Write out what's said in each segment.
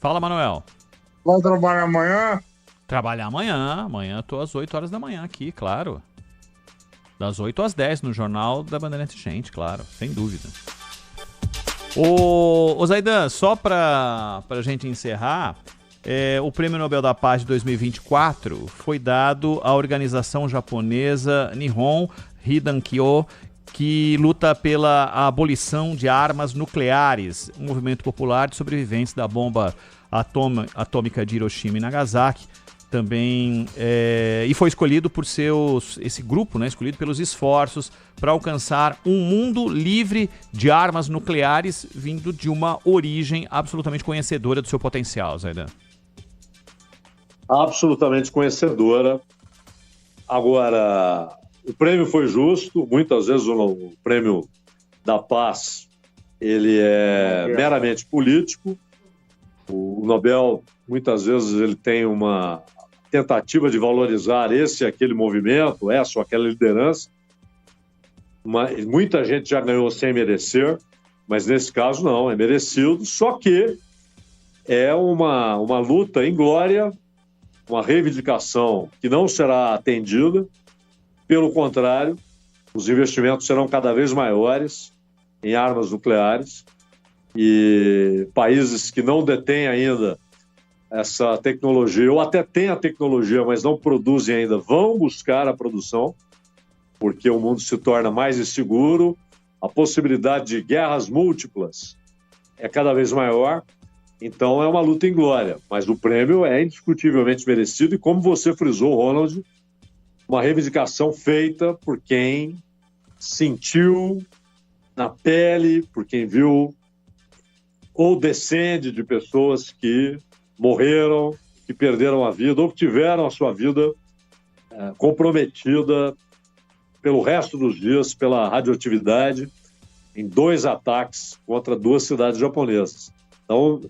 Fala, Manuel. Vai trabalhar amanhã? Trabalhar amanhã. Amanhã tô às 8 horas da manhã aqui, claro. Das 8 às 10 no Jornal da Bandeirantes, gente, claro, sem dúvida. Ô Zaidan, só pra gente encerrar, o Prêmio Nobel da Paz de 2024 foi dado à organização japonesa Nihon Hidankyo, que luta pela abolição de armas nucleares, um movimento popular de sobreviventes da bomba atômica de Hiroshima e Nagasaki. Também e foi escolhido por esse grupo, né, escolhido pelos esforços para alcançar um mundo livre de armas nucleares, vindo de uma origem absolutamente conhecedora do seu potencial, Zaidan. Absolutamente conhecedora. Agora, o prêmio foi justo. Muitas vezes o prêmio da paz ele é meramente político. O Nobel, muitas vezes, ele tem uma tentativa de valorizar esse e aquele movimento, essa ou aquela liderança. Muita gente já ganhou sem merecer, mas nesse caso não, é merecido. Só que é uma luta em glória, uma reivindicação que não será atendida. Pelo contrário, os investimentos serão cada vez maiores em armas nucleares e países que não detêm ainda essa tecnologia, ou até têm a tecnologia, mas não produzem ainda, vão buscar a produção, porque o mundo se torna mais inseguro, a possibilidade de guerras múltiplas é cada vez maior, então é uma luta em glória, mas o prêmio é indiscutivelmente merecido e, como você frisou, Ronald, uma reivindicação feita por quem sentiu na pele, por quem viu ou descende de pessoas que morreram, que perderam a vida ou que tiveram a sua vida comprometida pelo resto dos dias pela radioatividade em 2 ataques contra 2 cidades japonesas. Então,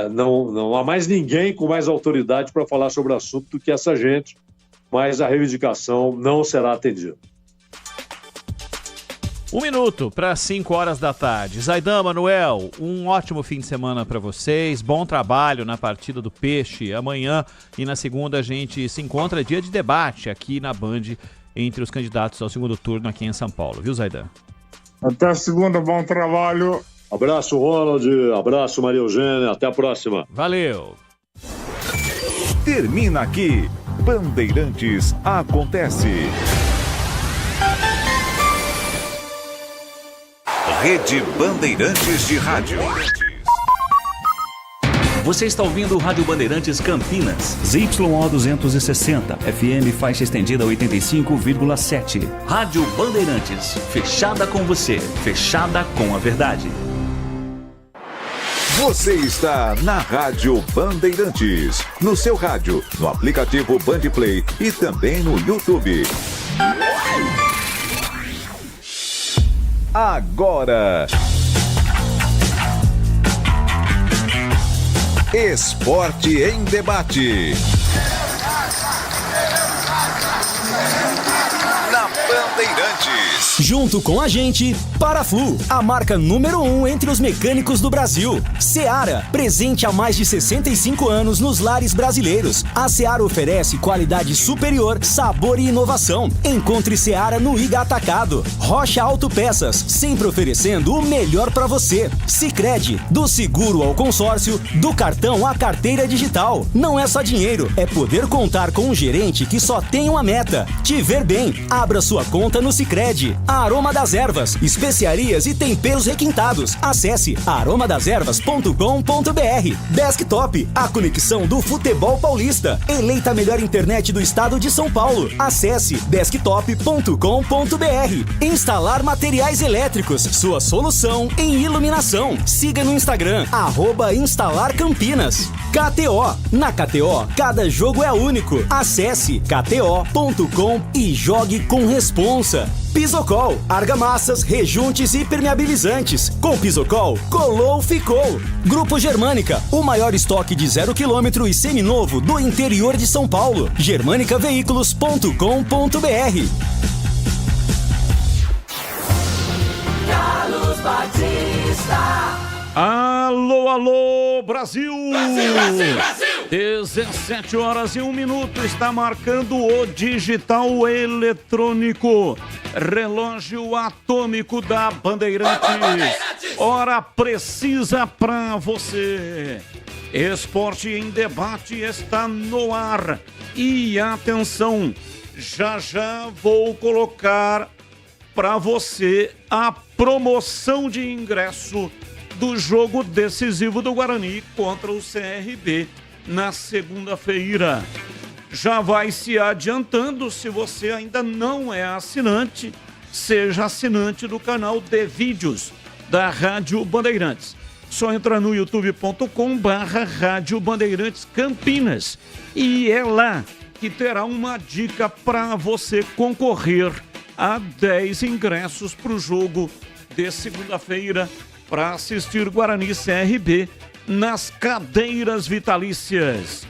não há mais ninguém com mais autoridade para falar sobre o assunto do que essa gente, mas a reivindicação não será atendida. 1 minuto para 5 horas da tarde. Zaidan, Manuel, um ótimo fim de semana para vocês. Bom trabalho na partida do Peixe. Amanhã e na segunda a gente se encontra, dia de debate aqui na Band entre os candidatos ao segundo turno aqui em São Paulo. Viu, Zaidan? Até a segunda, bom trabalho. Abraço, Ronald. Abraço, Maria Eugênia. Até a próxima. Valeu. Termina aqui. Bandeirantes Acontece. Rede Bandeirantes de Rádio. Você está ouvindo o Rádio Bandeirantes Campinas. ZYO 260, FM faixa estendida 85,7. Rádio Bandeirantes, fechada com você, fechada com a verdade. Você está na Rádio Bandeirantes, no seu rádio, no aplicativo Bandplay e também no YouTube. Agora, Esporte em Debate. Na Bandeirantes. Junto com a gente, Paraflu, a marca número 1 entre os mecânicos do Brasil. Seara, presente há mais de 65 anos nos lares brasileiros. A Seara oferece qualidade superior, sabor e inovação. Encontre Seara no Iga Atacado. Rocha Autopeças, sempre oferecendo o melhor para você. Sicredi, do seguro ao consórcio, do cartão à carteira digital. Não é só dinheiro, é poder contar com um gerente que só tem uma meta: te ver bem. Abra sua conta no Sicredi. Aroma das Ervas, especiarias e temperos requintados. Acesse aromadeservas.com.br. Desktop, a conexão do futebol paulista. Eleita a melhor internet do estado de São Paulo. Acesse desktop.com.br. Instalar materiais elétricos, sua solução em iluminação. Siga no Instagram, @instalarcampinas. KTO, na KTO, cada jogo é único. Acesse kto.com e jogue com responsa. Pisocol, argamassas, rejuntes e impermeabilizantes. Com Pisocol, colou, ficou. Grupo Germânica, o maior estoque de 0 km e seminovo do interior de São Paulo. germanicaveículos.com.br. Carlos Batista. Alô, alô, do Brasil! Brasil, Brasil, Brasil! 17 horas e 1 minuto, está marcando o digital eletrônico. Relógio atômico da Bandeirantes. Hora precisa pra você. Esporte em Debate está no ar. E atenção, já vou colocar para você a promoção de ingresso do jogo decisivo do Guarani contra o CRB na segunda-feira. Já vai se adiantando, se você ainda não é assinante, seja assinante do canal de vídeos da Rádio Bandeirantes. Só entra no youtube.com/Rádio Bandeirantes Campinas e é lá que terá uma dica para você concorrer a 10 ingressos para o jogo de segunda-feira para assistir Guarani CRB nas cadeiras vitalícias.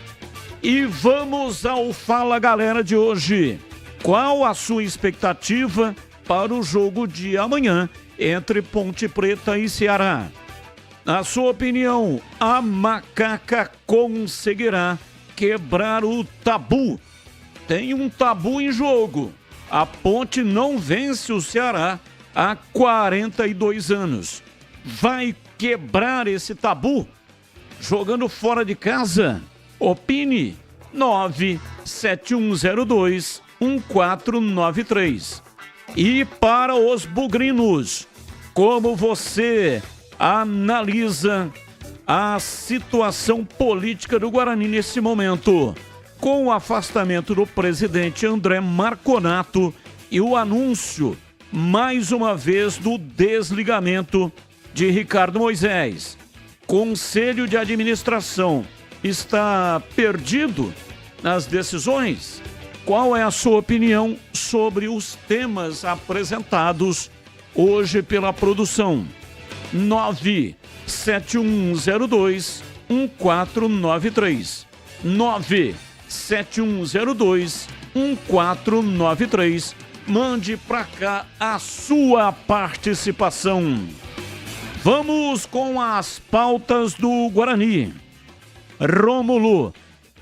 E vamos ao Fala Galera de hoje. Qual a sua expectativa para o jogo de amanhã entre Ponte Preta e Ceará? Na sua opinião, a Macaca conseguirá quebrar o tabu? Tem um tabu em jogo. A Ponte não vence o Ceará há 42 anos. Vai quebrar esse tabu? Jogando fora de casa? Opine 97102-1493. E para os bugrinos, como você analisa a situação política do Guarani nesse momento, com o afastamento do presidente André Marconato e o anúncio, mais uma vez, do desligamento de Ricardo Moisés? Conselho de administração está perdido nas decisões? Qual é a sua opinião sobre os temas apresentados hoje pela produção? 97102-1493. 97102-1493. Mande para cá a sua participação. Vamos com as pautas do Guarani. Rômulo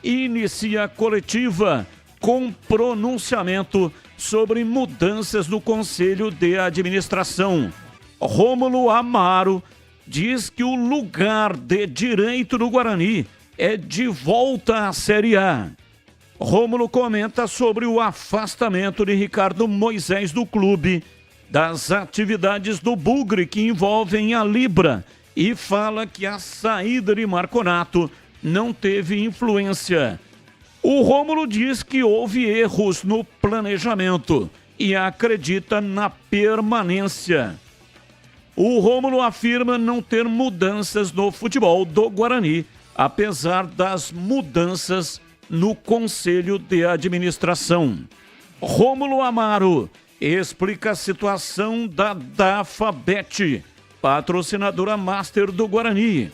inicia coletiva com pronunciamento sobre mudanças no Conselho de Administração. Rômulo Amaro diz que o lugar de direito do Guarani é de volta à Série A. Rômulo comenta sobre o afastamento de Ricardo Moisés do clube, das atividades do Bugre que envolvem a Libra, e fala que a saída de Marconato não teve influência. O Rômulo diz que houve erros no planejamento e acredita na permanência. O Rômulo afirma não ter mudanças no futebol do Guarani, apesar das mudanças no Conselho de Administração. Rômulo Amaro explica a situação da DAFA-Bet, patrocinadora master do Guarani.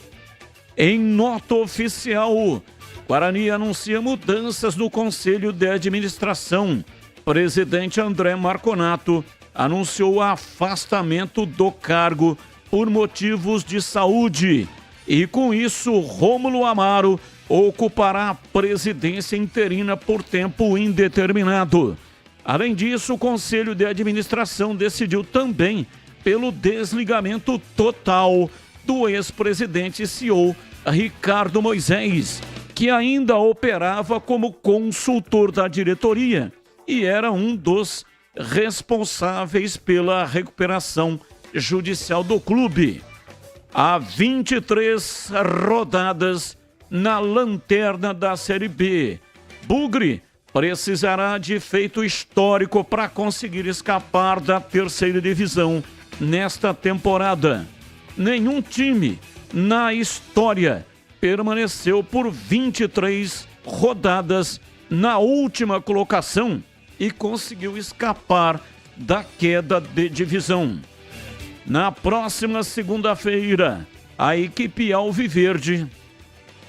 Em nota oficial, Guarani anuncia mudanças no Conselho de Administração. Presidente André Marconato anunciou afastamento do cargo por motivos de saúde. E com isso, Rômulo Amaro ocupará a presidência interina por tempo indeterminado. Além disso, o Conselho de Administração decidiu também pelo desligamento total do ex-presidente e CEO Ricardo Moisés, que ainda operava como consultor da diretoria e era um dos responsáveis pela recuperação judicial do clube. Há 23 rodadas na lanterna da Série B. Bugre precisará de feito histórico para conseguir escapar da terceira divisão nesta temporada. Nenhum time na história permaneceu por 23 rodadas na última colocação e conseguiu escapar da queda de divisão. Na próxima segunda-feira, a equipe alviverde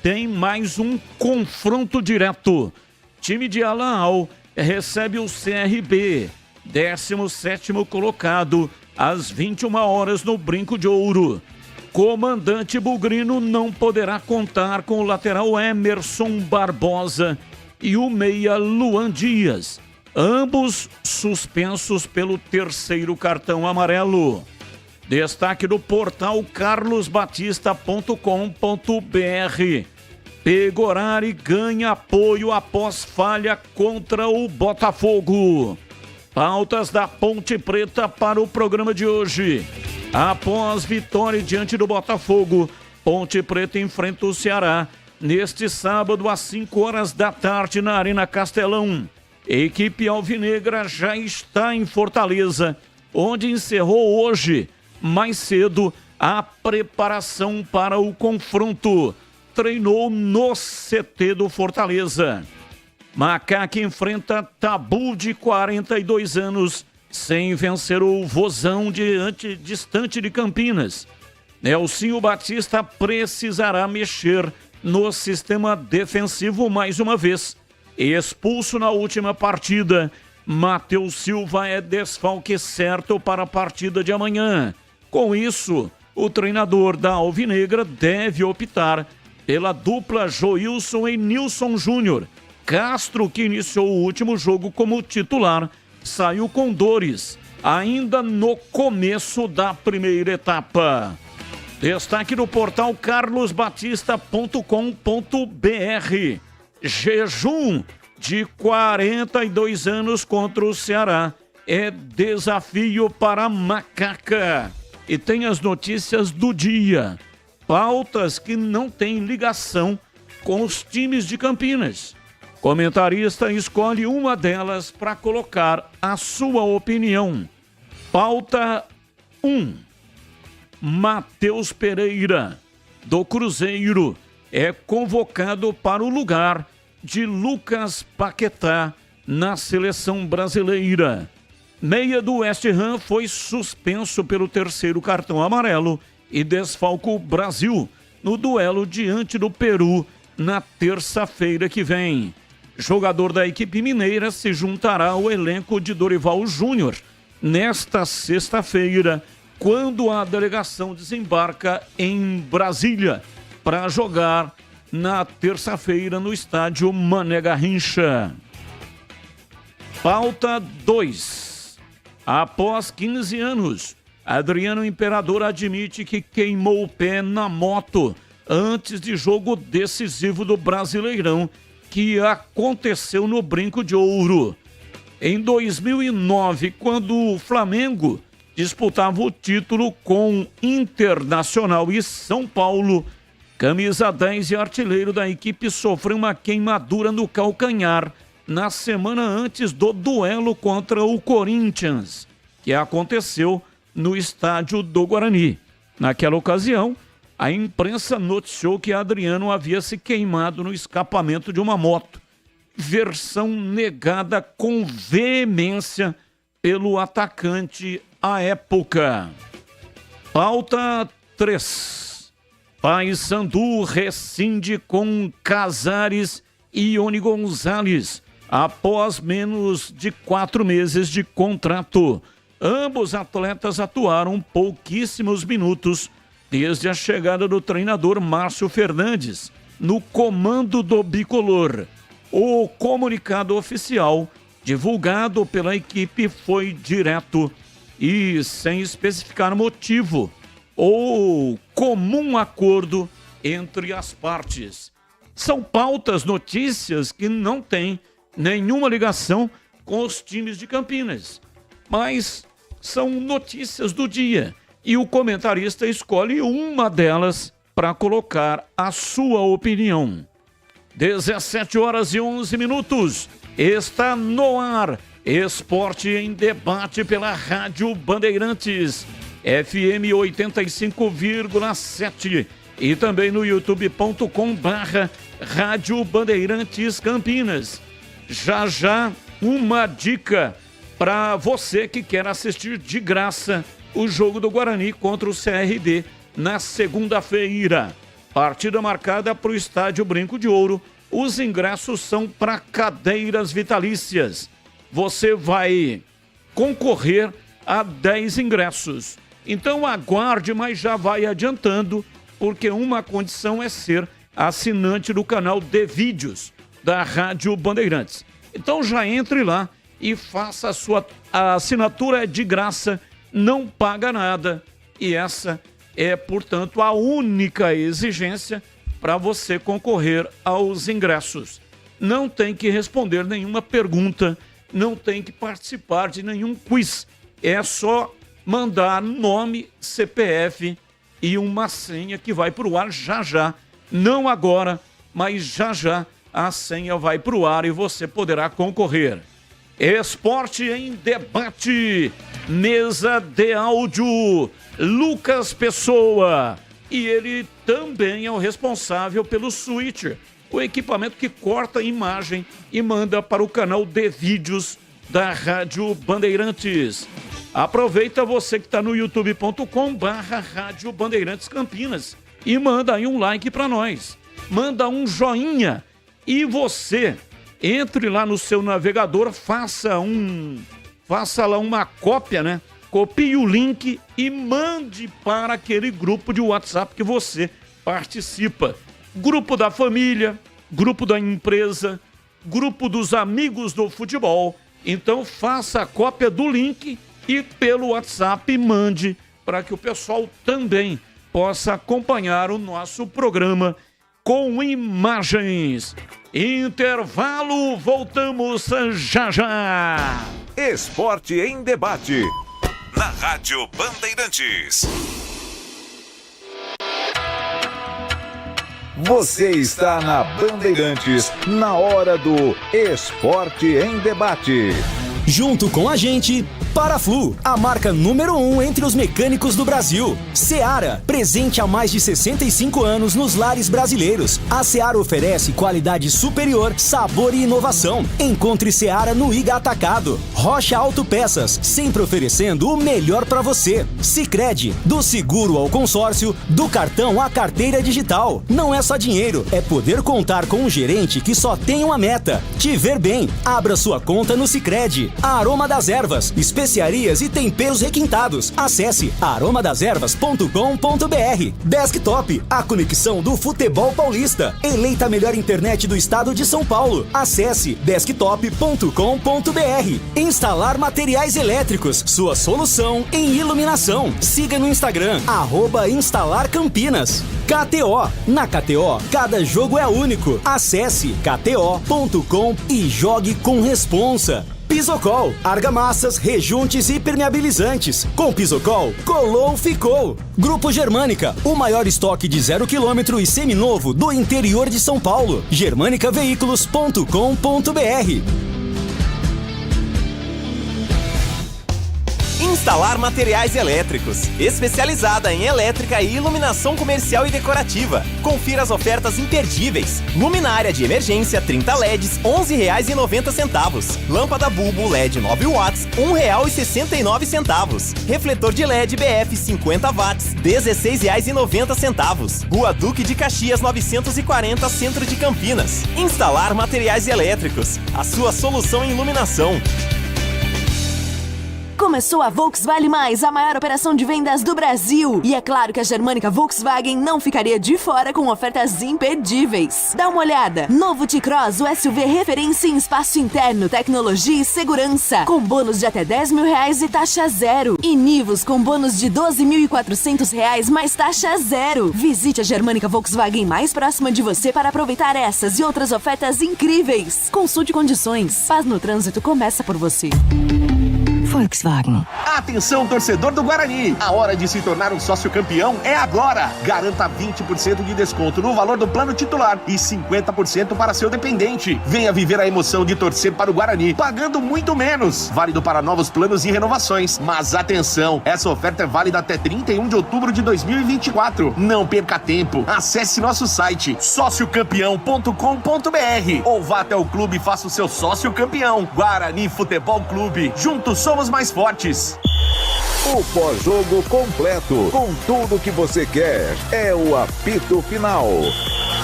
tem mais um confronto direto. Time de Alan recebe o CRB, 17º colocado, às 21 horas no Brinco de Ouro. comandante Bugrino não poderá contar com o lateral Emerson Barbosa e o meia Luan Dias, ambos suspensos pelo terceiro cartão amarelo. Destaque do portal carlosbatista.com.br. Pegorari ganha apoio após falha contra o Botafogo. Pautas da Ponte Preta para o programa de hoje. Após vitória diante do Botafogo, Ponte Preta enfrenta o Ceará neste sábado às 5 horas da tarde na Arena Castelão. Equipe alvinegra já está em Fortaleza, onde encerrou hoje, mais cedo, a preparação para o confronto. Treinou no CT do Fortaleza. Macaca enfrenta Tabu de 42 anos, sem vencer o Vozão distante de Campinas. Nelsinho Batista precisará mexer no sistema defensivo mais uma vez. Expulso na última partida, Matheus Silva é desfalque certo para a partida de amanhã. Com isso, o treinador da Alvinegra deve optar pela dupla Joilson e Nilson Júnior. Castro, que iniciou o último jogo como titular, saiu com dores, ainda no começo da primeira etapa. Destaque do portal carlosbatista.com.br. Jejum de 42 anos contra o Ceará é desafio para a Macaca. E tem as notícias do dia. Pautas que não têm ligação com os times de Campinas. Comentarista escolhe uma delas para colocar a sua opinião. Pauta 1. Matheus Pereira, do Cruzeiro, é convocado para o lugar de Lucas Paquetá na seleção brasileira. Meia do West Ham foi suspenso pelo terceiro cartão amarelo e desfalca o Brasil no duelo diante do Peru na terça-feira que vem. Jogador da equipe mineira se juntará ao elenco de Dorival Júnior nesta sexta-feira, quando a delegação desembarca em Brasília para jogar na terça-feira no estádio Mané Garrincha. Pauta 2. Após 15 anos, Adriano Imperador admite que queimou o pé na moto antes de jogo decisivo do Brasileirão, que aconteceu no Brinco de Ouro. Em 2009, quando o Flamengo disputava o título com Internacional e São Paulo, camisa 10 e artilheiro da equipe sofreu uma queimadura no calcanhar na semana antes do duelo contra o Corinthians, que aconteceu no estádio do Guarani. Naquela ocasião, a imprensa noticiou que Adriano havia se queimado no escapamento de uma moto. Versão negada com veemência pelo atacante à época. Pauta 3. Paysandu rescinde com Casares e Ione Gonzalez após menos de 4 meses de contrato. Ambos atletas atuaram pouquíssimos minutos desde a chegada do treinador Márcio Fernandes no comando do bicolor. O comunicado oficial divulgado pela equipe foi direto e sem especificar motivo ou comum acordo entre as partes. São pautas, notícias que não têm nenhuma ligação com os times de Campinas, mas são notícias do dia. E o comentarista escolhe uma delas para colocar a sua opinião. 17h11. Está no ar. Esporte em debate pela Rádio Bandeirantes. FM 85,7. E também no youtube.com/Rádio Bandeirantes Campinas. Já uma dica para você que quer assistir de graça o jogo do Guarani contra o CRD na segunda-feira. Partida marcada para o estádio Brinco de Ouro. Os ingressos são para cadeiras vitalícias. Você vai concorrer a 10 ingressos. Então aguarde, mas já vai adiantando, porque uma condição é ser assinante do canal de vídeos da Rádio Bandeirantes. Então já entre lá e faça a assinatura, é de graça, não paga nada. E essa é, portanto, a única exigência para você concorrer aos ingressos. Não tem que responder nenhuma pergunta, não tem que participar de nenhum quiz. É só mandar nome, CPF e uma senha que vai para o ar já já. Não agora, mas já já a senha vai para o ar e você poderá concorrer. Esporte em Debate, mesa de áudio, Lucas Pessoa. E ele também é o responsável pelo Switcher, o equipamento que corta a imagem e manda para o canal de vídeos da Rádio Bandeirantes. Aproveita você que está no youtube.com/Rádio Bandeirantes Campinas e manda aí um like para nós. Manda um joinha e você entre lá no seu navegador, faça lá uma cópia, né? Copie o link e mande para aquele grupo de WhatsApp que você participa. Grupo da família, grupo da empresa, grupo dos amigos do futebol. Então faça a cópia do link e pelo WhatsApp mande para que o pessoal também possa acompanhar o nosso programa com imagens. Intervalo, voltamos já já. Esporte em Debate, na Rádio Bandeirantes. Você está na Bandeirantes, na hora do Esporte em Debate. Junto com a gente, Paraflu, a marca número 1 entre os mecânicos do Brasil. Seara, presente há mais de 65 anos nos lares brasileiros. A Seara oferece qualidade superior, sabor e inovação. Encontre Seara no Iga Atacado. Rocha Autopeças, sempre oferecendo o melhor para você. Sicredi, do seguro ao consórcio, do cartão à carteira digital. Não é só dinheiro, é poder contar com um gerente que só tem uma meta: te ver bem. Abra sua conta no Sicredi. A Aroma das Ervas, especiarias e temperos requintados. Acesse aromadeservas.com.br. Desktop, a conexão do futebol paulista. Eleita a melhor internet do estado de São Paulo. Acesse desktop.com.br. Instalar materiais elétricos, sua solução em iluminação. Siga no Instagram, @instalarcampinas. KTO, na KTO, cada jogo é único. Acesse kto.com e jogue com responsa. Pisocol, argamassas, rejuntes e impermeabilizantes. Com Pisocol, colou, ficou. Grupo Germânica, o maior estoque de 0 km e seminovo do interior de São Paulo. germanicaveículos.com.br. Instalar Materiais Elétricos, especializada em elétrica e iluminação comercial e decorativa. Confira as ofertas imperdíveis. Luminária de emergência 30 LEDs, R$ 11,90. Lâmpada bulbo LED 9 watts, R$ 1,69. Refletor de LED BF 50 watts, R$ 16,90. Rua Duque de Caxias 940, Centro de Campinas. Instalar Materiais Elétricos, a sua solução em iluminação. Começou a Volkswagen Mais, a maior operação de vendas do Brasil. E é claro que a Germânica Volkswagen não ficaria de fora com ofertas imperdíveis. Dá uma olhada. Novo T-Cross, o SUV referência em espaço interno, tecnologia e segurança. Com bônus de até R$10 mil e taxa zero. E Nivus com bônus de R$12.400 mais taxa zero. Visite a Germânica Volkswagen mais próxima de você para aproveitar essas e outras ofertas incríveis. Consulte condições. Paz no trânsito começa por você. Volkswagen. Atenção, torcedor do Guarani! A hora de se tornar um sócio campeão é agora! Garanta 20% de desconto no valor do plano titular e 50% para seu dependente. Venha viver a emoção de torcer para o Guarani, pagando muito menos. Válido para novos planos e renovações. Mas atenção, essa oferta é válida até 31 de outubro de 2024. Não perca tempo. Acesse nosso site sociocampeão.com.br ou vá até o clube e faça o seu sócio campeão. Guarani Futebol Clube. Juntos somos mais fortes. O pós-jogo completo, com tudo que você quer, é o apito final.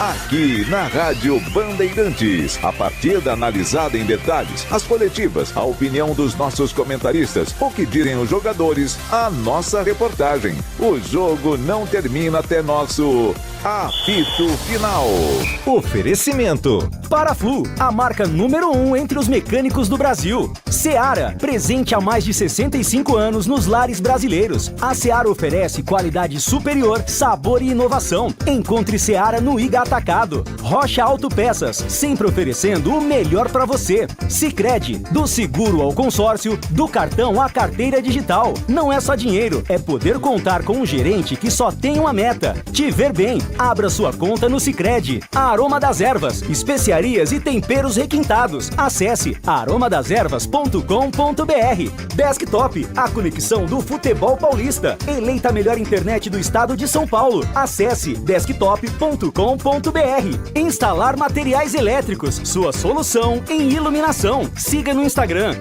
aqui na Rádio Bandeirantes. A partida analisada em detalhes, as coletivas, a opinião dos nossos comentaristas, o que direm os jogadores, a nossa reportagem. O jogo não termina até nosso apito final. Oferecimento. Paraflu, a marca número 1 entre os mecânicos do Brasil. Seara, presente há mais de 65 anos nos lares brasileiros. A Seara oferece qualidade superior, sabor e inovação. Encontre Seara no Iga Atacado. Rocha Autopeças, sempre oferecendo o melhor para você. Sicredi, do seguro ao consórcio, do cartão à carteira digital. Não é só dinheiro, é poder contar com um gerente que só tem uma meta: te ver bem. Abra sua conta no Sicredi. A Aroma das Ervas, especiarias e temperos requintados. Acesse aromadeservas.com.br. Desktop, a conexão do futebol paulista. Eleita a melhor internet do estado de São Paulo. Acesse desktop.com.br. Instalar materiais elétricos, sua solução em iluminação. Siga no Instagram,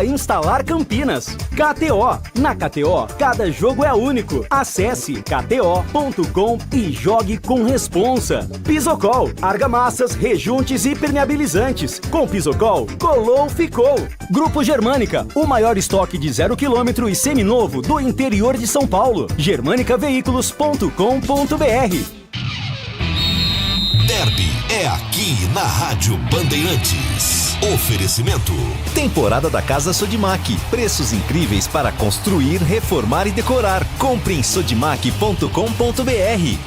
@instalarcampinas. KTO, na KTO, cada jogo é único. Acesse kto.com e jogue com responsa. Pisocol, argamassas, rejuntes e permeabilizantes. Com Pisocol, colou, ficou. Grupo Germânica, o maior estoque de 0 km e seminovo do interior de São Paulo. germanicaveículos.com.br. Derby é aqui na Rádio Bandeirantes. Oferecimento. Temporada da Casa Sodimac. Preços incríveis para construir, reformar e decorar. Compre em sodimac.com.br.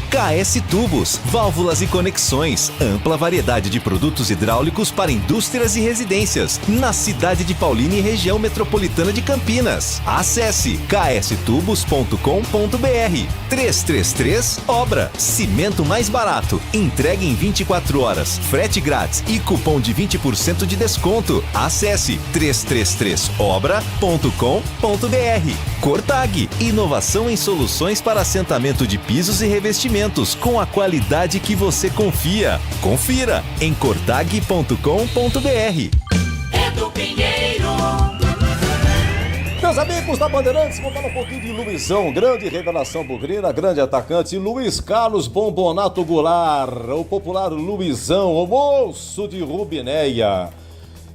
KS Tubos, válvulas e conexões. Ampla variedade de produtos hidráulicos para indústrias e residências. Na cidade de Paulínia e região metropolitana de Campinas. Acesse kstubos.com.br. 333 Obra. Cimento mais barato. Entregue em 24 horas. Frete grátis e cupom de 20% de desconto. Acesse 333obra.com.br. Cortag, inovação em soluções para assentamento de pisos e revestimentos com a qualidade que você confia. Confira em cortag.com.br. Edu Pinheiro. Meus amigos da Bandeirantes, vou falar um pouquinho de Luizão, grande revelação bugrina, grande atacante, Luiz Carlos Bombonato Goulart, o popular Luizão, o moço de Rubinéia.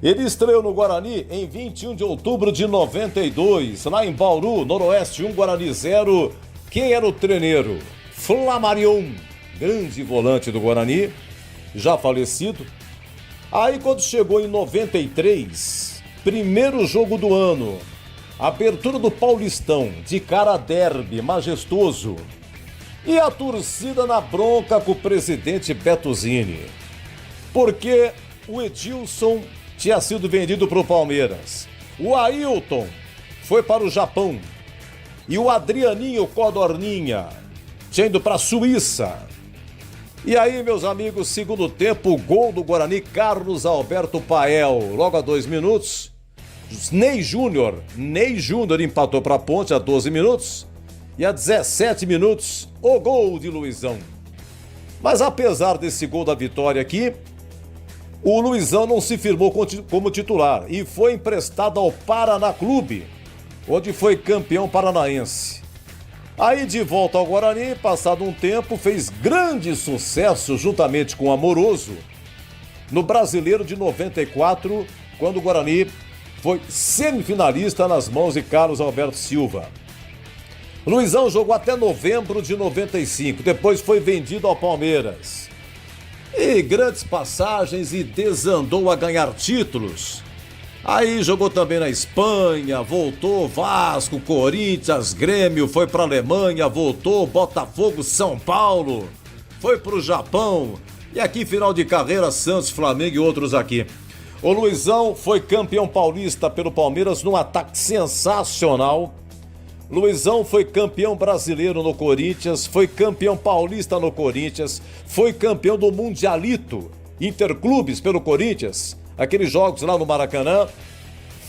Ele estreou no Guarani em 21 de outubro de 92, lá em Bauru, Noroeste, 1 Guarani 0. Quem era o treneiro? Flamarion, grande volante do Guarani, já falecido. Aí quando chegou em 93, primeiro jogo do ano, abertura do Paulistão, de cara a derby, majestoso. E a torcida na bronca com o presidente Bettuzini. Porque o Edilson tinha sido vendido para o Palmeiras. O Ailton foi para o Japão. E o Adrianinho Codorninha tinha ido para a Suíça. E aí, meus amigos, segundo tempo, o gol do Guarani, Carlos Alberto Pael. Logo a 2 minutos, Ney Júnior empatou para a Ponte a 12 minutos. E a 17 minutos, o gol de Luizão. Mas apesar desse gol da vitória aqui, o Luizão não se firmou como titular e foi emprestado ao Paraná Clube, onde foi campeão paranaense. Aí de volta ao Guarani, passado um tempo, fez grande sucesso juntamente com o Amoroso no Brasileiro de 94, quando o Guarani foi semifinalista nas mãos de Carlos Alberto Silva. Luizão jogou até novembro de 95, depois foi vendido ao Palmeiras. E grandes passagens e desandou a ganhar títulos. Aí jogou também na Espanha, voltou Vasco, Corinthians, Grêmio, foi para a Alemanha, voltou Botafogo, São Paulo, foi para o Japão e aqui final de carreira Santos, Flamengo e outros aqui. O Luizão foi campeão paulista pelo Palmeiras num ataque sensacional. Luizão foi campeão brasileiro no Corinthians, foi campeão paulista no Corinthians, foi campeão do Mundialito Interclubes pelo Corinthians, aqueles jogos lá no Maracanã,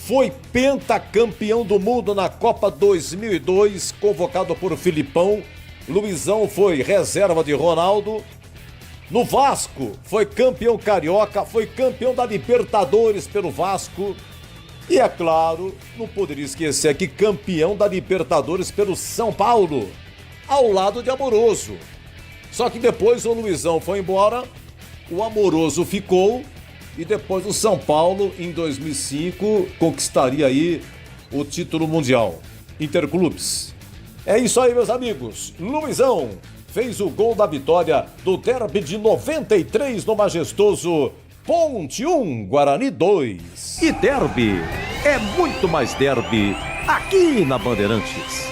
foi pentacampeão do mundo na Copa 2002, convocado por Filipão. Luizão foi reserva de Ronaldo. No Vasco, foi campeão carioca, foi campeão da Libertadores pelo Vasco. E é claro, não poderia esquecer aqui, campeão da Libertadores pelo São Paulo, ao lado de Amoroso. Só que depois o Luizão foi embora, o Amoroso ficou e depois o São Paulo, em 2005, conquistaria aí o título mundial. Interclubes. É isso aí, meus amigos. Luizão fez o gol da vitória do derby de 93 no majestoso Ponte 1, Guarani 2. E derby é muito mais derby aqui na Bandeirantes.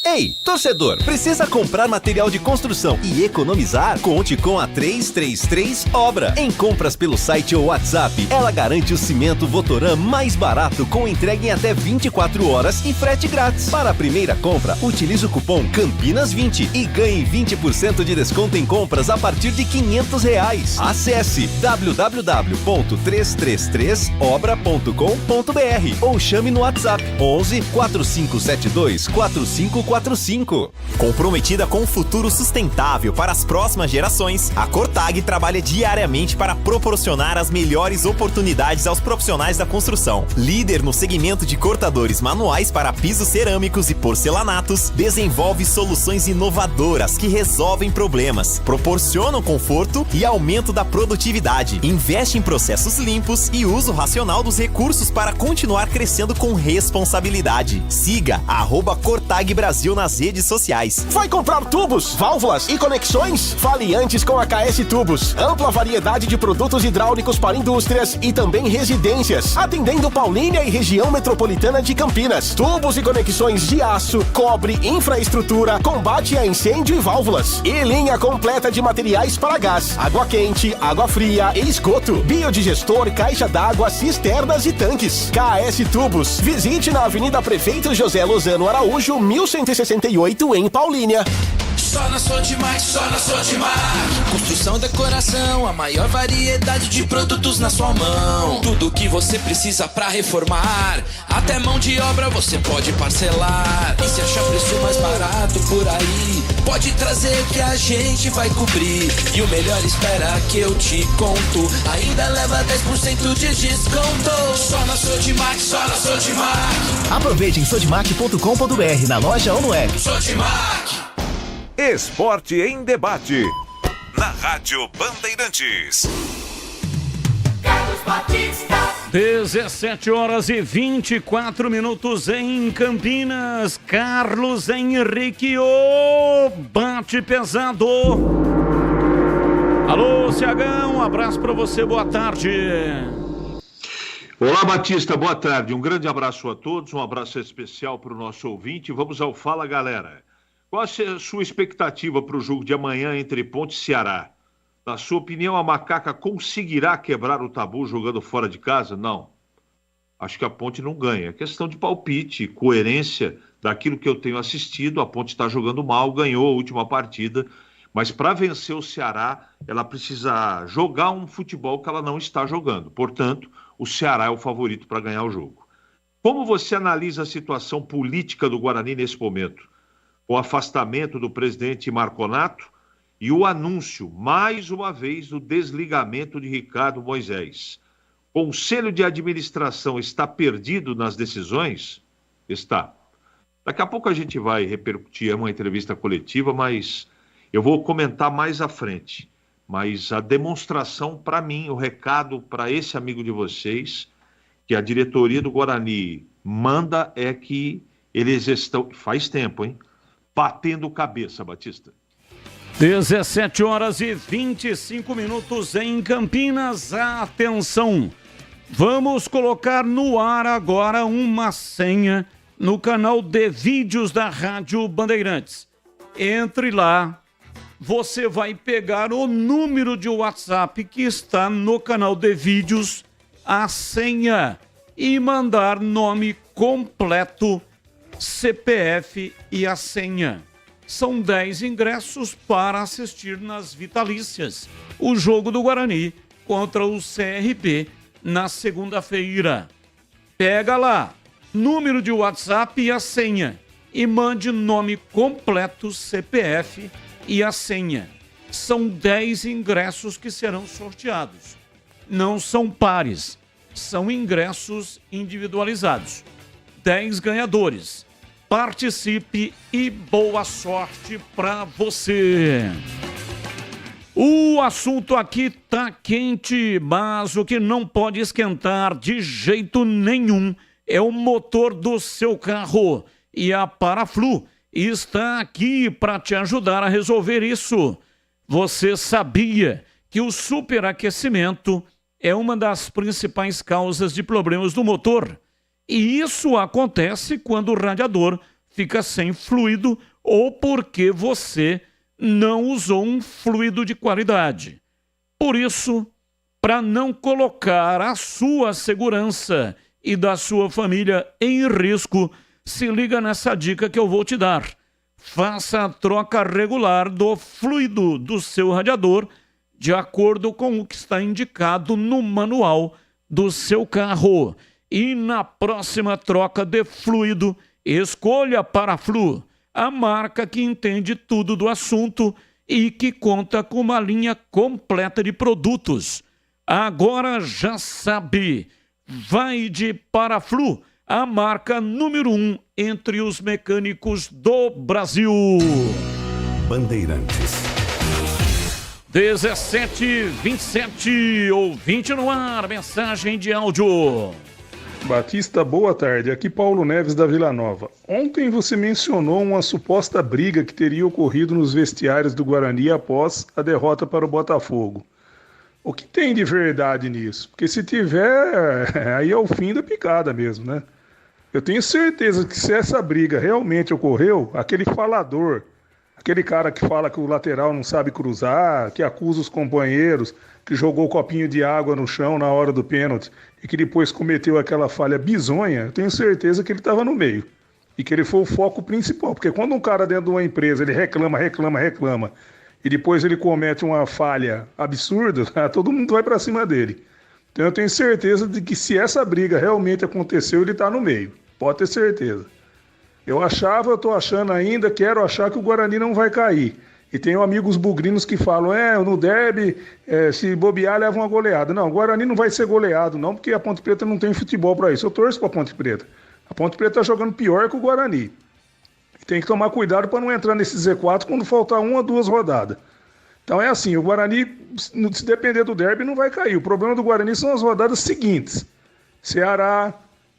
Ei, torcedor, precisa comprar material de construção e economizar? Conte com a 333 Obra. Em compras pelo site ou WhatsApp, ela garante o cimento Votoran mais barato com entrega em até 24 horas e frete grátis. Para a primeira compra, utilize o cupom Campinas20 e ganhe 20% de desconto em compras a partir de R$500. Acesse www.333obra.com.br ou chame no WhatsApp 11 4572 4545. Comprometida com um futuro sustentável para as próximas gerações, a Cortag trabalha diariamente para proporcionar as melhores oportunidades aos profissionais da construção. Líder no segmento de cortadores manuais para pisos cerâmicos e porcelanatos, desenvolve soluções inovadoras que resolvem problemas, proporcionam conforto e aumento da produtividade. Investe em processos limpos e uso racional dos recursos para continuar crescendo com responsabilidade. Siga @Cortag Brasil nas redes sociais. Vai comprar tubos, válvulas e conexões? Fale antes com a KS Tubos. Ampla variedade de produtos hidráulicos para indústrias e também residências, atendendo Paulínia e região metropolitana de Campinas. Tubos e conexões de aço, cobre, infraestrutura, combate a incêndio e válvulas. E linha completa de materiais para gás, água quente, água fria e esgoto. Biodigestor, caixa d'água, cisternas e tanques. KS Tubos. Visite na Avenida Prefeito José Lozano Araújo, 1168 em Paulínia. Só na Sodimac, só na Sodimac. Construção, decoração, a maior variedade de produtos na sua mão. Tudo que você precisa pra reformar, até mão de obra você pode parcelar. E se achar preço mais barato por aí, pode trazer que a gente vai cobrir. E o melhor, espera que eu te conto, ainda leva 10% de desconto. Só na Sodimac, só na Sodimac. Aproveite em sodimac.com.br, na loja ou no app. Sodimac. Esporte em debate. Na Rádio Bandeirantes. 17 horas e 24 minutos em Campinas. Carlos Henrique, o bate pesado. Alô, Ciagão, um abraço para você, boa tarde. Olá, Batista, boa tarde. Um grande abraço a todos, um abraço especial para o nosso ouvinte. Vamos ao Fala, galera. Qual a sua expectativa para o jogo de amanhã entre Ponte e Ceará? Na sua opinião, a Macaca conseguirá quebrar o tabu jogando fora de casa? Não. Acho que a Ponte não ganha. É questão de palpite, coerência daquilo que eu tenho assistido. A Ponte está jogando mal, ganhou a última partida. Mas para vencer o Ceará, ela precisa jogar um futebol que ela não está jogando. Portanto, o Ceará é o favorito para ganhar o jogo. Como você analisa a situação política do Guarani nesse momento? O afastamento do presidente Marconato e o anúncio, mais uma vez, do desligamento de Ricardo Moisés. Conselho de administração está perdido nas decisões? Está. Daqui a pouco a gente vai repercutir uma entrevista coletiva, mas eu vou comentar mais à frente. Mas a demonstração para mim, o recado para esse amigo de vocês, que a diretoria do Guarani manda é que eles estão, faz tempo, hein? Batendo cabeça, Batista. 17 horas e 25 minutos em Campinas. Atenção! Vamos colocar no ar agora uma senha no canal de vídeos da Rádio Bandeirantes. Entre lá, você vai pegar o número de WhatsApp que está no canal de vídeos, a senha, e mandar nome completo, CPF e a senha. São 10 ingressos para assistir nas Vitalícias o jogo do Guarani contra o CRB na segunda-feira. Pega lá, número de WhatsApp e a senha e mande nome completo, CPF e a senha. São 10 ingressos que serão sorteados. Não são pares, são ingressos individualizados. 10 ganhadores. participe e boa sorte para você. O assunto aqui tá quente, mas o que não pode esquentar de jeito nenhum é o motor do seu carro. E a Paraflu está aqui para te ajudar a resolver isso. Você sabia que o superaquecimento é uma das principais causas de problemas do motor? E isso acontece quando o radiador fica sem fluido ou porque você não usou um fluido de qualidade. Por isso, para não colocar a sua segurança e da sua família em risco, se liga nessa dica que eu vou te dar. Faça a troca regular do fluido do seu radiador de acordo com o que está indicado no manual do seu carro. E na próxima troca de fluido, escolha a Paraflu, a marca que entende tudo do assunto e que conta com uma linha completa de produtos. Agora já sabe, vai de Paraflu, a marca número 1 entre os mecânicos do Brasil. Bandeirantes. 17:27, ouvinte no ar, mensagem de áudio. Batista, boa tarde. Aqui Paulo Neves da Vila Nova. Ontem você mencionou uma suposta briga que teria ocorrido nos vestiários do Guarani após a derrota para o Botafogo. O que tem de verdade nisso? Porque se tiver, aí é o fim da picada mesmo, né? Eu tenho certeza que se essa briga realmente ocorreu, aquele falador, aquele cara que fala que o lateral não sabe cruzar, que acusa os companheiros, que jogou o copinho de água no chão na hora do pênalti e que depois cometeu aquela falha bizonha, eu tenho certeza que ele estava no meio. E que ele foi o foco principal. Porque quando um cara dentro de uma empresa, ele reclama, e depois ele comete uma falha absurda, todo mundo vai para cima dele. Então eu tenho certeza de que se essa briga realmente aconteceu, ele está no meio. Pode ter certeza. Eu estou achando ainda, quero achar que o Guarani não vai cair. E tenho amigos bugrinos que falam, no derby, se bobear, leva uma goleada. Não, o Guarani não vai ser goleado, não, porque a Ponte Preta não tem futebol para isso. Eu torço para a Ponte Preta. A Ponte Preta está jogando pior que o Guarani. E tem que tomar cuidado para não entrar nesse Z4 quando faltar 1 ou 2 rodadas. Então é assim, o Guarani, se depender do derby, não vai cair. O problema do Guarani são as rodadas seguintes. Ceará,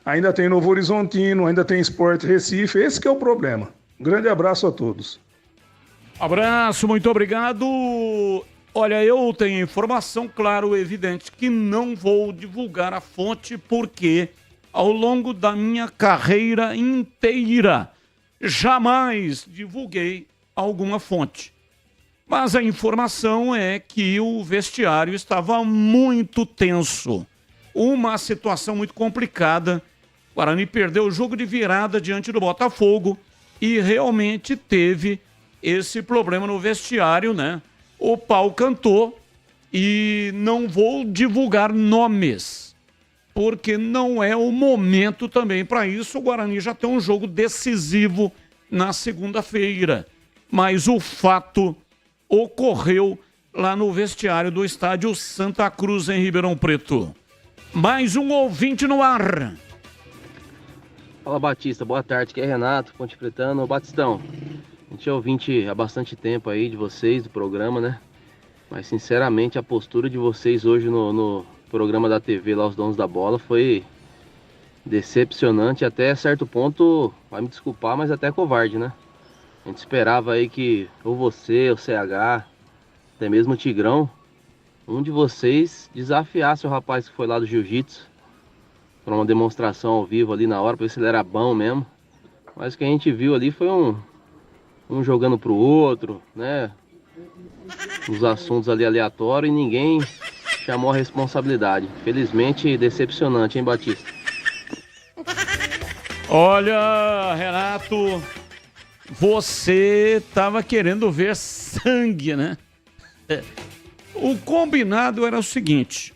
ainda tem Novo Horizontino, ainda tem Sport Recife. Esse que é o problema. Um grande abraço a todos. Abraço, muito obrigado. Olha, eu tenho informação, claro, evidente, que não vou divulgar a fonte porque ao longo da minha carreira inteira jamais divulguei alguma fonte. Mas a informação é que o vestiário estava muito tenso. Uma situação muito complicada. O Guarani perdeu o jogo de virada diante do Botafogo e realmente teve esse problema no vestiário, né? O pau cantou e não vou divulgar nomes, porque não é o momento também para isso. O Guarani já tem um jogo decisivo na segunda-feira, mas o fato ocorreu lá no vestiário do estádio Santa Cruz, em Ribeirão Preto. Mais um ouvinte no ar. Fala, Batista, boa tarde, aqui é Renato, Ponte Pretano. Batistão, a gente é ouvinte há bastante tempo aí de vocês, do programa, né? Mas sinceramente a postura de vocês hoje no programa da TV, lá Os Donos da Bola, foi decepcionante, até certo ponto, vai me desculpar, mas até covarde, né? A gente esperava aí que ou você, o CH, até mesmo o Tigrão, um de vocês desafiasse o rapaz que foi lá do Jiu-Jitsu para uma demonstração ao vivo ali na hora, para ver se ele era bom mesmo. Mas o que a gente viu ali foi um jogando pro outro, né? Os assuntos ali aleatórios e ninguém chamou a responsabilidade. Felizmente, decepcionante, hein, Batista? Olha, Renato, você tava querendo ver sangue, né? O combinado era o seguinte: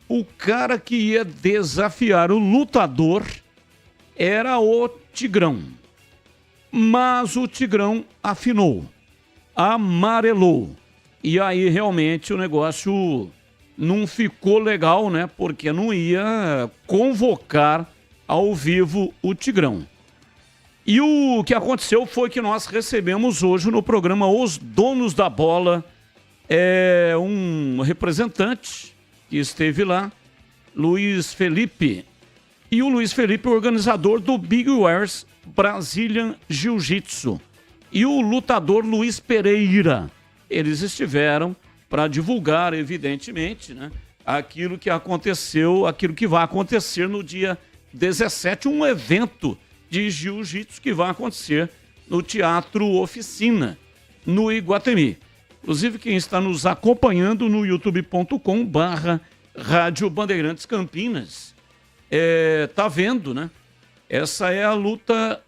o cara que ia desafiar o lutador era o Tigrão. Mas o Tigrão afinou, amarelou. E aí realmente o negócio não ficou legal, né? Porque não ia convocar ao vivo o Tigrão. E o que aconteceu foi que nós recebemos hoje no programa Os Donos da Bola um representante que esteve lá, Luiz Felipe. E o Luiz Felipe é o organizador do Big Wars Brazilian Jiu-Jitsu. E o lutador Luiz Pereira. Eles estiveram para divulgar, evidentemente, né, aquilo que aconteceu, aquilo que vai acontecer no dia 17, um evento de jiu-jitsu que vai acontecer no Teatro Oficina, no Iguatemi. Inclusive, quem está nos acompanhando no youtube.com/Rádio Bandeirantes Campinas, tá vendo, né? Essa é a luta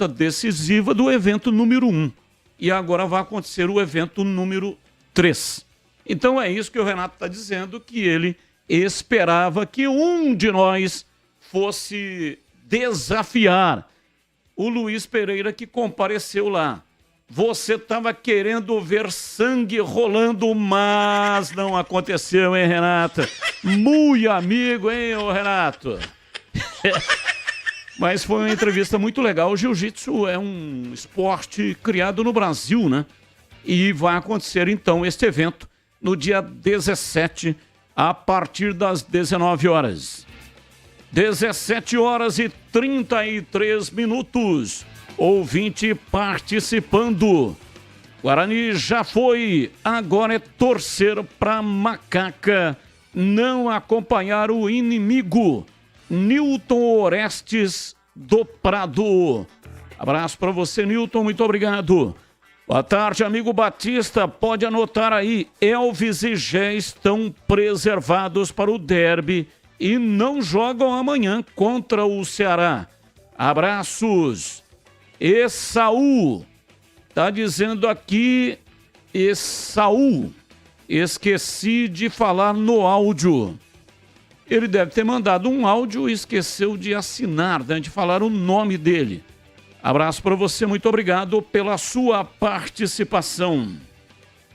decisiva do evento número 1. E agora vai acontecer o evento número 3. Então é isso que o Renato está dizendo, que ele esperava que um de nós fosse desafiar o Luiz Pereira, que compareceu lá. Você estava querendo ver sangue rolando, mas não aconteceu, hein, Renato? Muito amigo, hein, ô Renato? Mas foi uma entrevista muito legal. O jiu-jitsu é um esporte criado no Brasil, né? E vai acontecer, então, este evento no dia 17, a partir das 19 horas. 17 horas e 33 minutos. Ouvinte participando. Guarani já foi, agora é torcer pra Macaca não acompanhar o inimigo. Newton Orestes do Prado. Abraço pra você, Newton, muito obrigado. Boa tarde, amigo Batista, pode anotar aí, Elvis e Gé estão preservados para o derby e não jogam amanhã contra o Ceará. Abraços. Esaú, tá dizendo aqui, Esaú, esqueci de falar no áudio. Ele deve ter mandado um áudio e esqueceu de assinar, né, de falar o nome dele. Abraço para você, muito obrigado pela sua participação.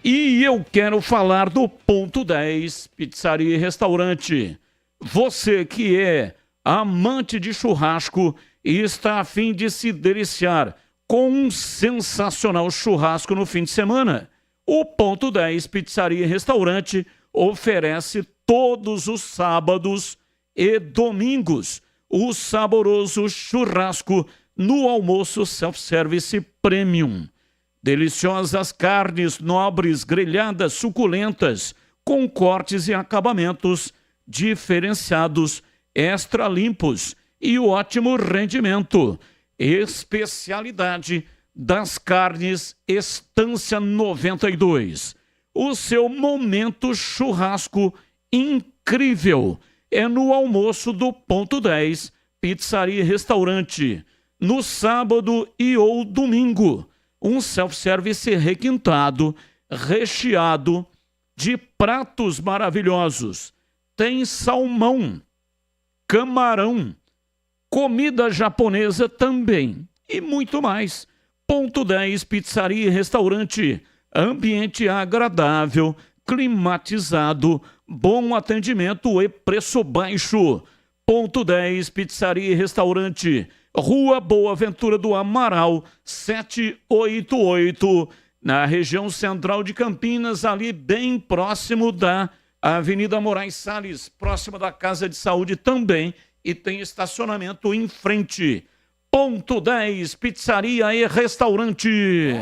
E eu quero falar do Ponto 10, Pizzaria e Restaurante. Você que é amante de churrasco e está a fim de se deliciar com um sensacional churrasco no fim de semana, o Ponto 10 Pizzaria e Restaurante oferece todos os sábados e domingos o saboroso churrasco no almoço self-service premium. Deliciosas carnes nobres, grelhadas, suculentas, com cortes e acabamentos diferenciados, extra limpos e ótimo rendimento. Especialidade das carnes Estância 92. O seu momento churrasco incrível é no almoço do Ponto 10, Pizzaria e Restaurante. No sábado e ou domingo, um self-service requintado, recheado de pratos maravilhosos. Tem salmão, camarão, comida japonesa também e muito mais. Ponto 10 Pizzaria e Restaurante. Ambiente agradável, climatizado, bom atendimento e preço baixo. Ponto 10 Pizzaria e Restaurante. Rua Boa Ventura do Amaral, 788, na região central de Campinas, ali bem próximo da Avenida Moraes Salles, próxima da Casa de Saúde também, e tem estacionamento em frente. Ponto 10 Pizzaria e Restaurante.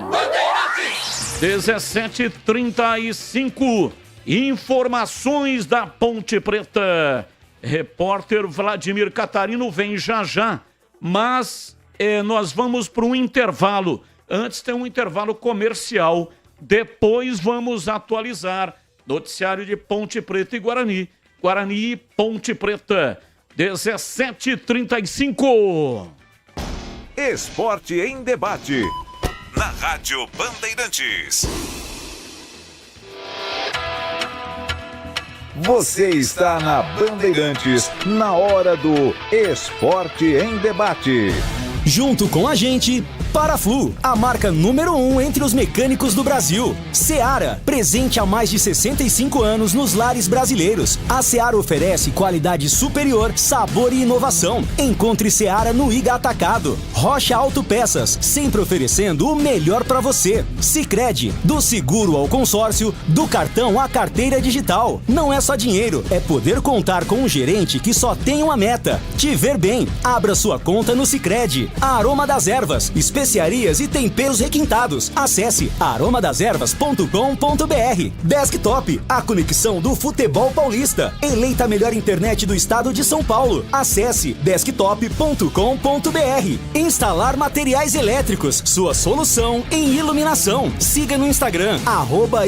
17h35, informações da Ponte Preta. Repórter Vladimir Catarino vem já já. Mas nós vamos para um intervalo. Antes tem um intervalo comercial. Depois vamos atualizar noticiário de Ponte Preta e Guarani. Guarani e Ponte Preta. 17h35. Esporte em debate. Na Rádio Bandeirantes. Você está na Bandeirantes, na hora do Esporte em Debate. Junto com a gente, Paraflu, a marca número 1 entre os mecânicos do Brasil. Seara, presente há mais de 65 anos nos lares brasileiros. A Seara oferece qualidade superior, sabor e inovação. Encontre Seara no Iga Atacado. Rocha Autopeças, sempre oferecendo o melhor para você. Sicredi, do seguro ao consórcio, do cartão à carteira digital. Não é só dinheiro, é poder contar com um gerente que só tem uma meta: te ver bem. Abra sua conta no Sicredi. Aroma das Ervas, especiarias e temperos requintados. Acesse aromadeservas.com.br. Desktop, a conexão do futebol paulista. Eleita a melhor internet do estado de São Paulo. Acesse desktop.com.br. Instalar materiais elétricos, sua solução em iluminação. Siga no Instagram,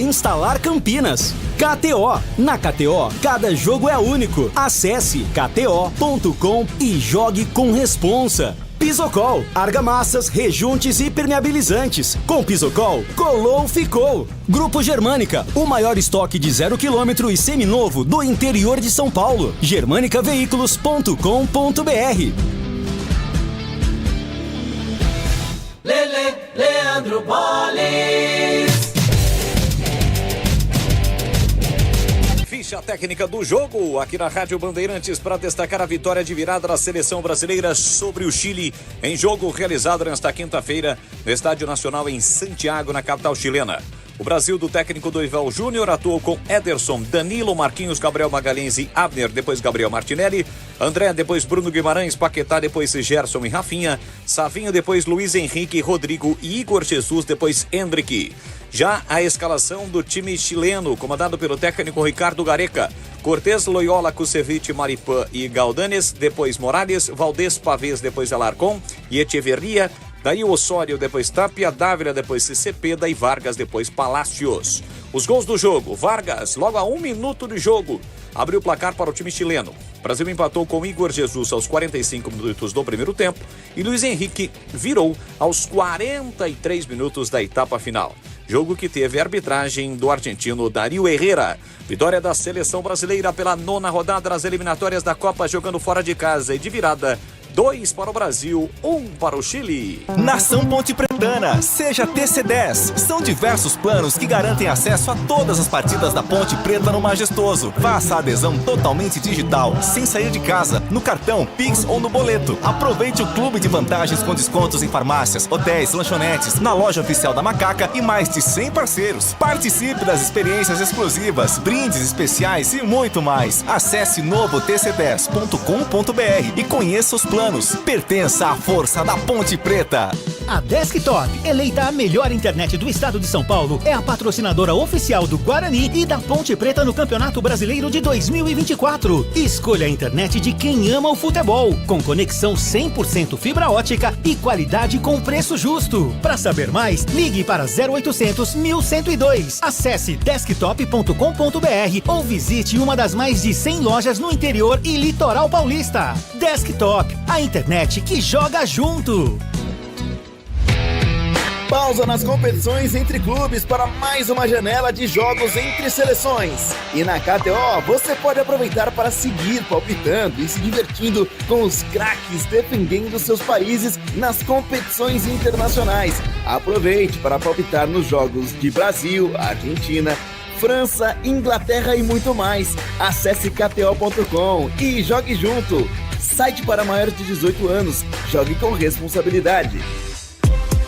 @instalarcampinas. KTO, na KTO, cada jogo é único. Acesse kto.com e jogue com responsa. Pisocol, argamassas, rejuntes e permeabilizantes. Com Pisocol, colou, ficou. Grupo Germânica, o maior estoque de 0 km e seminovo do interior de São Paulo. germanicaveículos.com.br. Leandro Boles. Ficha técnica do jogo aqui na Rádio Bandeirantes para destacar a vitória de virada da seleção brasileira sobre o Chile em jogo realizado nesta quinta-feira no Estádio Nacional em Santiago, na capital chilena. O Brasil do técnico Dorival Júnior atuou com Ederson, Danilo, Marquinhos, Gabriel Magalhães e Abner, depois Gabriel Martinelli, André, depois Bruno Guimarães, Paquetá, depois Gerson e Rafinha, Savinho, depois Luiz Henrique, Rodrigo e Igor Jesus, depois Endrick. Já a escalação do time chileno, comandado pelo técnico Ricardo Gareca: Cortés, Loyola, Kusevich, Maripã e Galdanes, depois Morales, Valdés, Pavés, depois Alarcón e Echeverria, daí o Osório, depois Tapia, Dávila, depois Cepeda e Vargas, depois Palacios. Os gols do jogo: Vargas, logo a 1 minuto de jogo, abriu o placar para o time chileno. O Brasil empatou com Igor Jesus aos 45 minutos do primeiro tempo e Luiz Henrique virou aos 43 minutos da etapa final. Jogo que teve a arbitragem do argentino Darío Herrera. Vitória da seleção brasileira pela 9ª rodada das eliminatórias da Copa, jogando fora de casa e de virada. 2 para o Brasil, 1 para o Chile. Nação Ponte Pretana, seja TC10. São diversos planos que garantem acesso a todas as partidas da Ponte Preta no Majestoso. Faça a adesão totalmente digital, sem sair de casa, no cartão, Pix ou no boleto. Aproveite o clube de vantagens com descontos em farmácias, hotéis, lanchonetes, na loja oficial da Macaca e mais de 100 parceiros. Participe das experiências exclusivas, brindes especiais e muito mais. Acesse novotc10.com.br e conheça os planos. Pertença à força da Ponte Preta. A Desktop, eleita a melhor internet do estado de São Paulo, é a patrocinadora oficial do Guarani e da Ponte Preta no Campeonato Brasileiro de 2024. Escolha a internet de quem ama o futebol, com conexão 100% fibra ótica e qualidade com preço justo. Para saber mais, ligue para 0800 1102. Acesse desktop.com.br ou visite uma das mais de 100 lojas no interior e litoral paulista. Desktop, a internet que joga junto. Pausa nas competições entre clubes para mais uma janela de jogos entre seleções. E na KTO você pode aproveitar para seguir palpitando e se divertindo com os craques defendendo seus países nas competições internacionais. Aproveite para palpitar nos jogos de Brasil, Argentina, França, Inglaterra e muito mais. Acesse kto.com e jogue junto. Site para maiores de 18 anos. Jogue com responsabilidade.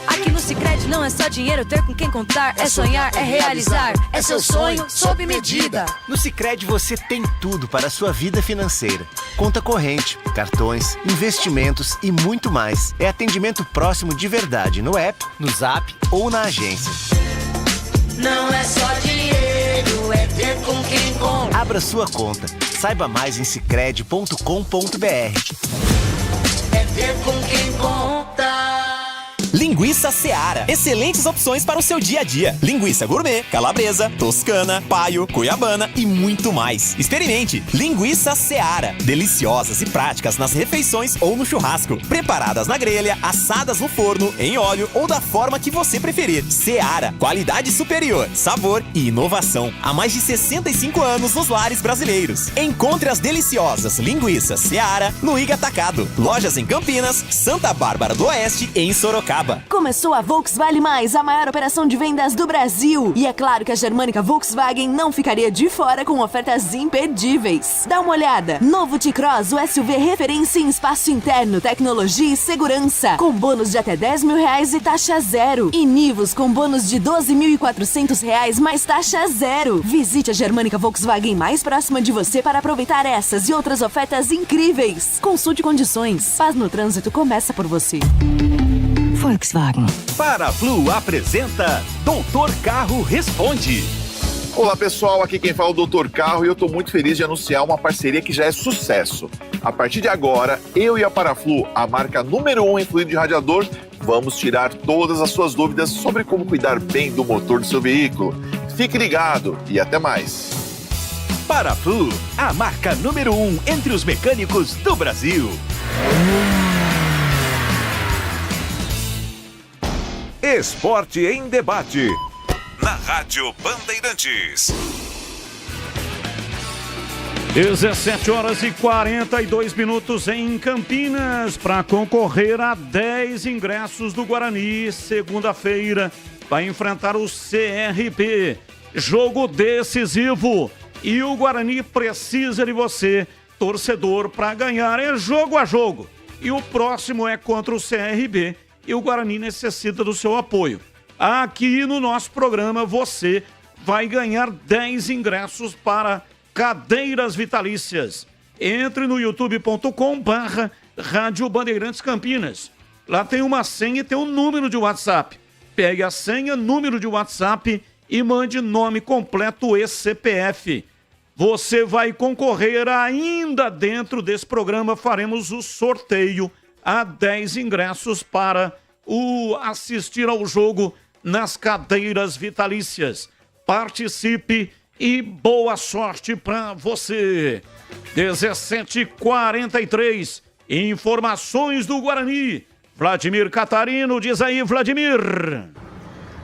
Aqui no Sicredi não é só dinheiro, ter com quem contar, é sonhar, é realizar, é seu sonho sob medida. No Sicredi você tem tudo para a sua vida financeira. Conta corrente, cartões, investimentos e muito mais. É atendimento próximo de verdade no app, no Zap ou na agência. Não é só dinheiro, é ter com quem conta. Abra sua conta. Saiba mais em sicredi.com.br. É ter com quem conta. Linguiça Seara. Excelentes opções para o seu dia a dia. Linguiça gourmet, calabresa, toscana, paio, cuiabana e muito mais. Experimente. Linguiça Seara. Deliciosas e práticas nas refeições ou no churrasco. Preparadas na grelha, assadas no forno, em óleo ou da forma que você preferir. Seara. Qualidade superior, sabor e inovação. Há mais de 65 anos nos lares brasileiros. Encontre as deliciosas linguiças Seara no Iga Atacado. Lojas em Campinas, Santa Bárbara do Oeste e em Sorocaba. Começou a Volks Vale Mais, a maior operação de vendas do Brasil. E é claro que a Germânica Volkswagen não ficaria de fora com ofertas imperdíveis. Dá uma olhada. Novo T-Cross, o SUV referência em espaço interno, tecnologia e segurança. Com bônus de até R$10.000 e taxa zero. E Nivus com bônus de R$12.400 mais taxa zero. Visite a Germânica Volkswagen mais próxima de você para aproveitar essas e outras ofertas incríveis. Consulte condições. Paz no trânsito começa por você. Volkswagen. Paraflu apresenta Doutor Carro Responde. Olá pessoal, aqui quem fala é o Doutor Carro e eu estou muito feliz de anunciar uma parceria que já é sucesso. A partir de agora, eu e a Paraflu, a marca número 1 em fluido de radiador, vamos tirar todas as suas dúvidas sobre como cuidar bem do motor do seu veículo. Fique ligado e até mais. Paraflu, a marca número 1 entre os mecânicos do Brasil. Esporte em debate. Na Rádio Bandeirantes. 17h42 em Campinas. Para concorrer a 10 ingressos do Guarani, segunda-feira, vai enfrentar o CRB. Jogo decisivo. E o Guarani precisa de você, torcedor, para ganhar. É jogo a jogo. E o próximo é contra o CRB. E o Guarani necessita do seu apoio. Aqui no nosso programa você vai ganhar 10 ingressos para cadeiras vitalícias. Entre no youtube.com/Rádio Bandeirantes Campinas. Lá tem uma senha e tem um número de WhatsApp. Pegue a senha, número de WhatsApp e mande nome completo e CPF. Você vai concorrer ainda dentro desse programa. Faremos o sorteio a 10 ingressos para assistir ao jogo nas cadeiras vitalícias. Participe e boa sorte para você. 17h43, informações do Guarani. Vladimir Catarino, diz aí, Vladimir.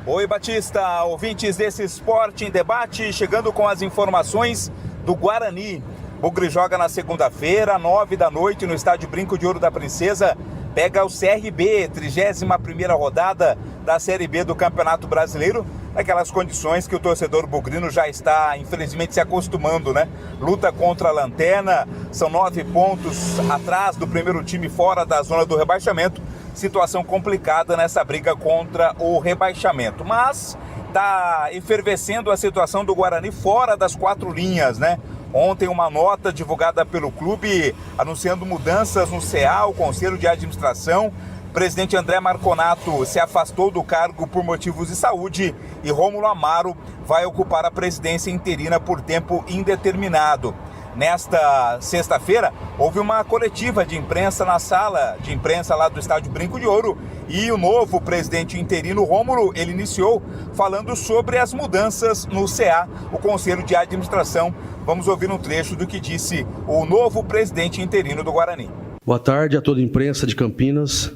Oi, Batista, ouvintes desse Esporte em Debate, chegando com as informações do Guarani. Bugre joga na segunda-feira, 21h, no estádio Brinco de Ouro da Princesa. Pega o CRB, 31ª rodada da Série B do Campeonato Brasileiro. Naquelas condições que o torcedor bugrino já está, infelizmente, se acostumando, né? Luta contra a lanterna, são 9 pontos atrás do primeiro time fora da zona do rebaixamento. Situação complicada nessa briga contra o rebaixamento. Mas está efervescendo a situação do Guarani fora das 4 linhas, né? Ontem uma nota divulgada pelo clube anunciando mudanças no CA, o Conselho de Administração. O presidente André Marconato se afastou do cargo por motivos de saúde e Rômulo Amaro vai ocupar a presidência interina por tempo indeterminado. Nesta sexta-feira, houve uma coletiva de imprensa na sala de imprensa lá do estádio Brinco de Ouro e o novo presidente interino, Rômulo, ele iniciou falando sobre as mudanças no CA, o Conselho de Administração. Vamos ouvir um trecho do que disse o novo presidente interino do Guarani. Boa tarde a toda a imprensa de Campinas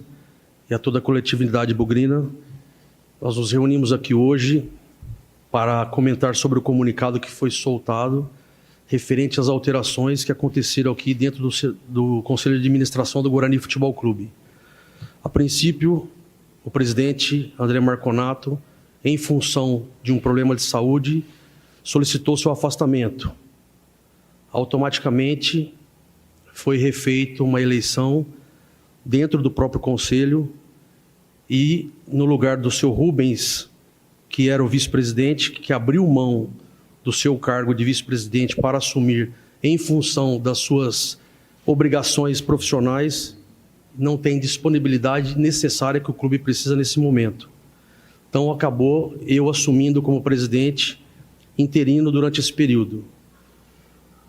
e a toda a coletividade bugrina. Nós nos reunimos aqui hoje para comentar sobre o comunicado que foi soltado referente às alterações que aconteceram aqui dentro do Conselho de Administração do Guarani Futebol Clube. A princípio, o presidente André Marconato, em função de um problema de saúde, solicitou seu afastamento. Automaticamente, foi refeita uma eleição dentro do próprio Conselho e, no lugar do seu Rubens, que era o vice-presidente, que abriu mão do seu cargo de vice-presidente para assumir em função das suas obrigações profissionais, não tem disponibilidade necessária que o clube precisa nesse momento. Então acabou eu assumindo como presidente interino durante esse período.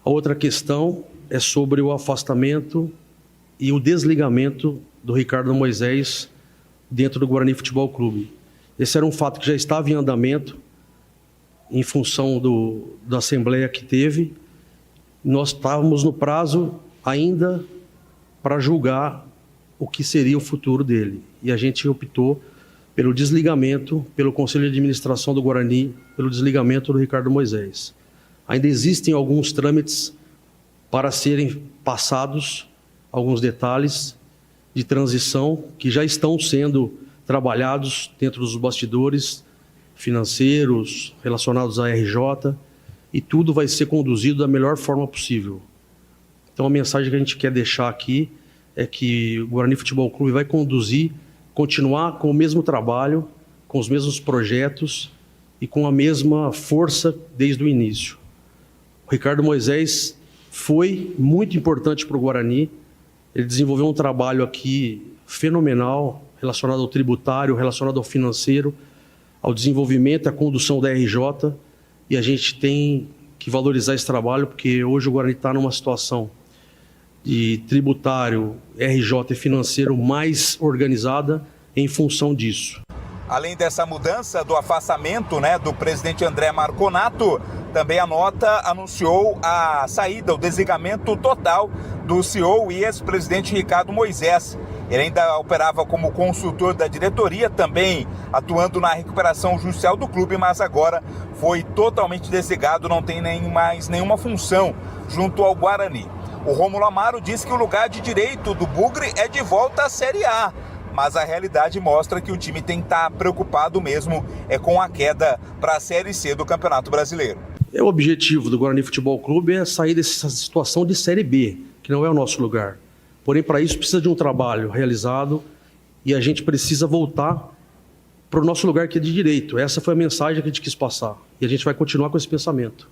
A outra questão é sobre o afastamento e o desligamento do Ricardo Moisés dentro do Guarani Futebol Clube. Esse era um fato que já estava em andamento, em função da Assembleia que teve. Nós estávamos no prazo ainda para julgar o que seria o futuro dele. E a gente optou pelo desligamento, pelo Conselho de Administração do Guarani, pelo desligamento do Ricardo Moisés. Ainda existem alguns trâmites para serem passados, alguns detalhes de transição que já estão sendo trabalhados dentro dos bastidores financeiros, relacionados à RJ, e tudo vai ser conduzido da melhor forma possível. Então a mensagem que a gente quer deixar aqui é que o Guarani Futebol Clube vai continuar com o mesmo trabalho, com os mesmos projetos e com a mesma força desde o início. O Ricardo Moisés foi muito importante para o Guarani. Ele desenvolveu um trabalho aqui fenomenal, relacionado ao tributário, relacionado ao financeiro, ao desenvolvimento e à condução da RJ, e a gente tem que valorizar esse trabalho, porque hoje o Guarani está numa situação de tributário, RJ e financeiro mais organizada em função disso. Além dessa mudança do afastamento, do presidente André Marconato, também a nota anunciou a saída, o desligamento total do CEO e ex-presidente Ricardo Moisés. Ele ainda operava como consultor da diretoria, também atuando na recuperação judicial do clube, mas agora foi totalmente desligado, não tem mais nenhuma função junto ao Guarani. O Rômulo Amaro diz que o lugar de direito do Bugre é de volta à Série A, mas a realidade mostra que o time tem que estar preocupado mesmo com a queda para a Série C do Campeonato Brasileiro. O objetivo do Guarani Futebol Clube é sair dessa situação de Série B, que não é o nosso lugar. Porém, para isso precisa de um trabalho realizado e a gente precisa voltar para o nosso lugar que é de direito. Essa foi a mensagem que a gente quis passar e a gente vai continuar com esse pensamento.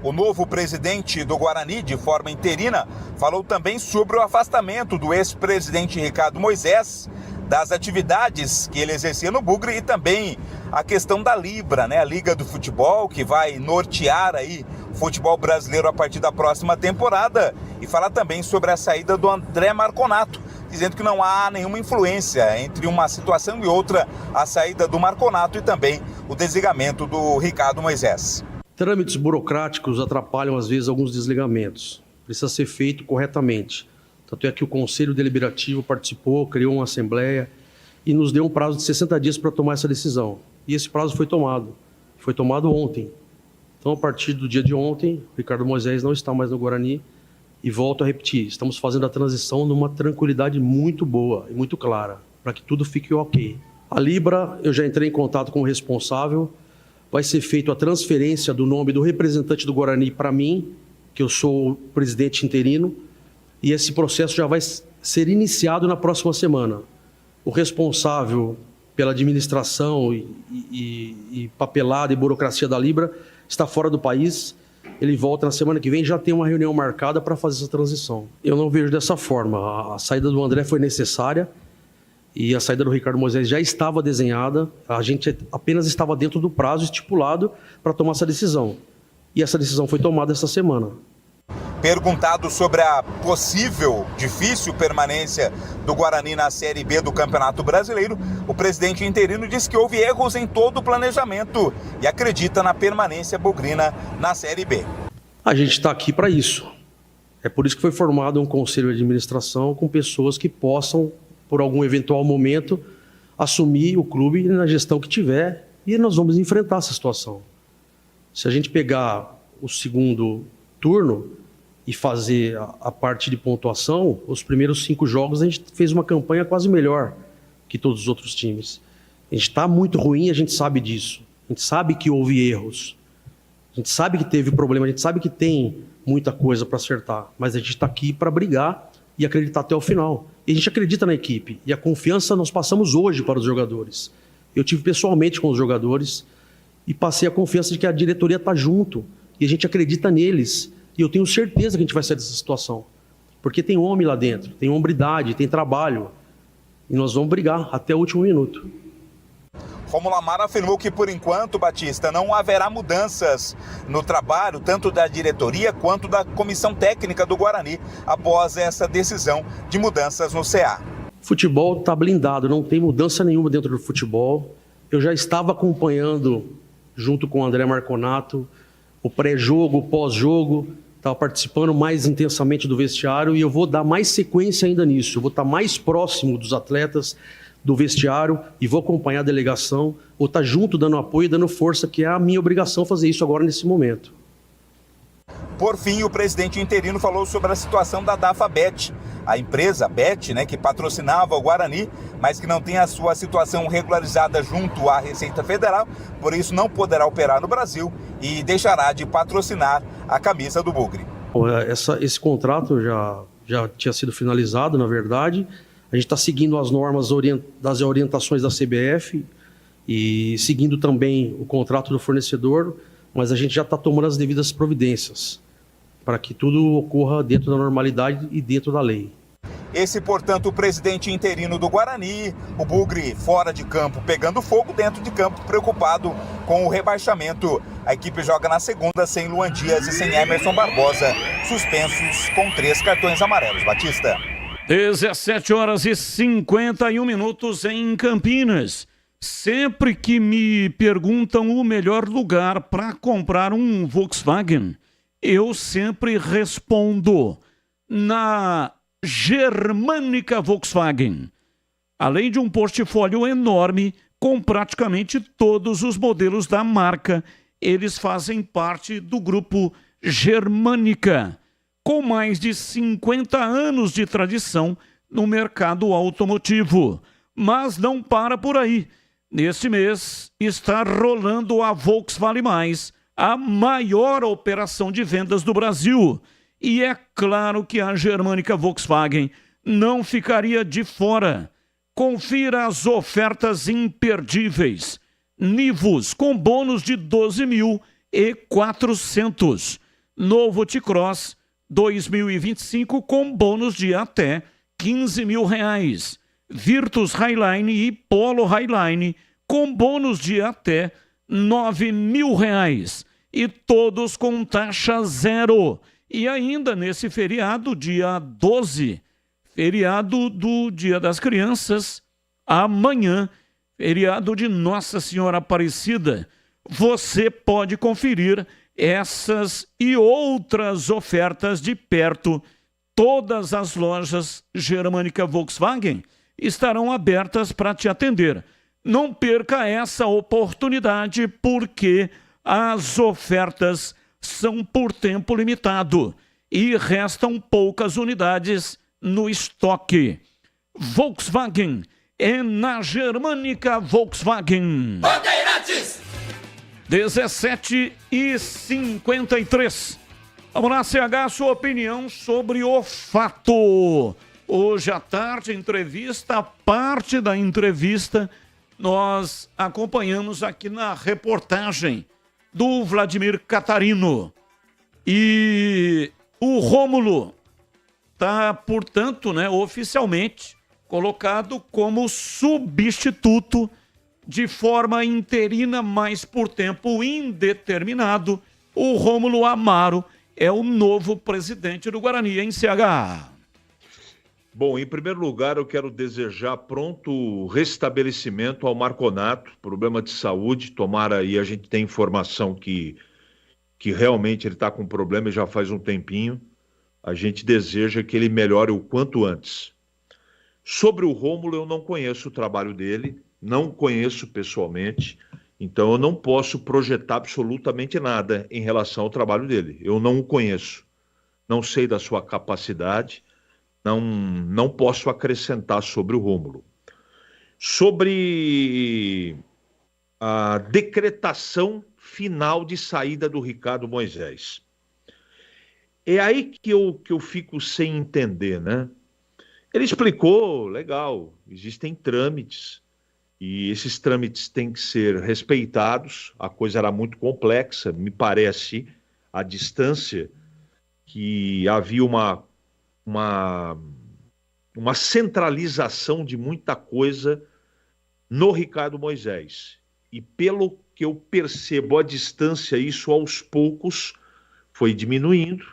O novo presidente do Guarani, de forma interina, falou também sobre o afastamento do ex-presidente Ricardo Moisés, das atividades que ele exercia no Bugre e também a questão da Libra, a Liga do Futebol, que vai nortear aí o futebol brasileiro a partir da próxima temporada, e falar também sobre a saída do André Marconato, dizendo que não há nenhuma influência entre uma situação e outra, a saída do Marconato e também o desligamento do Ricardo Moisés. Trâmites burocráticos atrapalham, às vezes, alguns desligamentos. Precisa ser feito corretamente. Tanto é que o Conselho Deliberativo participou, criou uma assembleia e nos deu um prazo de 60 dias para tomar essa decisão. E esse prazo foi tomado. Foi tomado ontem. Então, a partir do dia de ontem, o Ricardo Moisés não está mais no Guarani. E volto a repetir, estamos fazendo a transição numa tranquilidade muito boa e muito clara, para que tudo fique ok. A Libra, eu já entrei em contato com o responsável. Vai ser feita a transferência do nome do representante do Guarani para mim, que eu sou o presidente interino, e esse processo já vai ser iniciado na próxima semana. O responsável pela administração e papelada e burocracia da Libra está fora do país. Ele volta na semana que vem, já tem uma reunião marcada para fazer essa transição. Eu não vejo dessa forma. A saída do André foi necessária, e a saída do Ricardo Moisés já estava desenhada, a gente apenas estava dentro do prazo estipulado para tomar essa decisão. E essa decisão foi tomada essa semana. Perguntado sobre a possível, difícil permanência do Guarani na Série B do Campeonato Brasileiro, o presidente interino disse que houve erros em todo o planejamento e acredita na permanência bugrina na Série B. A gente está aqui para isso. É por isso que foi formado um conselho de administração com pessoas que possam, por algum eventual momento, assumir o clube na gestão que tiver, e nós vamos enfrentar essa situação. Se a gente pegar o segundo turno e fazer a parte de pontuação, os primeiros 5 jogos a gente fez uma campanha quase melhor que todos os outros times. A gente está muito ruim, a gente sabe disso. A gente sabe que houve erros. A gente sabe que teve problema, a gente sabe que tem muita coisa para acertar, mas a gente está aqui para brigar e acreditar até o final. E a gente acredita na equipe. E a confiança nós passamos hoje para os jogadores. Eu tive pessoalmente com os jogadores e passei a confiança de que a diretoria está junto. E a gente acredita neles. E eu tenho certeza que a gente vai sair dessa situação. Porque tem homem lá dentro, tem hombridade, tem trabalho. E nós vamos brigar até o último minuto. Rômulo Amaro afirmou que, por enquanto, Batista, não haverá mudanças no trabalho, tanto da diretoria quanto da comissão técnica do Guarani, após essa decisão de mudanças no CA. Futebol está blindado, não tem mudança nenhuma dentro do futebol. Eu já estava acompanhando, junto com o André Marconato, o pré-jogo, o pós-jogo, estava participando mais intensamente do vestiário, e eu vou dar mais sequência ainda nisso. Eu vou estar mais próximo dos atletas, do vestiário, e vou acompanhar a delegação, vou estar junto dando apoio e dando força, que é a minha obrigação fazer isso agora nesse momento. Por fim, o presidente interino falou sobre a situação da DAFA-Bet, a empresa Bet, né, que patrocinava o Guarani, mas que não tem a sua situação regularizada junto à Receita Federal, por isso não poderá operar no Brasil e deixará de patrocinar a camisa do Bugre. Esse contrato já tinha sido finalizado, na verdade. A gente está seguindo as normas das orientações da CBF e seguindo também o contrato do fornecedor, mas a gente já está tomando as devidas providências para que tudo ocorra dentro da normalidade e dentro da lei. Esse, portanto, o presidente interino do Guarani, o Bugre fora de campo pegando fogo, dentro de campo preocupado com o rebaixamento. A equipe joga na segunda sem Luan Dias e sem Emerson Barbosa, suspensos com 3 cartões amarelos. Batista. 17h51 em Campinas. Sempre que me perguntam o melhor lugar para comprar um Volkswagen, eu sempre respondo na Germânica Volkswagen. Além de um portfólio enorme com praticamente todos os modelos da marca, eles fazem parte do grupo Germânica, com mais de 50 anos de tradição no mercado automotivo. Mas não para por aí. Neste mês está rolando a Volkswagen Mais, a maior operação de vendas do Brasil. E é claro que a Germânica Volkswagen não ficaria de fora. Confira as ofertas imperdíveis. Nivus com bônus de 12.400. Novo T-Cross 2025 com bônus de até R$15.000. Virtus Highline e Polo Highline com bônus de até R$9.000 e todos com taxa zero. E ainda nesse feriado, dia 12, feriado do Dia das Crianças, amanhã, feriado de Nossa Senhora Aparecida, você pode conferir essas e outras ofertas de perto. Todas as lojas Germânica Volkswagen estarão abertas para te atender. Não perca essa oportunidade, porque as ofertas são por tempo limitado e restam poucas unidades no estoque. Volkswagen é na Germânica Volkswagen. Bandeirantes! 17h53. Vamos lá, CH, sua opinião sobre o fato. Hoje à tarde, entrevista, parte da entrevista nós acompanhamos aqui na reportagem do Vladimir Catarino. E o Rômulo está, portanto, oficialmente colocado como substituto de forma interina, mas por tempo indeterminado. O Rômulo Amaro é o novo presidente do Guarani, em CH. Bom, em primeiro lugar, eu quero desejar pronto restabelecimento ao Marconato, problema de saúde. Tomara aí, a gente tem informação que realmente ele está com problema e já faz um tempinho. A gente deseja que ele melhore o quanto antes. Sobre o Rômulo, eu não conheço o trabalho dele, não conheço pessoalmente, então eu não posso projetar absolutamente nada em relação ao trabalho dele. Eu não o conheço, não sei da sua capacidade. Não posso acrescentar sobre o Rômulo. Sobre a decretação final de saída do Ricardo Moisés. É aí que eu fico sem entender, né? Ele explicou, legal, existem trâmites, e esses trâmites têm que ser respeitados. A coisa era muito complexa, me parece, à distância, que havia uma centralização de muita coisa no Ricardo Moisés. E pelo que eu percebo à distância, isso aos poucos foi diminuindo,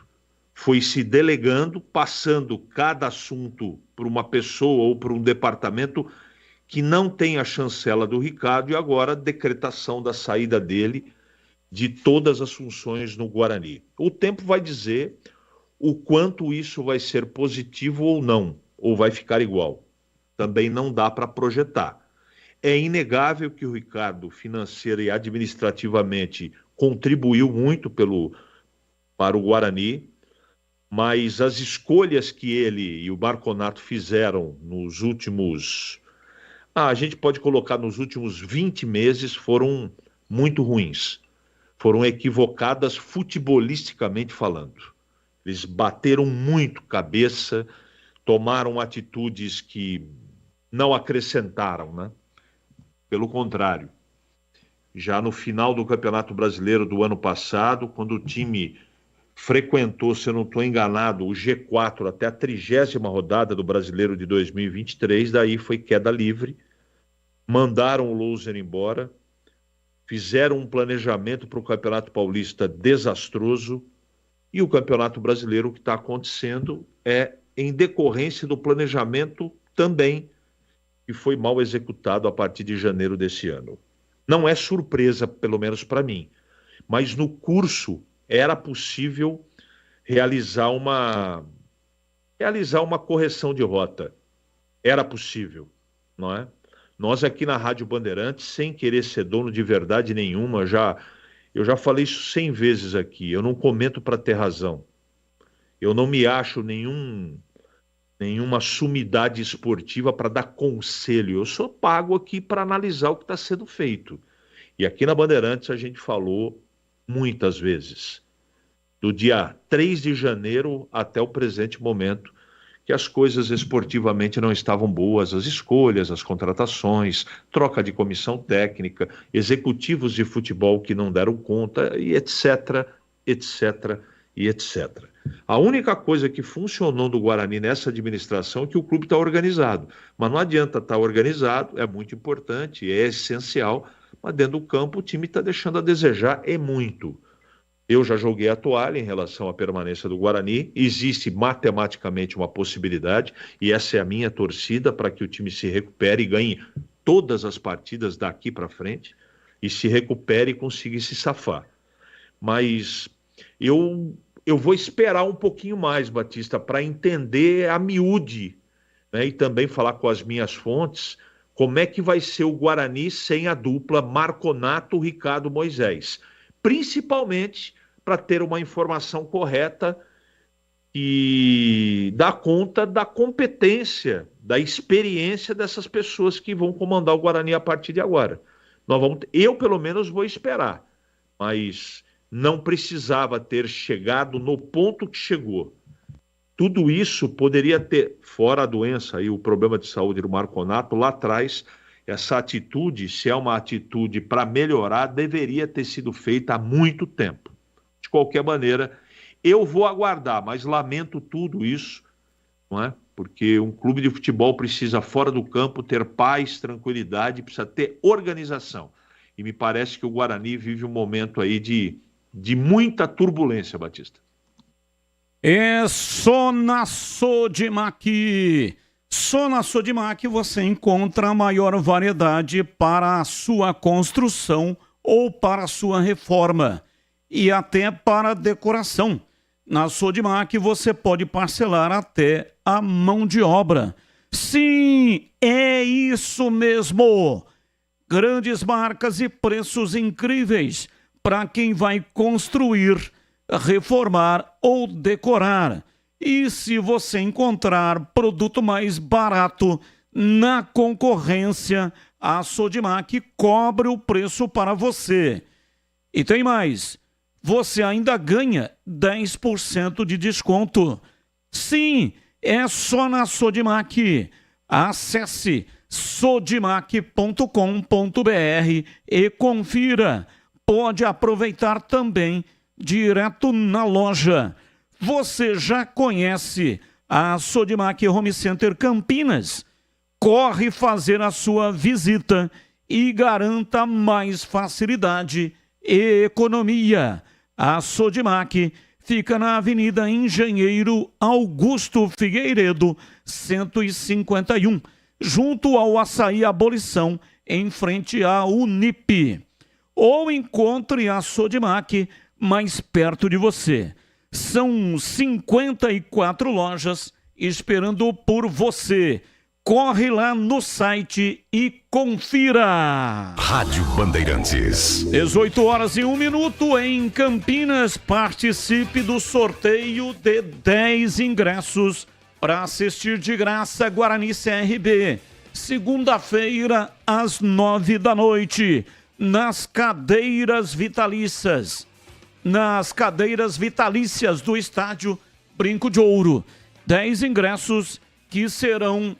foi se delegando, passando cada assunto para uma pessoa ou para um departamento que não tem a chancela do Ricardo, e agora a decretação da saída dele de todas as funções no Guarani. O tempo vai dizer o quanto isso vai ser positivo ou não, ou vai ficar igual. Também não dá para projetar. É inegável que o Ricardo, financeira e administrativamente, contribuiu muito para o Guarani, mas as escolhas que ele e o Marconato fizeram nos últimos... a gente pode colocar nos últimos 20 meses foram muito ruins. Foram equivocadas futebolisticamente falando. Eles bateram muito cabeça, tomaram atitudes que não acrescentaram, né? Pelo contrário. Já no final do Campeonato Brasileiro do ano passado, quando o time frequentou, se eu não estou enganado, o G4 até a 30ª rodada do Brasileiro de 2023, daí foi queda livre, mandaram o Louser embora, fizeram um planejamento para o Campeonato Paulista desastroso, e o Campeonato Brasileiro, o que está acontecendo é em decorrência do planejamento também, que foi mal executado a partir de janeiro desse ano. Não é surpresa, pelo menos para mim, mas no curso era possível realizar uma correção de rota. Era possível, não é? Nós aqui na Rádio Bandeirantes, sem querer ser dono de verdade nenhuma, eu já falei isso 100 vezes aqui, eu não comento para ter razão. Eu não me acho nenhuma sumidade esportiva para dar conselho. Eu sou pago aqui para analisar o que está sendo feito. E aqui na Bandeirantes a gente falou muitas vezes, do dia 3 de janeiro até o presente momento, que as coisas esportivamente não estavam boas, as escolhas, as contratações, troca de comissão técnica, executivos de futebol que não deram conta, e etc, etc e etc. A única coisa que funcionou do Guarani nessa administração é que o clube está organizado. Mas não adianta estar organizado, é muito importante, é essencial, mas dentro do campo o time está deixando a desejar, é muito. Eu já joguei a toalha em relação à permanência do Guarani, existe matematicamente uma possibilidade, e essa é a minha torcida para que o time se recupere e ganhe todas as partidas daqui para frente, e se recupere e consiga se safar. Mas eu vou esperar um pouquinho mais, Batista, para entender a miúde, né, e também falar com as minhas fontes, como é que vai ser o Guarani sem a dupla Marconato-Ricardo Moisés. Principalmente para ter uma informação correta e dar conta da competência, da experiência dessas pessoas que vão comandar o Guarani a partir de agora. Eu, pelo menos, vou esperar, mas não precisava ter chegado no ponto que chegou. Tudo isso poderia ter, fora a doença e o problema de saúde do Marconato, lá atrás, essa atitude, se é uma atitude para melhorar, deveria ter sido feita há muito tempo. De qualquer maneira, eu vou aguardar, mas lamento tudo isso, não é? Porque um clube de futebol precisa, fora do campo, ter paz, tranquilidade, precisa ter organização. E me parece que o Guarani vive um momento aí de muita turbulência, Batista. É só na Sodimac. Só na Sodimac você encontra a maior variedade para a sua construção ou para a sua reforma e até para a decoração. Na Sodimac você pode parcelar até a mão de obra. Sim, é isso mesmo! Grandes marcas e preços incríveis para quem vai construir, reformar ou decorar. E se você encontrar produto mais barato na concorrência, a Sodimac cobre o preço para você. E tem mais, você ainda ganha 10% de desconto. Sim, é só na Sodimac. Acesse sodimac.com.br e confira. Pode aproveitar também direto na loja. Você já conhece a Sodimac Home Center Campinas? Corre fazer a sua visita e garanta mais facilidade e economia. A Sodimac fica na Avenida Engenheiro Augusto Figueiredo, 151, junto ao Açaí Abolição, em frente à Unip. Ou encontre a Sodimac mais perto de você. São 54 lojas esperando por você. corre lá no site e confira. Rádio Bandeirantes. 18h01 em Campinas. Participe do sorteio de 10 ingressos para assistir de graça Guarani CRB. Segunda-feira, às 9h, nas cadeiras vitalícias. Nas cadeiras vitalícias do estádio Brinco de Ouro. 10 ingressos que serão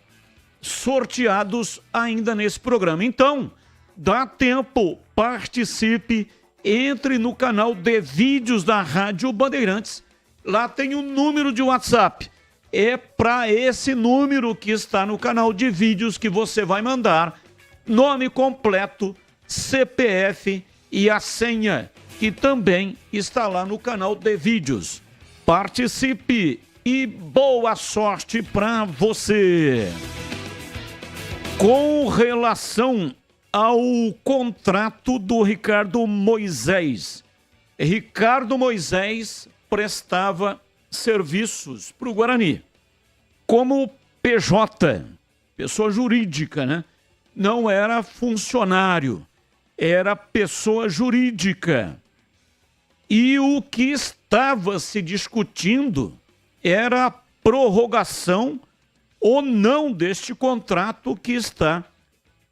sorteados ainda nesse programa. Então, dá tempo, participe, entre no canal de vídeos da Rádio Bandeirantes. Lá tem um número de WhatsApp. É para esse número que está no canal de vídeos que você vai mandar nome completo, CPF e a senha, que também está lá no canal de vídeos. Participe e boa sorte para você. Com relação ao contrato do Ricardo Moisés. Ricardo Moisés prestava serviços para o Guarani como PJ, pessoa jurídica, né? Não era funcionário, era pessoa jurídica. E o que estava se discutindo era a prorrogação ou não deste contrato que está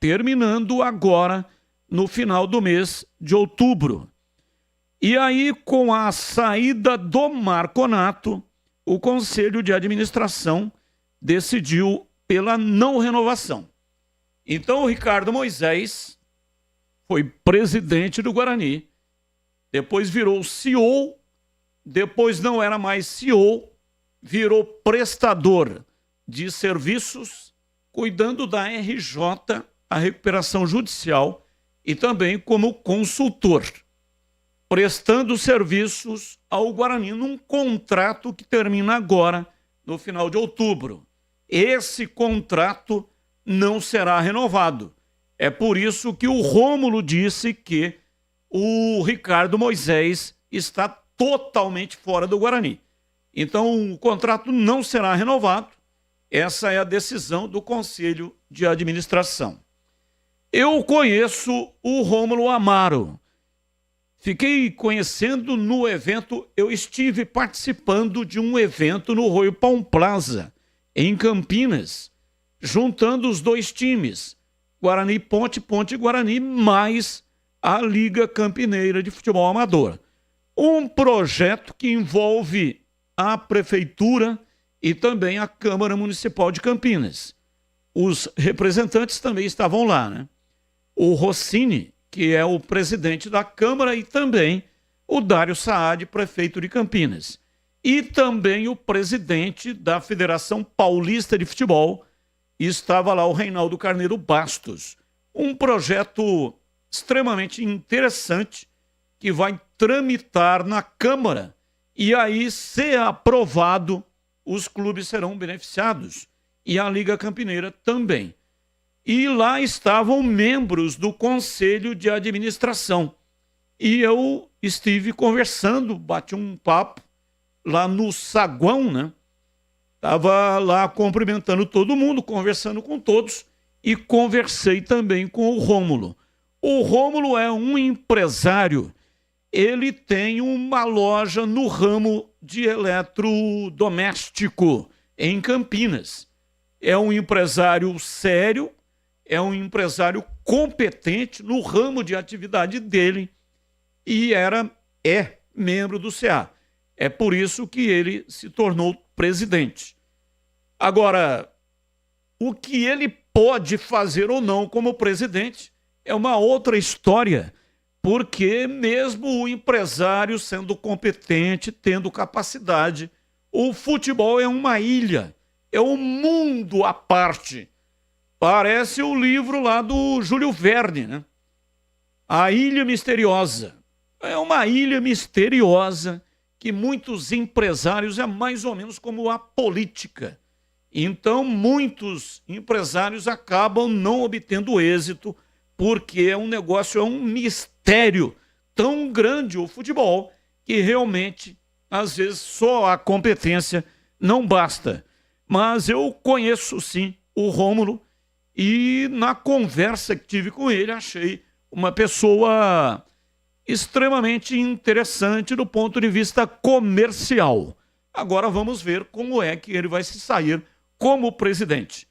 terminando agora no final do mês de outubro. E aí, com a saída do Marconato, o Conselho de Administração decidiu pela não renovação. Então, o Ricardo Moisés foi presidente do Guarani, depois virou CEO, depois não era mais CEO, virou prestador de serviços, cuidando da RJ, a recuperação judicial, e também como consultor, prestando serviços ao Guarani num contrato que termina agora, no final de outubro. Esse contrato não será renovado. É por isso que o Rômulo disse que o Ricardo Moisés está totalmente fora do Guarani. Então, o contrato não será renovado. Essa é a decisão do Conselho de Administração. Eu conheço o Rômulo Amaro. Fiquei conhecendo no evento, eu estive participando de um evento no Royal Palm Plaza, em Campinas, juntando os dois times, Guarani Ponte, Ponte Guarani, mais a Liga Campineira de Futebol Amador. Um projeto que envolve a Prefeitura e também a Câmara Municipal de Campinas. Os representantes também estavam lá, né? O Rossini, que é o presidente da Câmara, e também o Dário Saad, prefeito de Campinas. E também o presidente da Federação Paulista de Futebol, e estava lá o Reinaldo Carneiro Bastos. Um projeto extremamente interessante que vai tramitar na Câmara e aí, se aprovado, os clubes serão beneficiados e a Liga Campineira também. E lá estavam membros do Conselho de Administração. E eu estive conversando, bati um papo lá no saguão, né? Estava lá cumprimentando todo mundo, conversando com todos e conversei também com o Rômulo. O Rômulo é um empresário, ele tem uma loja no ramo de eletrodoméstico em Campinas. É um empresário sério, é um empresário competente no ramo de atividade dele e é membro do CA. É por isso que ele se tornou presidente. Agora, o que ele pode fazer ou não como presidente é uma outra história, porque mesmo o empresário sendo competente, tendo capacidade, o futebol é uma ilha, é um mundo à parte. Parece o livro lá do Júlio Verne, né? A Ilha Misteriosa. É uma ilha misteriosa que muitos empresários é mais ou menos como a política. Então, muitos empresários acabam não obtendo êxito porque é um negócio, é um mistério tão grande o futebol que realmente, às vezes, só a competência não basta. Mas eu conheço, sim, o Rômulo, e na conversa que tive com ele, achei uma pessoa extremamente interessante do ponto de vista comercial. Agora vamos ver como é que ele vai se sair como presidente.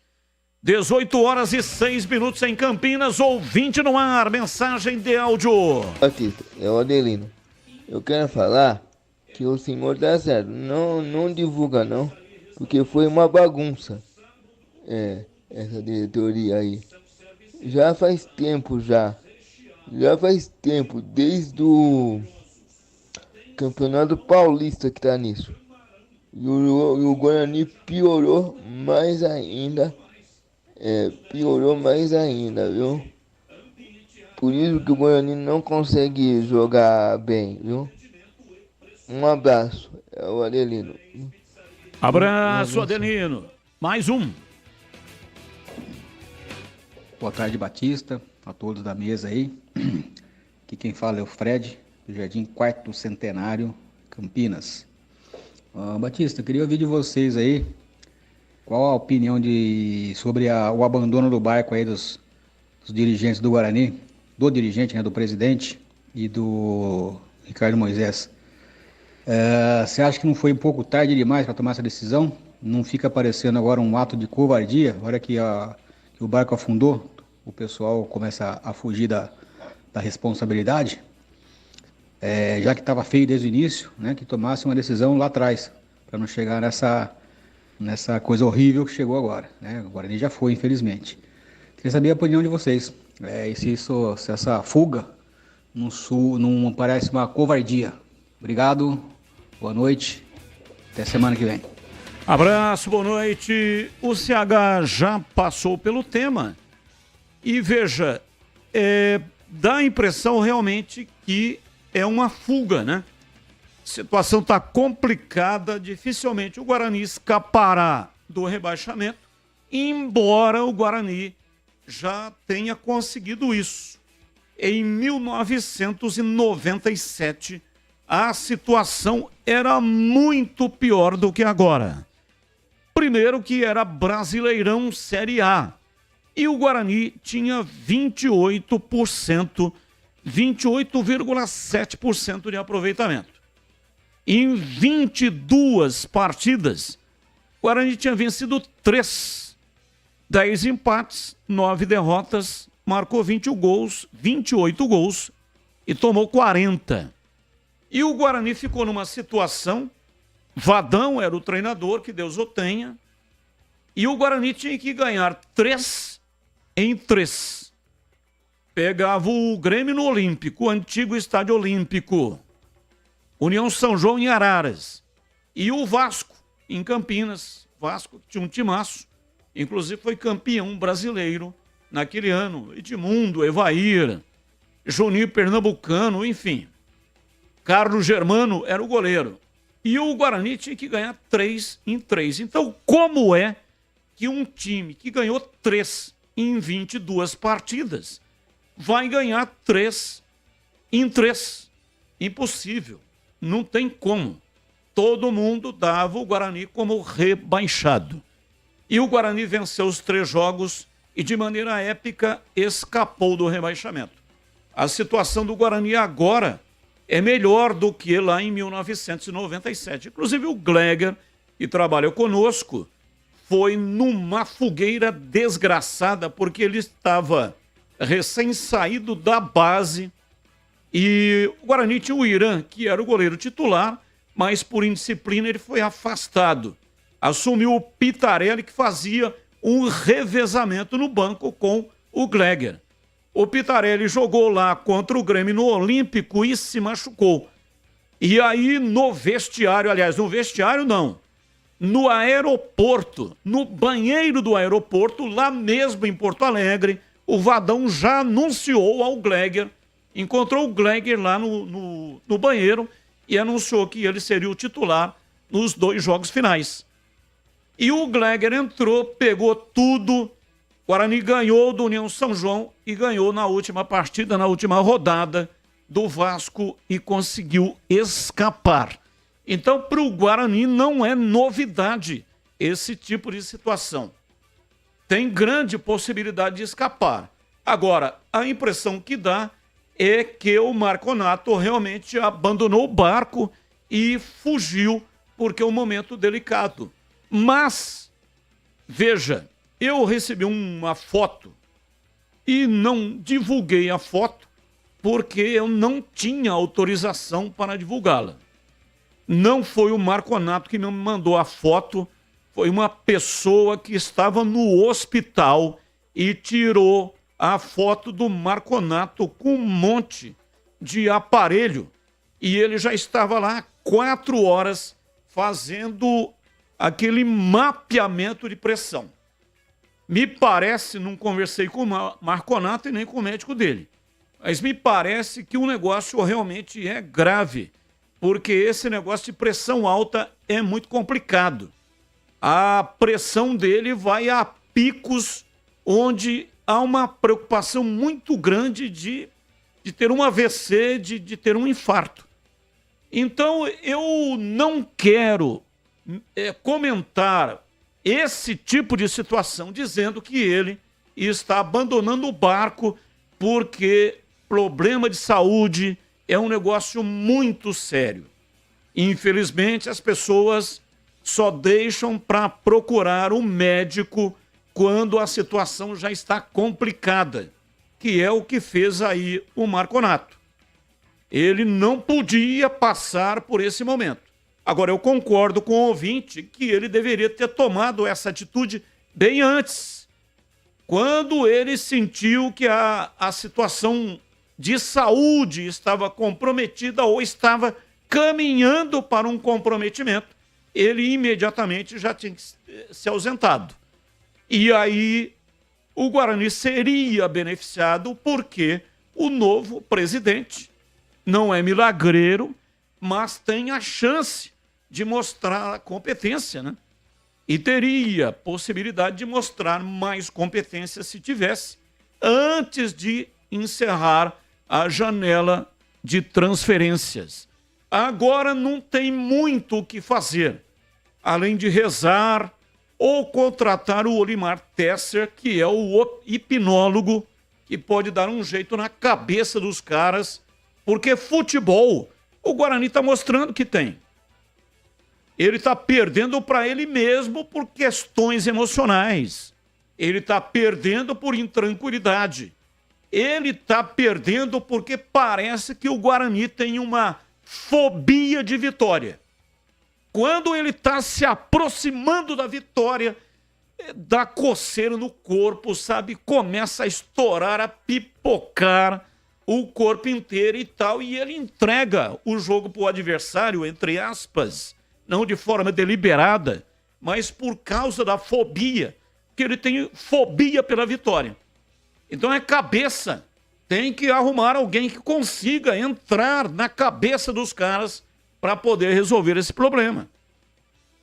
18h06 em Campinas, ouvinte no ar, mensagem de áudio. Batista, é o Adelino. Eu quero falar que o senhor tá certo. Não divulga não, porque foi uma bagunça. Essa diretoria aí. Já faz tempo, desde o Campeonato Paulista que tá nisso. E o Guarani piorou mais ainda. Viu? Por isso que o Guarani não consegue jogar bem, viu? Um abraço, é o Adelino. Abraço, Adelino. Mais um. Boa tarde, Batista, a todos da mesa aí. Aqui quem fala é o Fred, do Jardim Quarto Centenário, Campinas. Batista, queria ouvir de vocês aí qual a opinião sobre o abandono do barco aí dos dirigentes do Guarani, do dirigente, né, do presidente e do Ricardo Moisés. Você acha que não foi um pouco tarde demais para tomar essa decisão? Não fica parecendo agora um ato de covardia? Na hora que o barco afundou, o pessoal começa a fugir da responsabilidade? Já que estava feio desde o início, né, que tomasse uma decisão lá atrás, para não chegar nessa coisa horrível que chegou agora, né? O Guarani já foi, infelizmente. Queria saber a opinião de vocês. Se essa fuga não parece uma covardia. Obrigado, boa noite, até semana que vem. Abraço, boa noite. O CH já passou pelo tema e veja, dá a impressão realmente que é uma fuga, né? A situação está complicada, dificilmente o Guarani escapará do rebaixamento, embora o Guarani já tenha conseguido isso. Em 1997, a situação era muito pior do que agora. Primeiro que era Brasileirão Série A, e o Guarani tinha 28,7% de aproveitamento. Em 22 partidas, o Guarani tinha vencido 3, 10 empates, 9 derrotas, marcou 28 gols e tomou 40. E o Guarani ficou numa situação, Vadão era o treinador, que Deus o tenha, e o Guarani tinha que ganhar 3 em 3. Pegava o Grêmio no Olímpico, o antigo Estádio Olímpico, União São João em Araras, e o Vasco em Campinas. Vasco tinha um timaço, inclusive foi campeão brasileiro naquele ano. Edmundo, Evair, Juninho Pernambucano, enfim. Carlos Germano era o goleiro. E o Guarani tinha que ganhar 3 em 3. Então, como é que um time que ganhou 3 em 22 partidas vai ganhar 3 em 3? Impossível. Não tem como. Todo mundo dava o Guarani como rebaixado. E o Guarani venceu os 3 jogos e, de maneira épica, escapou do rebaixamento. A situação do Guarani agora é melhor do que lá em 1997. Inclusive o Gleger, que trabalha conosco, foi numa fogueira desgraçada, porque ele estava recém-saído da base e o Guarani tinha o Irã, que era o goleiro titular, mas por indisciplina ele foi afastado. Assumiu o Pitarelli, que fazia um revezamento no banco com o Gleger. O Pitarelli jogou lá contra o Grêmio no Olímpico e se machucou. E aí no vestiário, no aeroporto, no banheiro do aeroporto, lá mesmo em Porto Alegre, o Vadão já anunciou ao Gleger, encontrou o Gleger lá no banheiro e anunciou que ele seria o titular nos 2 jogos finais. E o Gleger entrou, pegou tudo, o Guarani ganhou do União São João e ganhou na última partida, na última rodada do Vasco e conseguiu escapar. Então, para o Guarani não é novidade esse tipo de situação. tem grande possibilidade de escapar. Agora, a impressão que dá é que o Marconato realmente abandonou o barco e fugiu porque é um momento delicado. Mas, veja, eu recebi uma foto e não divulguei a foto porque eu não tinha autorização para divulgá-la. Não foi o Marconato que me mandou a foto, foi uma pessoa que estava no hospital e tirou a foto do Marconato com um monte de aparelho. E ele já estava lá há 4 horas fazendo aquele mapeamento de pressão. Me parece, não conversei com o Marconato e nem com o médico dele, mas me parece que o negócio realmente é grave, porque esse negócio de pressão alta é muito complicado. A pressão dele vai a picos onde há uma preocupação muito grande de ter um AVC, de ter um infarto. Então, eu não quero comentar esse tipo de situação dizendo que ele está abandonando o barco porque problema de saúde é um negócio muito sério. Infelizmente, as pessoas só deixam para procurar um médico quando a situação já está complicada, que é o que fez aí o Marconato. Ele não podia passar por esse momento. Agora, eu concordo com o ouvinte que ele deveria ter tomado essa atitude bem antes, quando ele sentiu que a situação de saúde estava comprometida ou estava caminhando para um comprometimento, ele imediatamente já tinha se ausentado. E aí o Guarani seria beneficiado porque o novo presidente não é milagreiro, mas tem a chance de mostrar a competência, né? E teria possibilidade de mostrar mais competência se tivesse, antes de encerrar a janela de transferências. Agora não tem muito o que fazer, além de rezar ou contratar o Olimar Tesser, que é o hipnólogo que pode dar um jeito na cabeça dos caras, porque futebol, o Guarani está mostrando que tem. Ele está perdendo para ele mesmo por questões emocionais. Ele está perdendo por intranquilidade. Ele está perdendo porque parece que o Guarani tem uma fobia de vitória. Quando ele está se aproximando da vitória, dá coceira no corpo, sabe? Começa a estourar, a pipocar o corpo inteiro e tal. E ele entrega o jogo para o adversário, entre aspas, não de forma deliberada, mas por causa da fobia, que ele tem fobia pela vitória. Então é cabeça. Tem que arrumar alguém que consiga entrar na cabeça dos caras para poder resolver esse problema.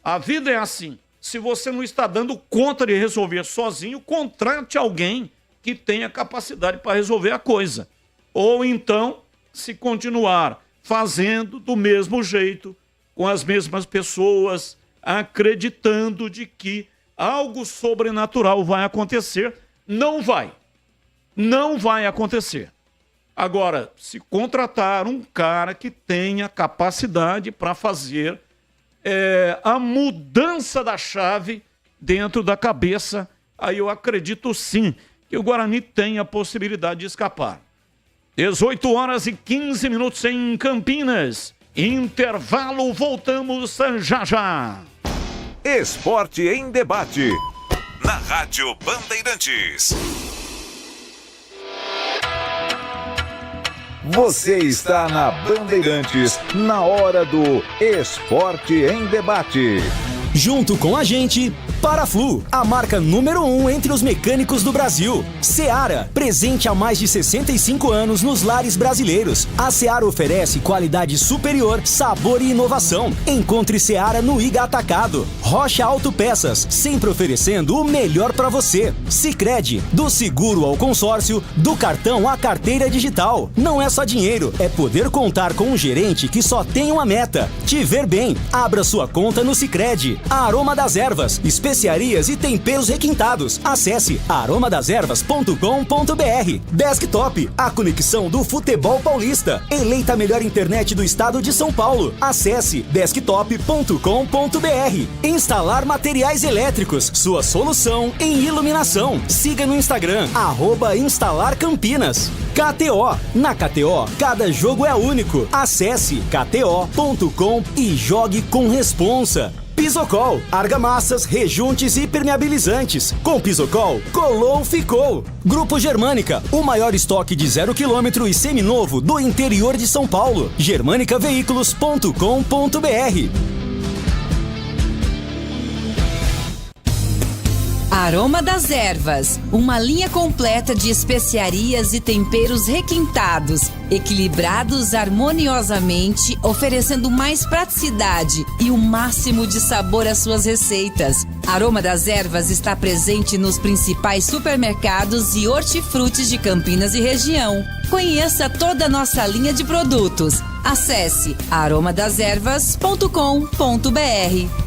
A vida é assim. Se você não está dando conta de resolver sozinho, contrate alguém que tenha capacidade para resolver a coisa. Ou então, se continuar fazendo do mesmo jeito, com as mesmas pessoas, acreditando de que algo sobrenatural vai acontecer, não vai. Não vai acontecer. Agora, se contratar um cara que tenha capacidade para fazer a mudança da chave dentro da cabeça, aí eu acredito sim que o Guarani tem a possibilidade de escapar. 18h15 em Campinas. Intervalo, voltamos já já. Esporte em debate. Na Rádio Bandeirantes. Você está na Bandeirantes, na hora do Esporte em Debate. Junto com a gente, Paraflu, a marca número 1 entre os mecânicos do Brasil. Seara, presente há mais de 65 anos nos lares brasileiros. A Seara oferece qualidade superior, sabor e inovação. Encontre Seara no Iga Atacado. Rocha Autopeças, sempre oferecendo o melhor para você. Sicredi, do seguro ao consórcio, do cartão à carteira digital. Não é só dinheiro, é poder contar com um gerente que só tem uma meta: te ver bem. Abra sua conta no Sicredi. A Aroma das Ervas, especialista especiarias e temperos requintados. Acesse aromadeservas.com.br. Desktop, a conexão do futebol paulista. Eleita a melhor internet do estado de São Paulo. Acesse desktop.com.br. Instalar materiais elétricos, sua solução em iluminação. Siga no Instagram, @instalarcampinas. KTO. Na KTO, cada jogo é único. Acesse kto.com e jogue com responsa. Pisocol, argamassas, rejuntes e permeabilizantes. Com Pisocol, colou, ficou. Grupo Germânica, o maior estoque de 0 km e seminovo do interior de São Paulo. germanicaveículos.com.br. Aroma das Ervas, uma linha completa de especiarias e temperos requintados, equilibrados harmoniosamente, oferecendo mais praticidade e o máximo de sabor às suas receitas. Aroma das Ervas está presente nos principais supermercados e hortifrutis de Campinas e região. Conheça toda a nossa linha de produtos. Acesse aromadeservas.com.br.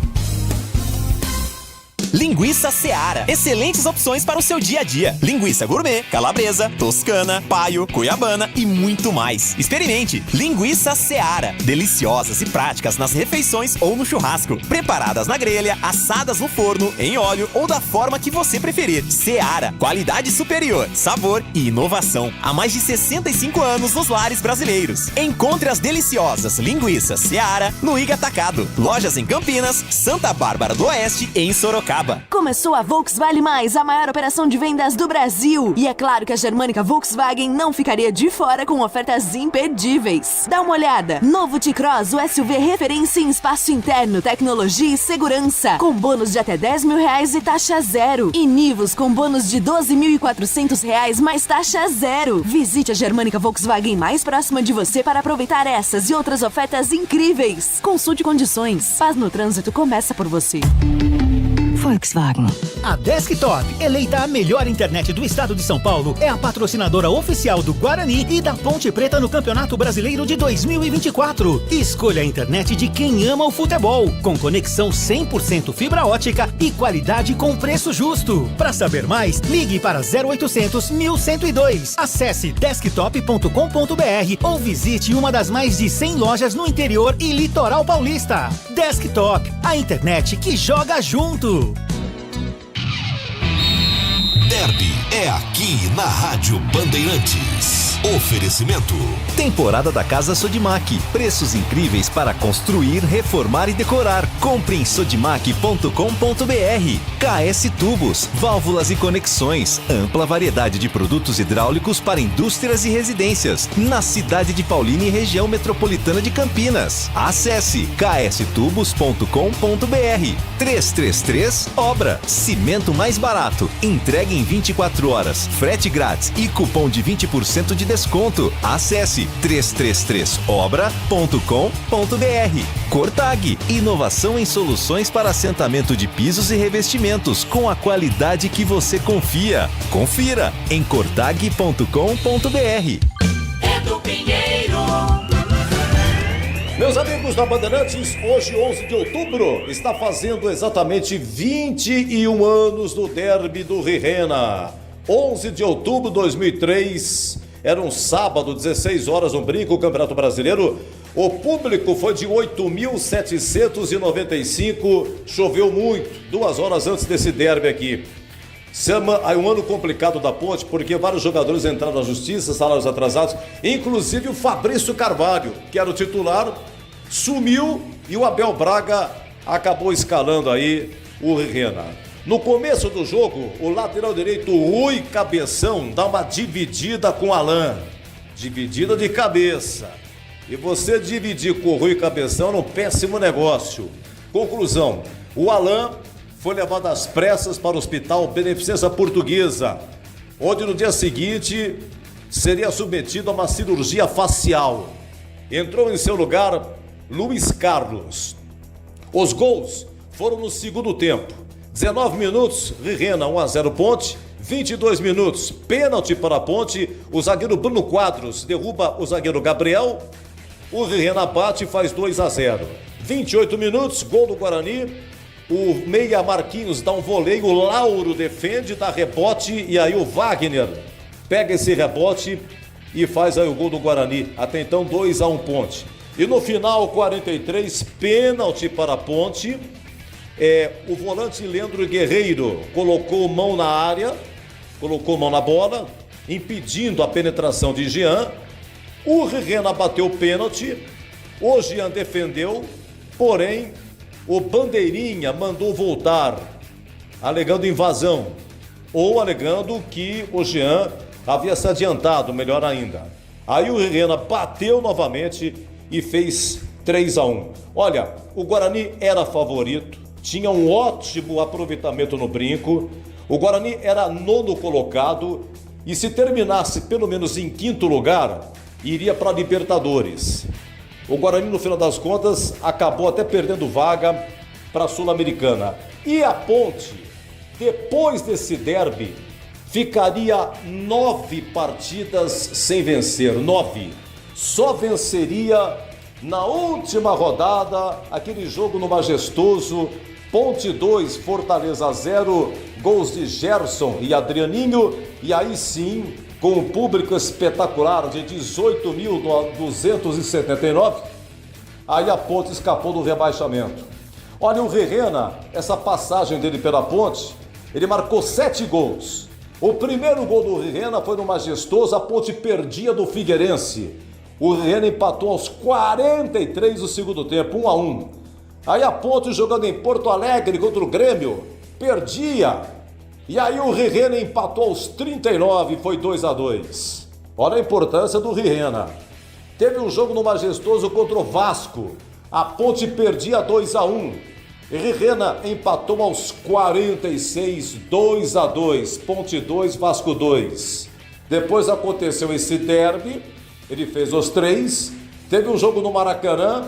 Linguiça Seara. Excelentes opções para o seu dia a dia. Linguiça gourmet, calabresa, toscana, paio, cuiabana e muito mais. Experimente. Linguiça Seara. Deliciosas e práticas nas refeições ou no churrasco. Preparadas na grelha, assadas no forno, em óleo ou da forma que você preferir. Seara. Qualidade superior, sabor e inovação. Há mais de 65 anos nos lares brasileiros. Encontre as deliciosas linguiças Seara no IG Atacado. Lojas em Campinas, Santa Bárbara do Oeste e em Sorocaba. Começou a Volkswagen Mais, a maior operação de vendas do Brasil. E é claro que a Germânica Volkswagen não ficaria de fora com ofertas imperdíveis. Dá uma olhada. Novo T-Cross, o SUV referência em espaço interno, tecnologia e segurança. Com bônus de até R$10 mil e taxa zero. E Nivus com bônus de R$12.400 mais taxa zero. Visite a Germânica Volkswagen mais próxima de você para aproveitar essas e outras ofertas incríveis. Consulte condições. Paz no trânsito começa por você. Volkswagen. A Desktop, eleita a melhor internet do estado de São Paulo, é a patrocinadora oficial do Guarani e da Ponte Preta no Campeonato Brasileiro de 2024. Escolha a internet de quem ama o futebol, com conexão 100% fibra ótica e qualidade com preço justo. Para saber mais, ligue para 0800 1102. Acesse desktop.com.br ou visite uma das mais de 100 lojas no interior e litoral paulista. Desktop, a internet que joga junto. Derby é aqui na Rádio Bandeirantes. Oferecimento. Temporada da Casa Sodimac. Preços incríveis para construir, reformar e decorar. Compre em sodimac.com.br. KS Tubos, válvulas e conexões. Ampla variedade de produtos hidráulicos para indústrias e residências. Na cidade de Paulínia e região metropolitana de Campinas. Acesse kstubos.com.br. 333 Obra. Cimento mais barato. Entregue em 24 horas. Frete grátis e cupom de 20% de desconto. Acesse 333obra.com.br. Cortag, inovação em soluções para assentamento de pisos e revestimentos com a qualidade que você confia. Confira em cortag.com.br. É do Pinheiro. Meus amigos da Bandeirantes, hoje 11 de outubro está fazendo exatamente 21 anos do Derby do Rirrena. 11 de outubro de 2003, era um sábado, 16 horas, no Brinco, Campeonato Brasileiro. O público foi de 8.795, choveu muito, 2 horas antes desse derby aqui. Aí um ano complicado da Ponte, porque vários jogadores entraram na justiça, salários atrasados, inclusive o Fabrício Carvalho, que era o titular, sumiu e o Abel Braga acabou escalando aí o Rirrena. No começo do jogo, o lateral direito Rui Cabeção dá uma dividida com o Alain. Dividida de cabeça. E você dividir com o Rui Cabeção é um péssimo negócio. Conclusão, o Alain foi levado às pressas para o Hospital Beneficência Portuguesa, onde no dia seguinte seria submetido a uma cirurgia facial. Entrou em seu lugar Luiz Carlos. Os gols foram no segundo tempo. 19 minutos, Rirrena 1-0 Ponte. 22 minutos, pênalti para a Ponte. O zagueiro Bruno Quadros derruba o zagueiro Gabriel. O Rirrena bate e faz 2-0. 28 minutos, gol do Guarani. O meia Marquinhos dá um voleio, o Lauro defende, dá rebote e aí o Wagner pega esse rebote e faz aí o gol do Guarani. Até então 2-1 Ponte. E no final, 43, pênalti para a Ponte. O volante Leandro Guerreiro colocou mão na área, colocou mão na bola, impedindo a penetração de Jean. O Rirena bateu o pênalti, o Jean defendeu, porém o Bandeirinha mandou voltar, alegando invasão, ou alegando que o Jean havia se adiantado, melhor ainda. Aí o Rirena bateu novamente e fez 3-1. Olha, o Guarani era favorito, tinha um ótimo aproveitamento no brinco, o Guarani era 9º colocado e se terminasse pelo menos em 5º lugar, iria para a Libertadores. O Guarani, no final das contas, acabou até perdendo vaga para a Sul-Americana. E a Ponte, depois desse derby, ficaria 9 partidas sem vencer. 9. Só venceria na última rodada, aquele jogo no Majestoso, Ponte 2, Fortaleza 0, gols de Gerson e Adrianinho, e aí sim, com um público espetacular de 18.279, aí a Ponte escapou do rebaixamento. Olha, o Rirena, essa passagem dele pela Ponte, ele marcou 7 gols. O primeiro gol do Rirena foi no Majestoso, a Ponte perdia do Figueirense. O Rirena empatou aos 43 do segundo tempo, 1-1. Aí a Ponte jogando em Porto Alegre contra o Grêmio, perdia. E aí o Rirena empatou aos 39, foi 2-2. Olha a importância do Rirena. Teve um jogo no Majestoso contra o Vasco. A Ponte perdia 2-1. E Rirena empatou aos 46, 2-2. Ponte 2, Vasco 2. Depois aconteceu esse derby. Ele fez os 3. Teve um jogo no Maracanã.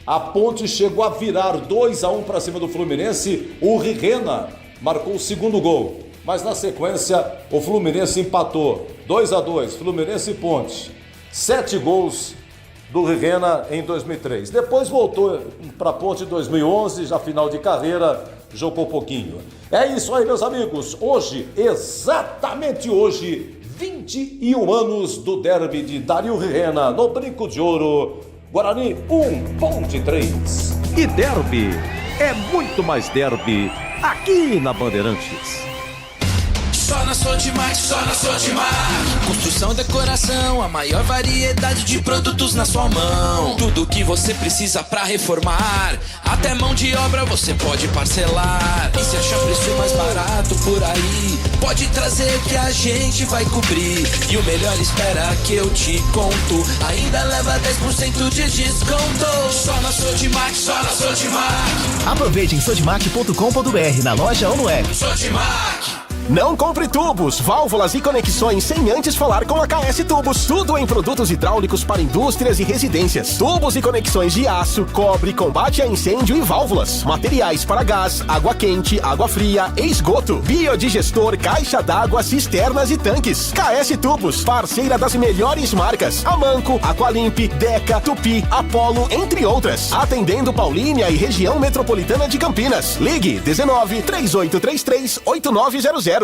A Ponte chegou a virar 2-1 para cima do Fluminense. O Rirena marcou o segundo gol. Mas na sequência, o Fluminense empatou. 2-2, Fluminense e Ponte. 7 gols do Rirena em 2003. Depois voltou para a Ponte em 2011, já final de carreira, jogou pouquinho. É isso aí, meus amigos. Hoje, exatamente hoje, 21 anos do derby de Dario Rirena no Brinco de Ouro. Guarani 1, Ponte 3. E derby é muito mais derby aqui na Bandeirantes. Só na Sodimac, só na Sodimac. Construção e decoração, a maior variedade de produtos na sua mão. Tudo que você precisa pra reformar, até mão de obra você pode parcelar. E se achar preço mais barato por aí, pode trazer que a gente vai cobrir. E o melhor, espera que eu te conto, ainda leva 10% de desconto. Só na Sodimac, só na Sodimac. Aproveite em sodimac.com.br, na loja ou no app. Sodimac. Não compre tubos, válvulas e conexões sem antes falar com a KS Tubos. Tudo em produtos hidráulicos para indústrias e residências. Tubos e conexões de aço, cobre, combate a incêndio e válvulas. Materiais para gás, água quente, água fria e esgoto. Biodigestor, caixa d'água, cisternas e tanques. KS Tubos, parceira das melhores marcas. Amanco, Aqualimp, Deca, Tupi, Apollo, entre outras. Atendendo Paulínia e região metropolitana de Campinas. Ligue 19 3833 8900.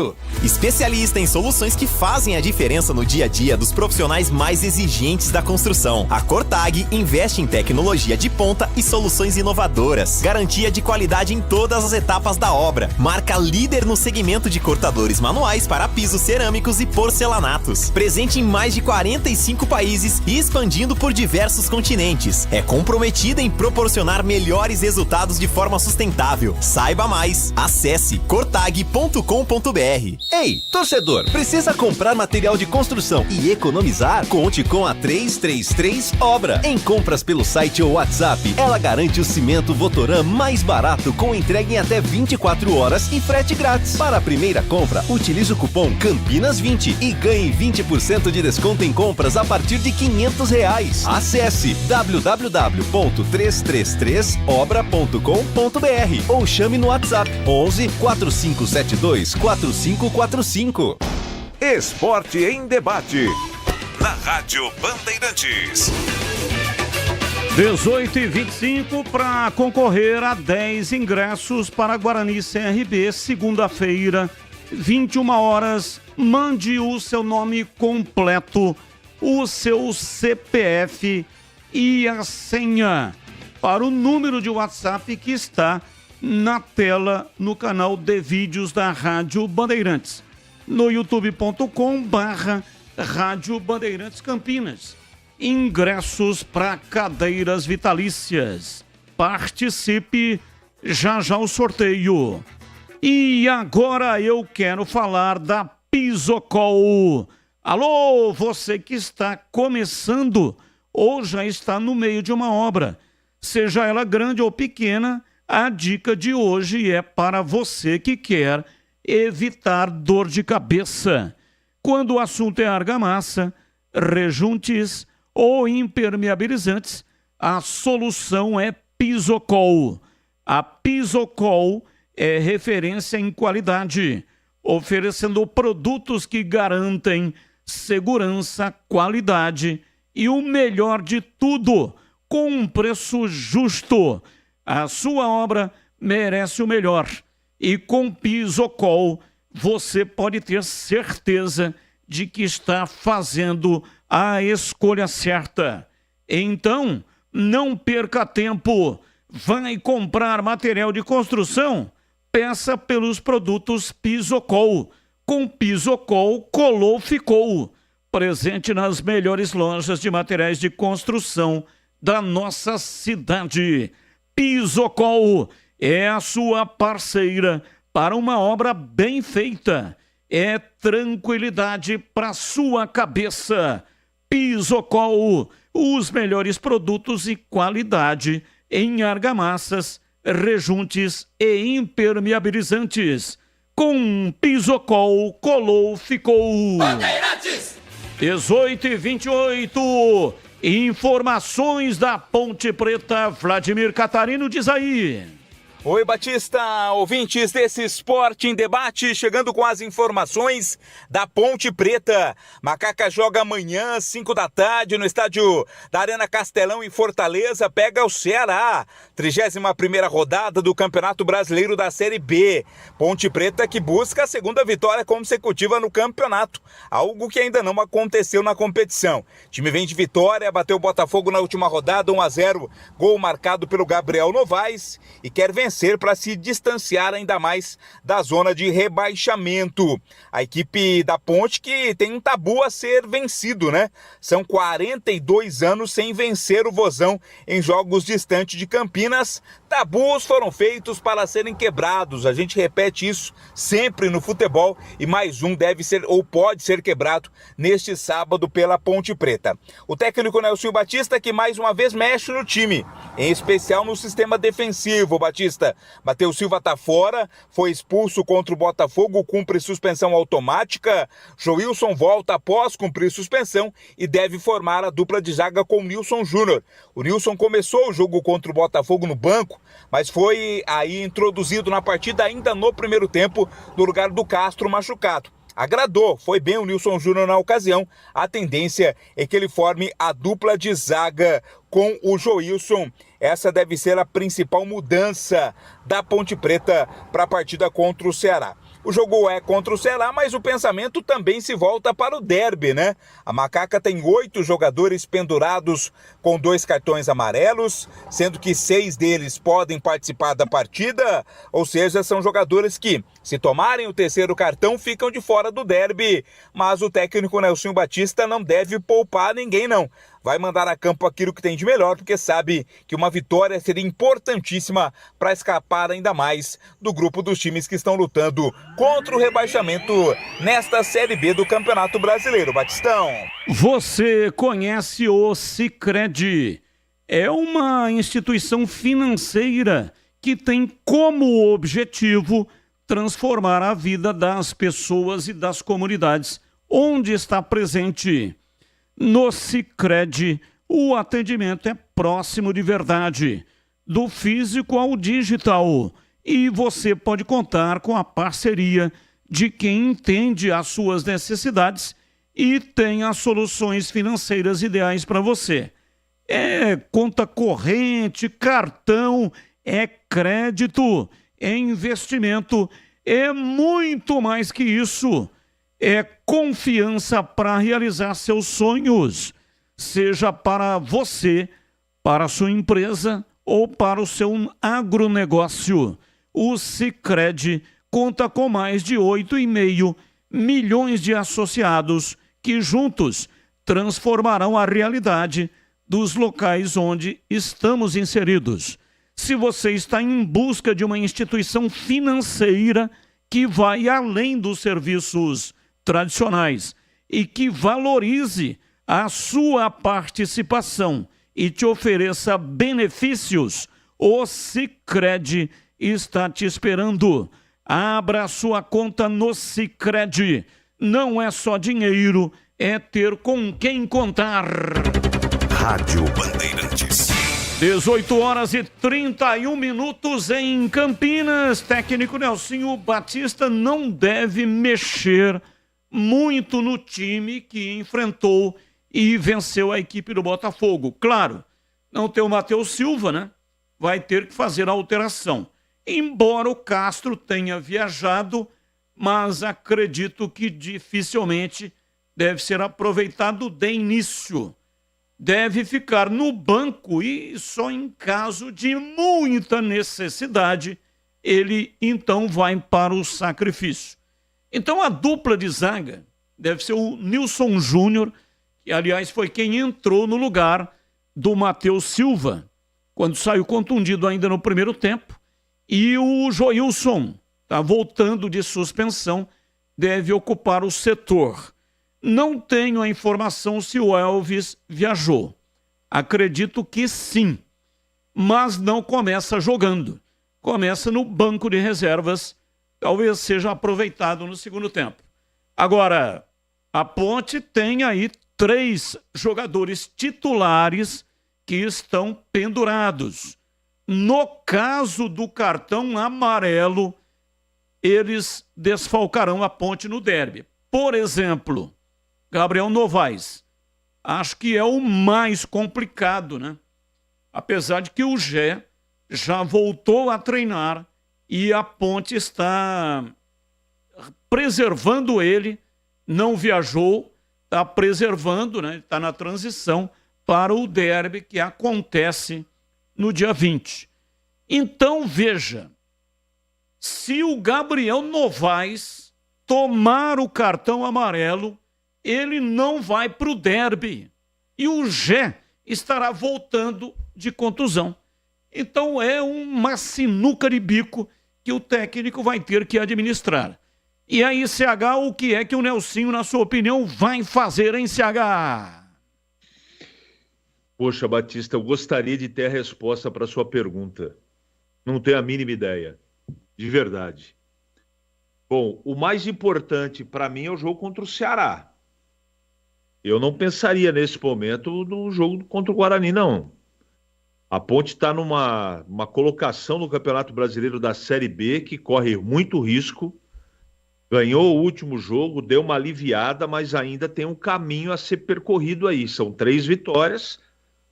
Especialista em soluções que fazem a diferença no dia a dia dos profissionais mais exigentes da construção. A Cortag investe em tecnologia de ponta e soluções inovadoras. Garantia de qualidade em todas as etapas da obra. Marca líder no segmento de cortadores manuais para pisos cerâmicos e porcelanatos. Presente em mais de 45 países e expandindo por diversos continentes. É comprometida em proporcionar melhores resultados de forma sustentável. Saiba mais. Acesse cortag.com.br. Ei, torcedor, precisa comprar material de construção e economizar? Conte com a 333 Obra. Em compras pelo site ou WhatsApp, ela garante o cimento Votoran mais barato com entrega em até 24 horas e frete grátis. Para a primeira compra, utilize o cupom Campinas20 e ganhe 20% de desconto em compras a partir de R$500. Acesse www.333obra.com.br ou chame no WhatsApp 11 4572 4545. Esporte em debate. Na Rádio Bandeirantes. 18h25 para concorrer a 10 ingressos para Guarani CRB, segunda-feira, 21 horas. Mande o seu nome completo, o seu CPF e a senha para o número de WhatsApp que está na tela no canal de vídeos da Rádio Bandeirantes, no youtube.com/Rádio Bandeirantes Campinas. Ingressos para cadeiras vitalícias. Participe, já o sorteio. E agora eu quero falar da Pisocol. Alô, você que está começando ou já está no meio de uma obra, seja ela grande ou pequena, a dica de hoje é para você que quer evitar dor de cabeça. Quando o assunto é argamassa, rejuntes ou impermeabilizantes, a solução é Pisocol. A Pisocol é referência em qualidade, oferecendo produtos que garantem segurança, qualidade e o melhor de tudo, com um preço justo. A sua obra merece o melhor e com Pisocol você pode ter certeza de que está fazendo a escolha certa. Então, não perca tempo. Vai comprar material de construção? Peça pelos produtos Pisocol. Com Pisocol, colou, ficou. Presente nas melhores lojas de materiais de construção da nossa cidade. Pisocol é a sua parceira para uma obra bem feita. É tranquilidade para sua cabeça. Pisocol, os melhores produtos e qualidade em argamassas, rejuntes e impermeabilizantes. Com Pisocol, colou, ficou. Bandeirantes! 18h28. Informações da Ponte Preta. Vladimir Catarino diz aí. Oi, Batista, ouvintes desse Esporte em Debate, chegando com as informações da Ponte Preta. Macaca joga amanhã, 5 da tarde, no estádio da Arena Castelão, em Fortaleza, pega o Ceará. 31ª rodada do Campeonato Brasileiro da Série B. Ponte Preta que busca a segunda vitória consecutiva no campeonato, algo que ainda não aconteceu na competição. O time vem de vitória, bateu o Botafogo na última rodada, 1-0, gol marcado pelo Gabriel Novaes, e quer vencer para se distanciar ainda mais da zona de rebaixamento. A equipe da Ponte que tem um tabu a ser vencido, né? São 42 anos sem vencer o Vozão em jogos distantes de Campinas. Tabus foram feitos para serem quebrados. A gente repete isso sempre no futebol e mais um deve ser ou pode ser quebrado neste sábado pela Ponte Preta. O técnico Nelson Batista que mais uma vez mexe no time, em especial no sistema defensivo. Batista, Matheus Silva está fora, foi expulso contra o Botafogo, cumpre suspensão automática. Joilson volta após cumprir suspensão e deve formar a dupla de zaga com o Nilson Júnior. O Nilson começou o jogo contra o Botafogo no banco, mas foi aí introduzido na partida ainda no primeiro tempo, no lugar do Castro machucado. Agradou, foi bem o Nilson Júnior na ocasião. A tendência é que ele forme a dupla de zaga com o Joilson. Essa deve ser a principal mudança da Ponte Preta para a partida contra o Ceará. O jogo é contra o Ceará, mas o pensamento também se volta para o derby, né? A Macaca tem 8 jogadores pendurados com 2 cartões amarelos, sendo que 6 deles podem participar da partida, ou seja, são jogadores que, se tomarem o terceiro cartão, ficam de fora do derby. Mas o técnico Nelson Batista não deve poupar ninguém, não. Vai mandar a campo aquilo que tem de melhor, porque sabe que uma vitória seria importantíssima para escapar ainda mais do grupo dos times que estão lutando contra o rebaixamento nesta Série B do Campeonato Brasileiro. Batistão. Você conhece o Sicredi? É uma instituição financeira que tem como objetivo transformar a vida das pessoas e das comunidades onde está presente. No Sicredi, o atendimento é próximo de verdade, do físico ao digital, e você pode contar com a parceria de quem entende as suas necessidades e tem as soluções financeiras ideais para você. É conta corrente, cartão, é crédito, é investimento, é muito mais que isso. É confiança para realizar seus sonhos, seja para você, para a sua empresa ou para o seu agronegócio. O Sicredi conta com mais de 8,5 milhões de associados que juntos transformarão a realidade dos locais onde estamos inseridos. Se você está em busca de uma instituição financeira que vai além dos serviços tradicionais e que valorize a sua participação e te ofereça benefícios, o Sicredi está te esperando. Abra sua conta no Sicredi. Não é só dinheiro, é ter com quem contar. Rádio Bandeirantes. 18h31 em Campinas. Técnico Nelsinho Batista não deve mexer muito no time que enfrentou e venceu a equipe do Botafogo. Claro, não tem o Matheus Silva, né? Vai ter que fazer a alteração. Embora o Castro tenha viajado, mas acredito que dificilmente deve ser aproveitado de início. Deve ficar no banco e só em caso de muita necessidade ele então vai para o sacrifício. Então a dupla de zaga deve ser o Nilson Júnior, que aliás foi quem entrou no lugar do Matheus Silva, quando saiu contundido ainda no primeiro tempo, e o Joilson, está voltando de suspensão, deve ocupar o setor. Não tenho a informação se o Elvis viajou. Acredito que sim, mas não começa jogando. Começa no banco de reservas, talvez seja aproveitado no segundo tempo. Agora, a Ponte tem aí 3 jogadores titulares que estão pendurados. No caso do cartão amarelo, eles desfalcarão a Ponte no derby. Por exemplo, Gabriel Novaes. Acho que é o mais complicado, né? Apesar de que o Gé já voltou a treinar e a Ponte está preservando ele, não viajou, está preservando, né? Está na transição para o derby que acontece no dia 20. Então, veja, se o Gabriel Novaes tomar o cartão amarelo, ele não vai para o derby. E o Gé estará voltando de contusão. Então é uma sinuca de bico que o técnico vai ter que administrar. E aí, CH, o que é que o Nelsinho, na sua opinião, vai fazer em CH? Poxa, Batista, eu gostaria de ter a resposta para a sua pergunta. Não tenho a mínima ideia. De verdade. Bom, o mais importante para mim é o jogo contra o Ceará. Eu não pensaria nesse momento no jogo contra o Guarani, não. A Ponte está numa colocação no Campeonato Brasileiro da Série B que corre muito risco. Ganhou o último jogo, deu uma aliviada, mas ainda tem um caminho a ser percorrido aí. São 3 vitórias,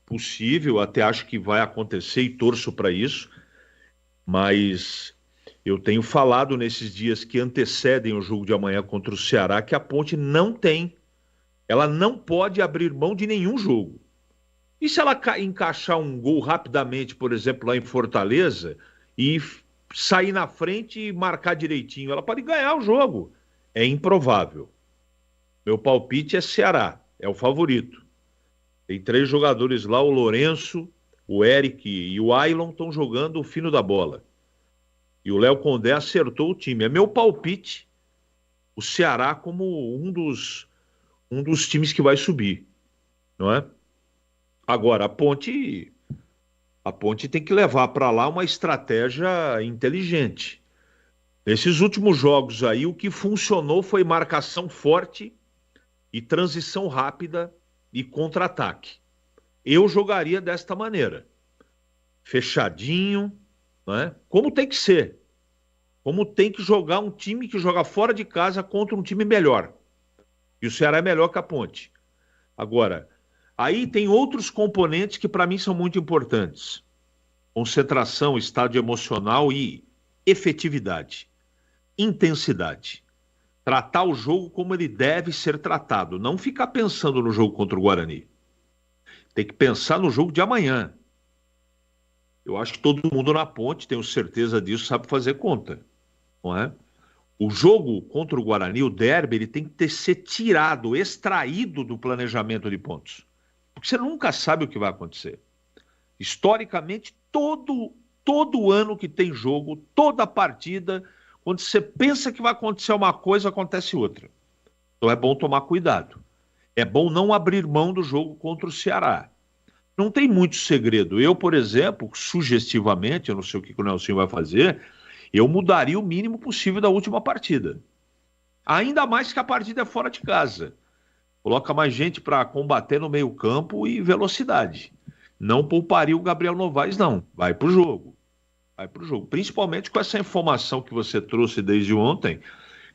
possível, até acho que vai acontecer e torço para isso. Mas eu tenho falado nesses dias que antecedem o jogo de amanhã contra o Ceará que a Ponte não tem. Ela não pode abrir mão de nenhum jogo. E se ela encaixar um gol rapidamente, por exemplo, lá em Fortaleza, e sair na frente e marcar direitinho, ela pode ganhar o jogo. É improvável. Meu palpite é Ceará, é o favorito. Tem 3 jogadores lá, o Lourenço, o Eric e o Ailon estão jogando o fino da bola. E o Léo Condé acertou o time. É meu palpite, o Ceará como um dos times que vai subir, não é? Agora, a Ponte tem que levar para lá uma estratégia inteligente. Nesses últimos jogos aí, o que funcionou foi marcação forte e transição rápida e contra-ataque. Eu jogaria desta maneira. Fechadinho, não é? Como tem que ser. Como tem que jogar um time que joga fora de casa contra um time melhor. E o Ceará é melhor que a Ponte. Agora, Aí tem outros componentes que para mim são muito importantes. Concentração, estado emocional e efetividade, intensidade. Tratar o jogo como ele deve ser tratado. Não ficar pensando no jogo contra o Guarani. Tem que pensar no jogo de amanhã. Eu acho que todo mundo na Ponte, tenho certeza disso, sabe fazer conta. Não é? O jogo contra o Guarani, o derby, ele tem que ser tirado, extraído do planejamento de pontos. Porque você nunca sabe o que vai acontecer. Historicamente, todo ano que tem jogo, toda partida, quando você pensa que vai acontecer uma coisa, acontece outra. Então é bom tomar cuidado. É bom não abrir mão do jogo contra o Ceará. Não tem muito segredo. Eu, por exemplo, sugestivamente, eu não sei o que o Nelson vai fazer, eu mudaria o mínimo possível da última partida. Ainda mais que a partida é fora de casa. Coloca mais gente para combater no meio-campo e velocidade. Não pouparia o Gabriel Novaes, não. Vai pro jogo. Vai pro jogo. Principalmente com essa informação que você trouxe desde ontem,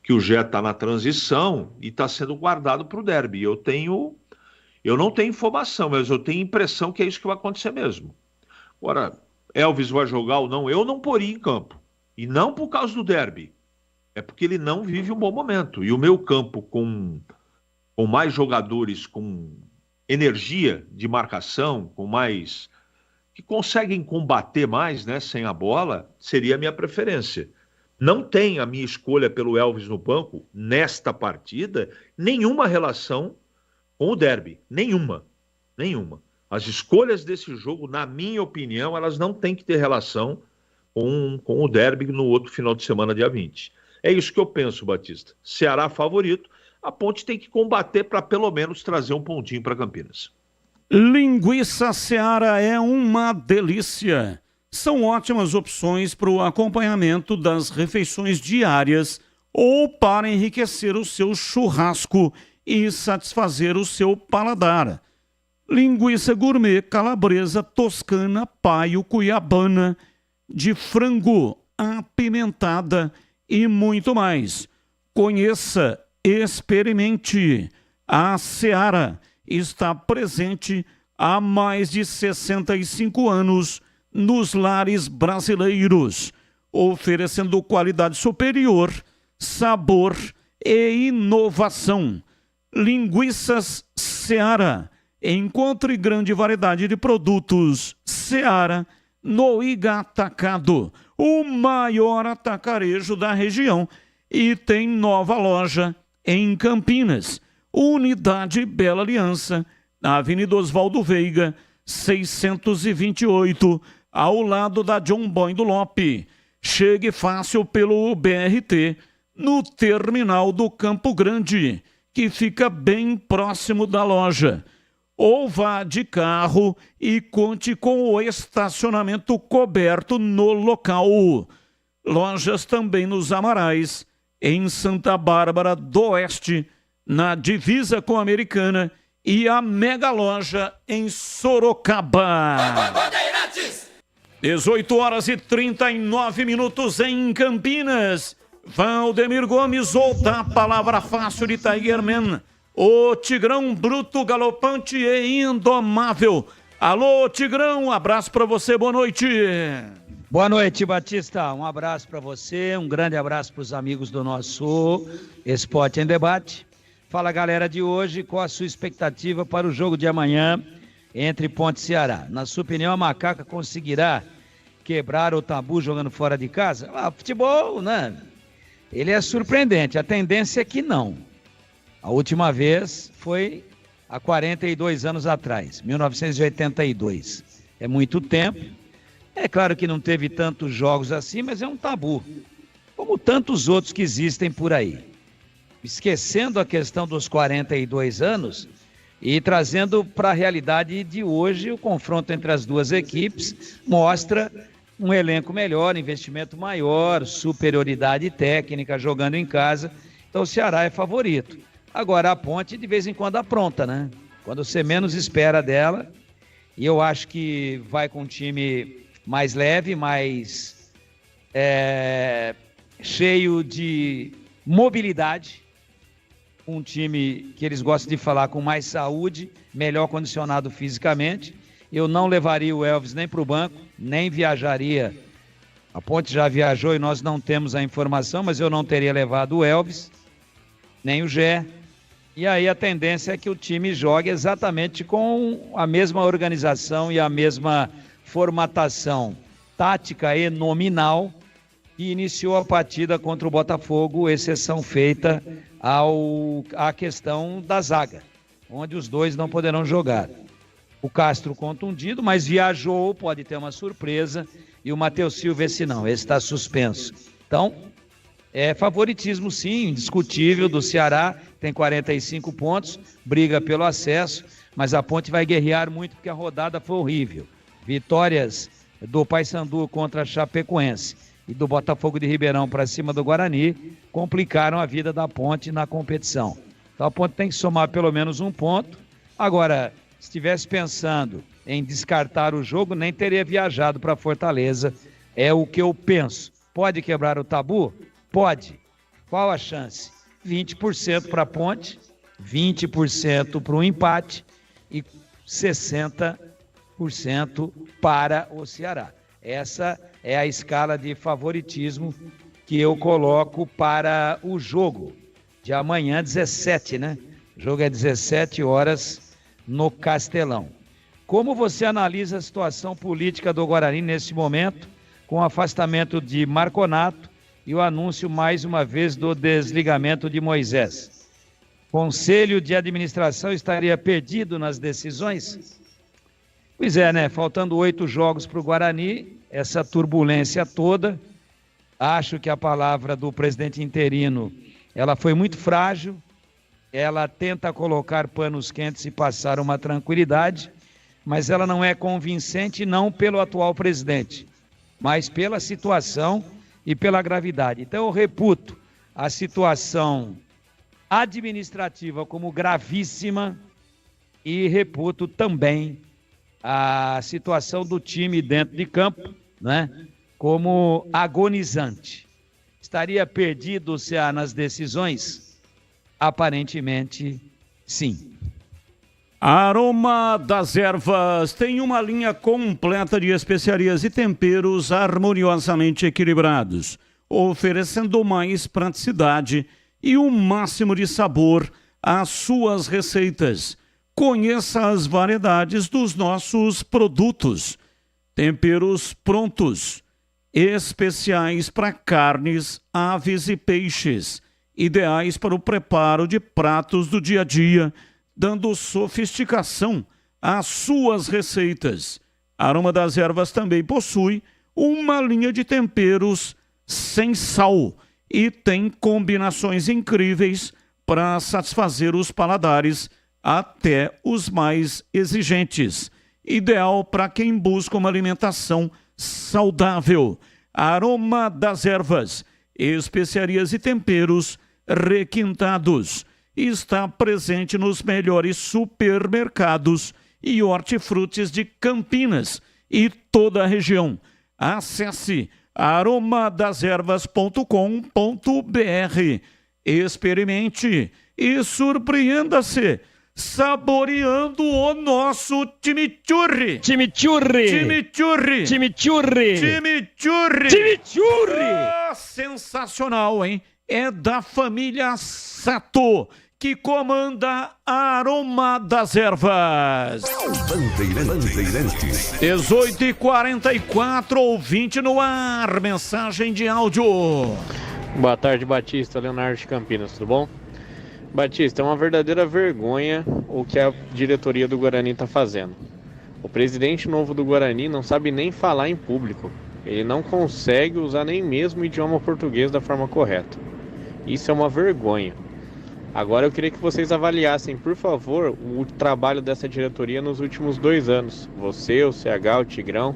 que o Gé está na transição e está sendo guardado para o derby. Eu não tenho informação, mas eu tenho impressão que é isso que vai acontecer mesmo. Agora, Elvis vai jogar ou não? Eu não poria em campo. E não por causa do derby. É porque ele não vive um bom momento. E o meu campo com mais jogadores, com energia de marcação, com mais... que conseguem combater mais, né, sem a bola, seria a minha preferência. Não tem a minha escolha pelo Elvis no banco, nesta partida, nenhuma relação com o derby. Nenhuma. As escolhas desse jogo, na minha opinião, elas não têm que ter relação com o derby no outro final de semana, dia 20. É isso que eu penso, Batista. Ceará favorito, a Ponte tem que combater para pelo menos trazer um pontinho para Campinas. Linguiça Seara é uma delícia. São ótimas opções para o acompanhamento das refeições diárias ou para enriquecer o seu churrasco e satisfazer o seu paladar. Linguiça gourmet, calabresa, toscana, paio, cuiabana, de frango, apimentada e muito mais. Conheça, experimente. A Seara está presente há mais de 65 anos nos lares brasileiros, oferecendo qualidade superior, sabor e inovação. Linguiças Seara. Encontre grande variedade de produtos Seara no Iga Atacado, o maior atacarejo da região, e tem nova loja em Campinas, Unidade Bela Aliança, na Avenida Oswaldo Veiga, 628, ao lado da John Boy do Lope. Chegue fácil pelo BRT, no terminal do Campo Grande, que fica bem próximo da loja. Ou vá de carro e conte com o estacionamento coberto no local. Lojas também nos Amarais, em Santa Bárbara do Oeste, na divisa com a Americana, e a mega loja em Sorocaba. 18h39 em Campinas. Valdemir Gomes, outra palavra fácil de Tiger Man. O Tigrão bruto, galopante e indomável. Alô, Tigrão, um abraço pra você, boa noite. Boa noite, Batista. Um abraço pra você, um grande abraço pros amigos do nosso Esporte em Debate. Fala, galera de hoje, qual a sua expectativa para o jogo de amanhã entre Ponte e Ceará? Na sua opinião, a Macaca conseguirá quebrar o tabu jogando fora de casa? Futebol, né? Ele é surpreendente, a tendência é que não. A última vez foi há 42 anos atrás, 1982. É muito tempo. É claro que não teve tantos jogos assim, mas é um tabu, como tantos outros que existem por aí. Esquecendo a questão dos 42 anos e trazendo para a realidade de hoje, o confronto entre as duas equipes mostra um elenco melhor, investimento maior, superioridade técnica, jogando em casa. Então o Ceará é favorito. Agora a Ponte de vez em quando apronta, né? Quando você menos espera dela. E eu acho que vai com um time mais leve, mais cheio de mobilidade. um time que eles gostam de falar com mais saúde, melhor condicionado fisicamente. Eu não levaria o Elvis nem para o banco, nem viajaria. A Ponte já viajou e nós não temos a informação, mas eu não teria levado o Elvis, nem o Gé. E aí a tendência é que o time jogue exatamente com a mesma organização e a mesma formatação tática e nominal que iniciou a partida contra o Botafogo, exceção feita à questão da zaga, onde os dois não poderão jogar. O Castro contundido, mas viajou, pode ter uma surpresa, e o Matheus Silva esse não, esse está suspenso. Então, é favoritismo sim, indiscutível do Ceará, tem 45 pontos, briga pelo acesso, mas a Ponte vai guerrear muito porque a rodada foi horrível. Vitórias do Paysandu contra a Chapecoense e do Botafogo de Ribeirão para cima do Guarani complicaram a vida da Ponte na competição. Então a Ponte tem que somar pelo menos um ponto. Agora, se estivesse pensando em descartar o jogo, nem teria viajado para Fortaleza. É o que eu penso. Pode quebrar o tabu? Pode. Qual a chance? 20% para a Ponte, 20% para o empate e 60% para o Ceará. Essa é a escala de favoritismo que eu coloco para o jogo de amanhã, 17, né? O jogo é 17 horas no Castelão. Como você analisa a situação política do Guarani nesse momento, com o afastamento de Marconato e o anúncio, mais uma vez, do desligamento de Moisés? Conselho de administração estaria perdido nas decisões? Pois é, né? Faltando 8 jogos para o Guarani, essa turbulência toda. Acho que a palavra do presidente interino, ela foi muito frágil. Ela tenta colocar panos quentes e passar uma tranquilidade, mas ela não é convincente, não pelo atual presidente, mas pela situação e pela gravidade. Então eu reputo a situação administrativa como gravíssima e reputo também a situação do time dentro de campo, né, como agonizante. Estaria perdido o Ceará nas decisões? Aparentemente, sim. Aroma das Ervas tem uma linha completa de especiarias e temperos harmoniosamente equilibrados, oferecendo mais praticidade e o máximo de sabor às suas receitas. Conheça as variedades dos nossos produtos. Temperos prontos, especiais para carnes, aves e peixes, ideais para o preparo de pratos do dia a dia, dando sofisticação às suas receitas. Aroma das Ervas também possui uma linha de temperos sem sal e tem combinações incríveis para satisfazer os paladares, até os mais exigentes. Ideal para quem busca uma alimentação saudável. Aroma das Ervas, especiarias e temperos requintados. Está presente nos melhores supermercados e hortifrutis de Campinas e toda a região. Acesse aromadeservas.com.br. Experimente e surpreenda-se saboreando o nosso chimichurri. Chimichurri. Chimichurri. Chimichurri. Chimichurri. Chimichurri. Sensacional, hein? É da família Sato, que comanda a Aroma das Ervas. Bandeirantes. 18h44, ouvinte no ar, mensagem de áudio. Boa tarde, Batista, Leonardo de Campinas, tudo bom? Batista, é uma verdadeira vergonha o que a diretoria do Guarani está fazendo. O presidente novo do Guarani não sabe nem falar em público. Ele não consegue usar nem mesmo o idioma português da forma correta. Isso é uma vergonha. Agora eu queria que vocês avaliassem, por favor, o trabalho dessa diretoria nos últimos 2 anos. Você, o CH, o Tigrão,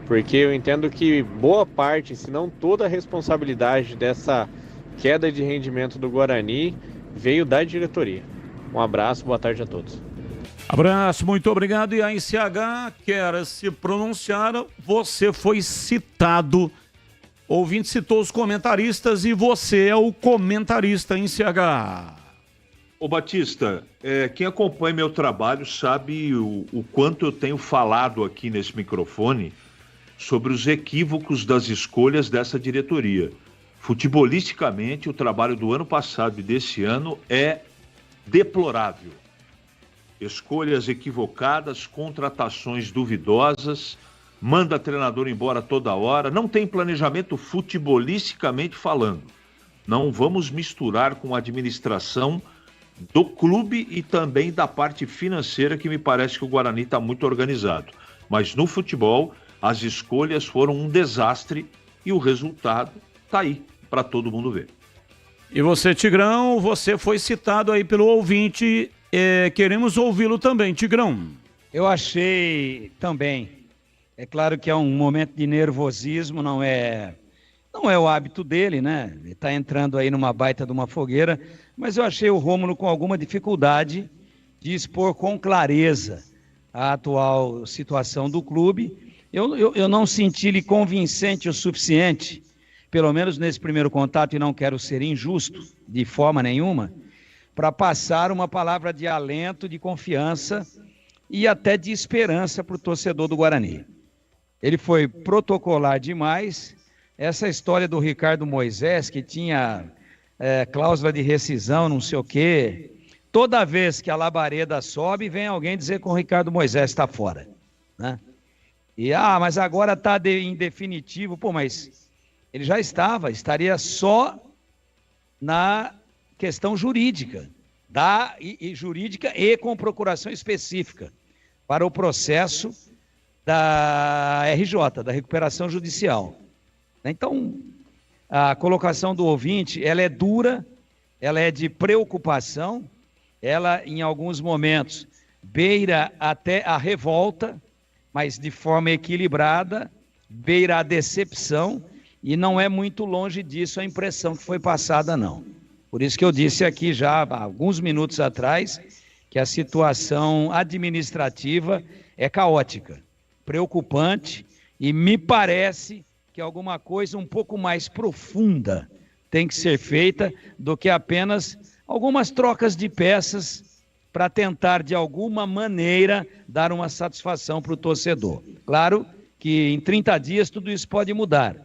porque eu entendo que boa parte, se não toda a responsabilidade dessa queda de rendimento do Guarani veio da diretoria. Um abraço, boa tarde a todos. Abraço, muito obrigado. E a ICH quer se pronunciar. Você foi citado. O ouvinte citou os comentaristas e você é o comentarista, ICH. Ô Batista, quem acompanha meu trabalho sabe o quanto eu tenho falado aqui nesse microfone sobre os equívocos das escolhas dessa diretoria. Futebolisticamente, o trabalho do ano passado e desse ano é deplorável. Escolhas equivocadas, contratações duvidosas, manda treinador embora toda hora, não tem planejamento futebolisticamente falando. Não vamos misturar com a administração do clube e também da parte financeira, que me parece que o Guarani está muito organizado. Mas no futebol, as escolhas foram um desastre e o resultado está aí para todo mundo ver. E você, Tigrão, você foi citado aí pelo ouvinte, queremos ouvi-lo também, Tigrão. Eu achei também, é claro que é um momento de nervosismo, não é o hábito dele, né? Ele está entrando aí numa baita de uma fogueira, mas eu achei o Rômulo com alguma dificuldade de expor com clareza a atual situação do clube. Eu não senti ele convincente o suficiente, pelo menos nesse primeiro contato, e não quero ser injusto de forma nenhuma, para passar uma palavra de alento, de confiança e até de esperança para o torcedor do Guarani. Ele foi protocolar demais. Essa história do Ricardo Moisés, que tinha cláusula de rescisão, não sei o quê, toda vez que a labareda sobe, vem alguém dizer que o Ricardo Moisés está fora, né? E, mas agora está em definitivo. Pô, mas ele já estaria só na questão jurídica, jurídica e com procuração específica para o processo da RJ, da recuperação judicial. Então, a colocação do ouvinte, ela é dura, ela é de preocupação, ela, em alguns momentos, beira até a revolta, mas de forma equilibrada, beira a decepção, e não é muito longe disso a impressão que foi passada, não. Por isso que eu disse aqui já, há alguns minutos atrás, que a situação administrativa é caótica, preocupante, e me parece que alguma coisa um pouco mais profunda tem que ser feita do que apenas algumas trocas de peças para tentar, de alguma maneira, dar uma satisfação para o torcedor. Claro que em 30 dias tudo isso pode mudar.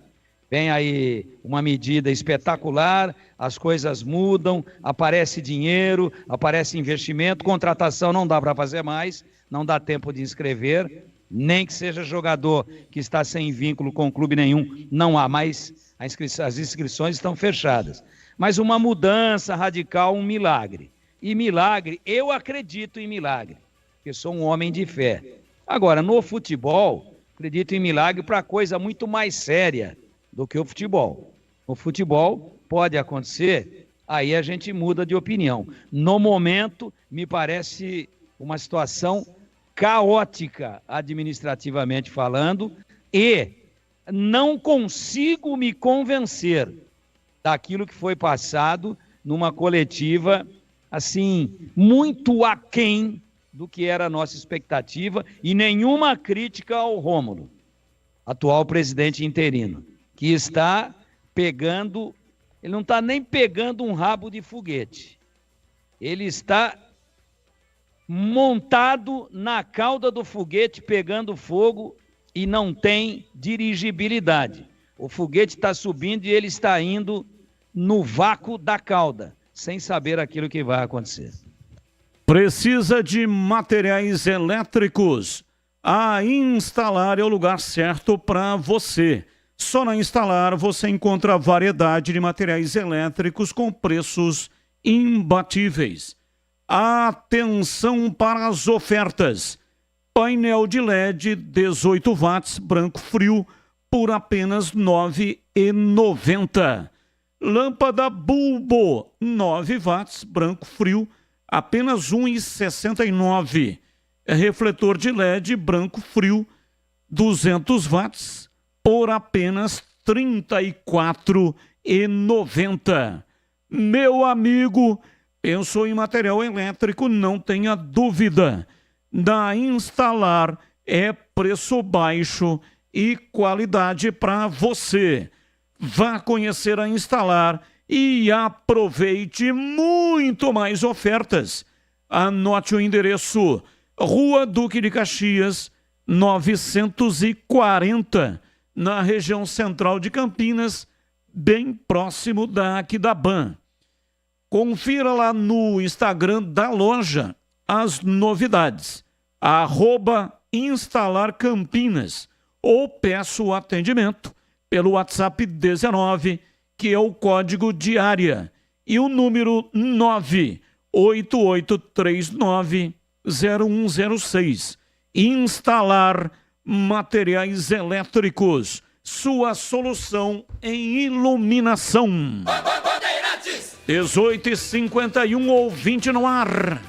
Vem aí uma medida espetacular, as coisas mudam, aparece dinheiro, aparece investimento, contratação não dá para fazer mais, não dá tempo de inscrever, nem que seja jogador que está sem vínculo com clube nenhum, não há mais, as inscrições estão fechadas. Mas uma mudança radical, um milagre. E milagre, eu acredito em milagre, porque sou um homem de fé. Agora, no futebol, acredito em milagre para coisa muito mais séria do que o futebol. O futebol pode acontecer, aí a gente muda de opinião. No momento, me parece uma situação caótica, administrativamente falando, e não consigo me convencer daquilo que foi passado numa coletiva, assim, muito aquém do que era a nossa expectativa, e nenhuma crítica ao Rômulo, atual presidente interino, que está pegando, ele não está nem pegando um rabo de foguete, ele está montado na cauda do foguete, pegando fogo, e não tem dirigibilidade. O foguete está subindo e ele está indo no vácuo da cauda, sem saber aquilo que vai acontecer. Precisa de materiais elétricos? A Instalar é o lugar certo para você. Só na Instalar você encontra variedade de materiais elétricos com preços imbatíveis. Atenção para as ofertas. Painel de LED 18 watts branco frio por apenas R$ 9,90. Lâmpada Bulbo 9 watts branco frio apenas R$ 1,69. Refletor de LED branco frio 200 watts por apenas R$ 34,90. Meu amigo, pensou em material elétrico, não tenha dúvida. Da Instalar é preço baixo e qualidade para você. Vá conhecer a Instalar e aproveite muito mais ofertas. Anote o endereço: Rua Duque de Caxias, 940, na região central de Campinas, bem próximo da Aquidaban. Confira lá no Instagram da loja as novidades, @instalarcampinas, ou peça o atendimento pelo WhatsApp 19, que é o código de área, e o número 988390106. Instalar Materiais Elétricos, sua solução em iluminação. 18h51, ouvinte no ar.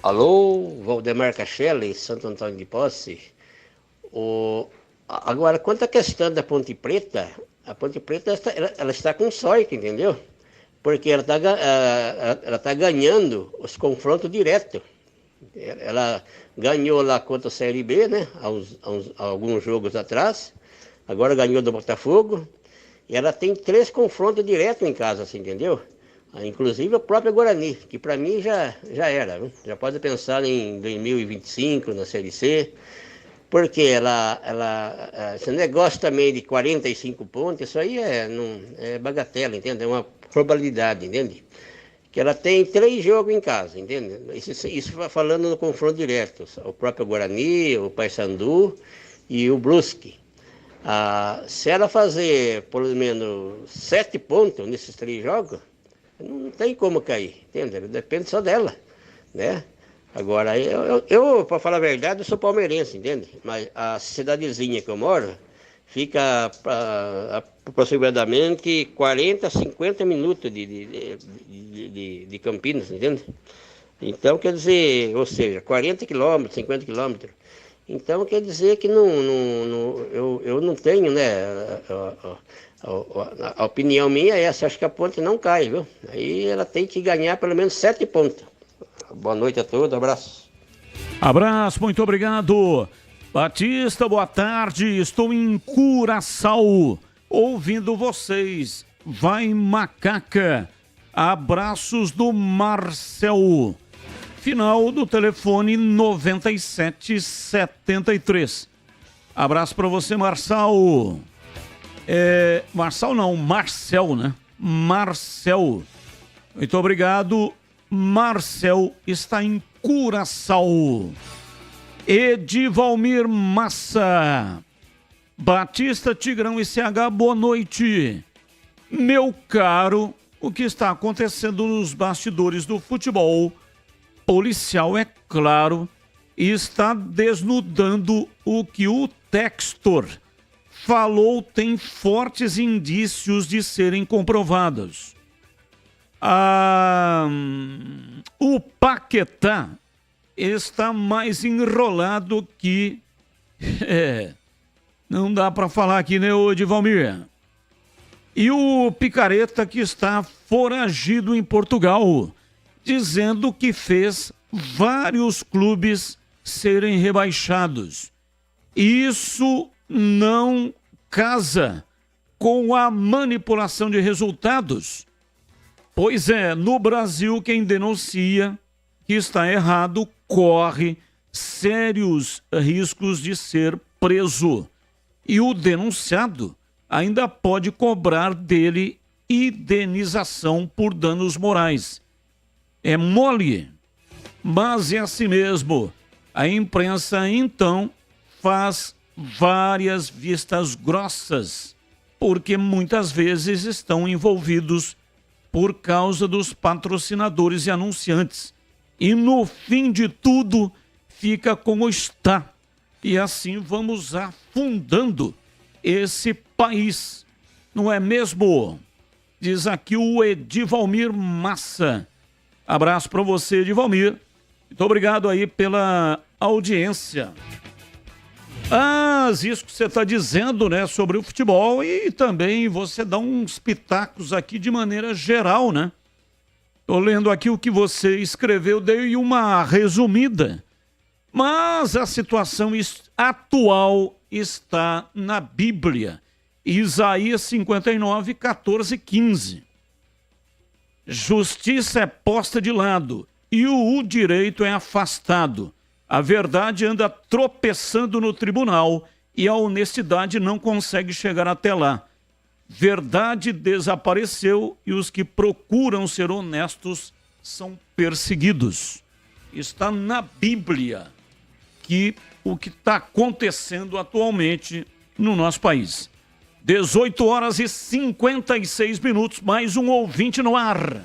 Alô, Valdemar Cachelli, Santo Antônio de Posse. Agora, quanto à questão da Ponte Preta, a Ponte Preta ela está com sorte, entendeu? Porque ela está ganhando os confrontos diretos. Ela ganhou lá contra a Série B, né? Há alguns jogos atrás. Agora ganhou do Botafogo. E ela tem 3 confrontos diretos em casa, assim, entendeu? Inclusive o próprio Guarani, que para mim já era. Viu? Já pode pensar em 2025 na Série C. Porque esse negócio também de 45 pontos, isso aí é bagatela, entende? É uma probabilidade, entende? Que ela tem 3 jogos em casa, entende? Isso falando no confronto direto. O próprio Guarani, o Paysandu e o Brusque. Se ela fazer pelo menos 7 pontos nesses 3 jogos, não tem como cair, entende? Depende só dela, né? Agora, eu para falar a verdade, eu sou palmeirense, entende? Mas a cidadezinha que eu moro fica aproximadamente 40, 50 minutos de Campinas, entende? Então, quer dizer, ou seja, 40 quilômetros, 50 quilômetros. Então, quer dizer que eu não tenho, né? A opinião minha é essa, acho que a Ponte não cai, viu? Aí ela tem que ganhar pelo menos 7 pontos. Boa noite a todos, abraço. Abraço, muito obrigado. Batista, boa tarde, estou em Curaçao, ouvindo vocês. Vai Macaca, abraços do Marcel. Final do telefone 9773. Abraço para você, Marcel. Marcel não, Marcel, né? Marcel. Muito obrigado. Marcel está em Curaçao. Edivalmir Massa. Batista, Tigrão e CH, boa noite. Meu caro, o que está acontecendo nos bastidores do futebol policial, é claro, está desnudando o que o Textor falou tem fortes indícios de serem comprovados. O Paquetá está mais enrolado que... não dá para falar aqui, né, Edivalmir? E o Picareta, que está foragido em Portugal, dizendo que fez vários clubes serem rebaixados. Isso não casa com a manipulação de resultados. Pois é, no Brasil, quem denuncia que está errado corre sérios riscos de ser preso. E o denunciado ainda pode cobrar dele indenização por danos morais. É mole, mas é assim mesmo. A imprensa, então, faz várias vistas grossas, porque muitas vezes estão envolvidos por causa dos patrocinadores e anunciantes. E no fim de tudo, fica como está. E assim vamos afundando esse país. Não é mesmo? Diz aqui o Edivalmir Massa. Abraço para você, Edivalmir. Muito obrigado aí pela audiência. Isso que você está dizendo, né, sobre o futebol, e também você dá uns pitacos aqui de maneira geral, né? Estou lendo aqui o que você escreveu, dei uma resumida. Mas a situação atual está na Bíblia. Isaías 59, 14 e 15. Justiça é posta de lado e o direito é afastado. A verdade anda tropeçando no tribunal e a honestidade não consegue chegar até lá. Verdade desapareceu e os que procuram ser honestos são perseguidos. Está na Bíblia que o que está acontecendo atualmente no nosso país. 18 horas e 56 minutos, mais um ouvinte no ar.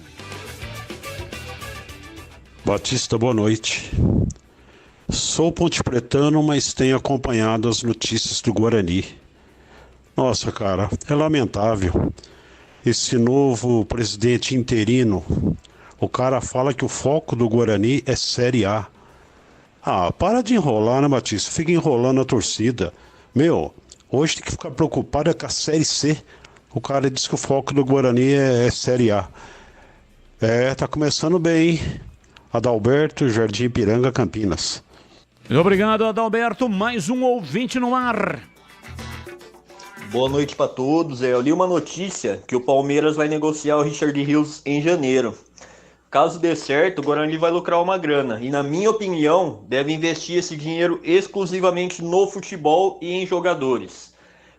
Batista, boa noite. Sou pontepretano, mas tenho acompanhado as notícias do Guarani. Nossa, cara, é lamentável. Esse novo presidente interino, o cara fala que o foco do Guarani é Série A. Ah, para de enrolar, né, Batista? Fica enrolando a torcida. Meu, hoje tem que ficar preocupado com a Série C. O cara disse que o foco do Guarani é Série A. Tá começando bem, hein? Adalberto, Jardim Ipiranga, Campinas. Obrigado, Adalberto. Mais um ouvinte no ar. Boa noite para todos. Eu li uma notícia que o Palmeiras vai negociar o Richard Rios em janeiro. Caso dê certo, o Guarani vai lucrar uma grana. E na minha opinião, deve investir esse dinheiro exclusivamente no futebol e em jogadores.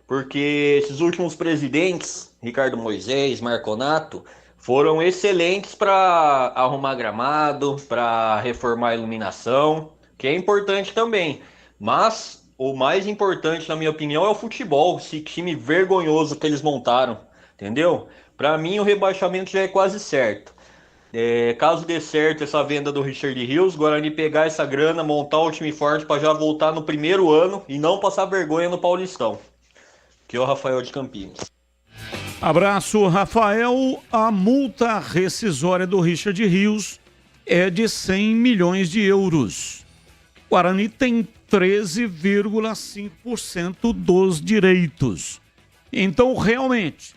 Porque esses últimos presidentes, Ricardo Moisés, Marconato, foram excelentes para arrumar gramado, para reformar a iluminação, que é importante também. Mas o mais importante, na minha opinião, é o futebol, esse time vergonhoso que eles montaram, entendeu? Para mim, o rebaixamento já é quase certo. Caso dê certo essa venda do Richard Rios, o Guarani pegar essa grana, montar um time forte para já voltar no primeiro ano e não passar vergonha no Paulistão. Que é o Rafael de Campinas. Abraço, Rafael. A multa rescisória do Richard Rios é de 100 milhões de euros. O Guarani tem 13,5% dos direitos. Então, realmente,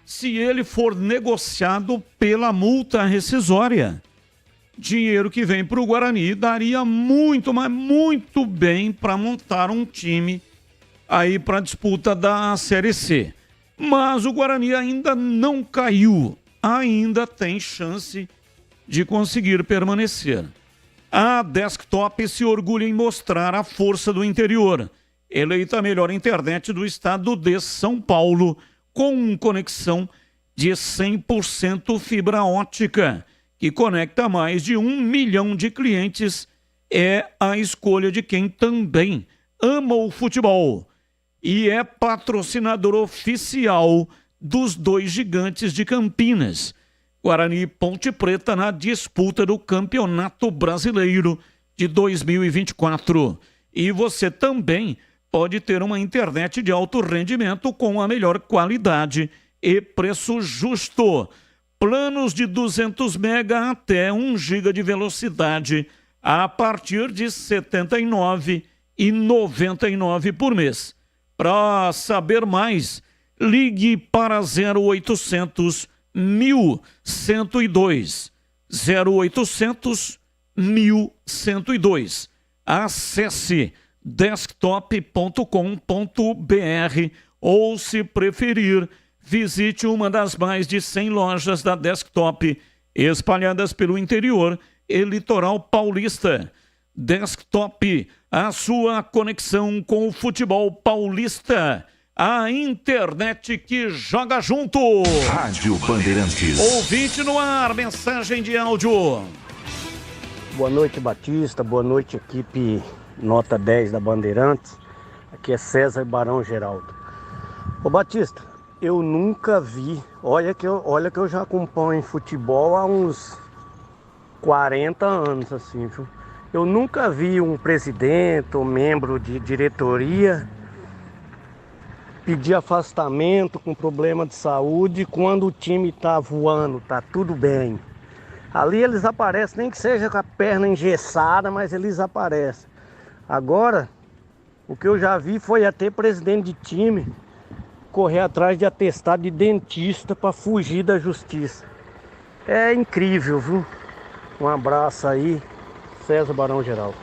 se ele for negociado pela multa rescisória, dinheiro que vem para o Guarani daria muito, mas muito bem para montar um time aí para a disputa da Série C. Mas o Guarani ainda não caiu, ainda tem chance de conseguir permanecer. A Desktop se orgulha em mostrar a força do interior. Eleita a melhor internet do estado de São Paulo, com conexão de 100% fibra ótica, que conecta mais de 1 milhão de clientes, é a escolha de quem também ama o futebol e é patrocinador oficial dos dois gigantes de Campinas, Guarani e Ponte Preta, na disputa do Campeonato Brasileiro de 2024. E você também pode ter uma internet de alto rendimento com a melhor qualidade e preço justo. Planos de 200 mega até 1 giga de velocidade a partir de R$ 79,99 por mês. Para saber mais, ligue para 0800 1102. 0800 1102. Acesse desktop.com.br ou, se preferir, visite uma das mais de 100 lojas da Desktop espalhadas pelo interior e litoral paulista. Desktop, a sua conexão com o futebol paulista. A internet que joga junto. Rádio Bandeirantes. Ouvinte no ar, mensagem de áudio. Boa noite, Batista. Boa noite, equipe Nota 10 da Bandeirantes. Aqui é César Barão Geraldo. Ô Batista, eu nunca vi, olha que eu já acompanho futebol há uns 40 anos, assim, viu? Eu nunca vi um presidente ou membro de diretoria pedir afastamento com problema de saúde quando o time tá voando, tá tudo bem. Ali eles aparecem, nem que seja com a perna engessada, mas eles aparecem. Agora, o que eu já vi foi até presidente de time correr atrás de atestado de dentista para fugir da justiça. É incrível, viu? Um abraço aí, César Barão Geraldo.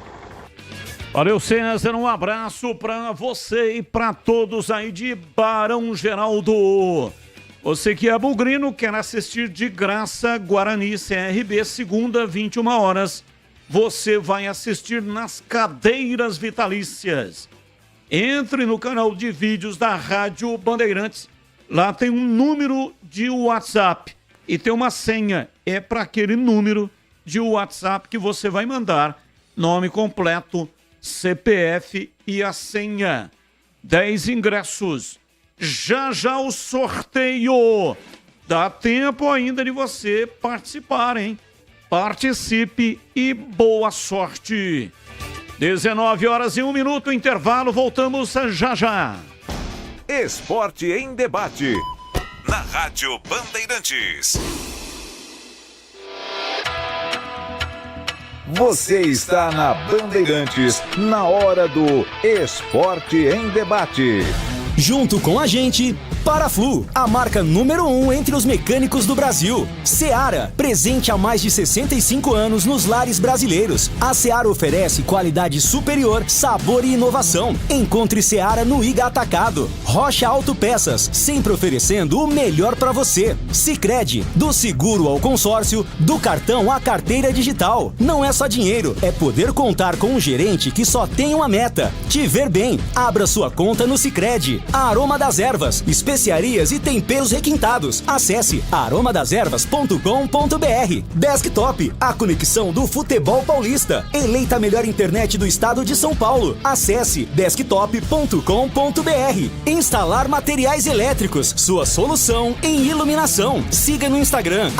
Valeu, César, um abraço para você e para todos aí de Barão Geraldo. Você que é bugrino, quer assistir de graça Guarani CRB, segunda, 21 horas. Você vai assistir nas cadeiras vitalícias. Entre no canal de vídeos da Rádio Bandeirantes. Lá tem um número de WhatsApp e tem uma senha. É para aquele número de WhatsApp que você vai mandar nome completo, CPF e a senha. 10 ingressos. Já já o sorteio. Dá tempo ainda de você participar, hein? Participe e boa sorte. 19 horas e 1 minuto, intervalo, voltamos já já. Esporte em debate. Na Rádio Bandeirantes. Você está na Bandeirantes, na hora do Esporte em Debate. Junto com a gente, Paraflu, a marca número 1 entre os mecânicos do Brasil. Seara, presente há mais de 65 anos nos lares brasileiros. A Seara oferece qualidade superior, sabor e inovação. Encontre Seara no Iga Atacado. Rocha Autopeças, sempre oferecendo o melhor para você. Sicredi, do seguro ao consórcio, do cartão à carteira digital. Não é só dinheiro, é poder contar com um gerente que só tem uma meta: te ver bem. Abra sua conta no Sicredi. Aroma das Ervas, especiarias e temperos requintados. Acesse aromadeservas.com.br. Desktop, a conexão do futebol paulista. Eleita a melhor internet do estado de São Paulo. Acesse desktop.com.br. Instalar materiais elétricos, sua solução em iluminação. Siga no Instagram,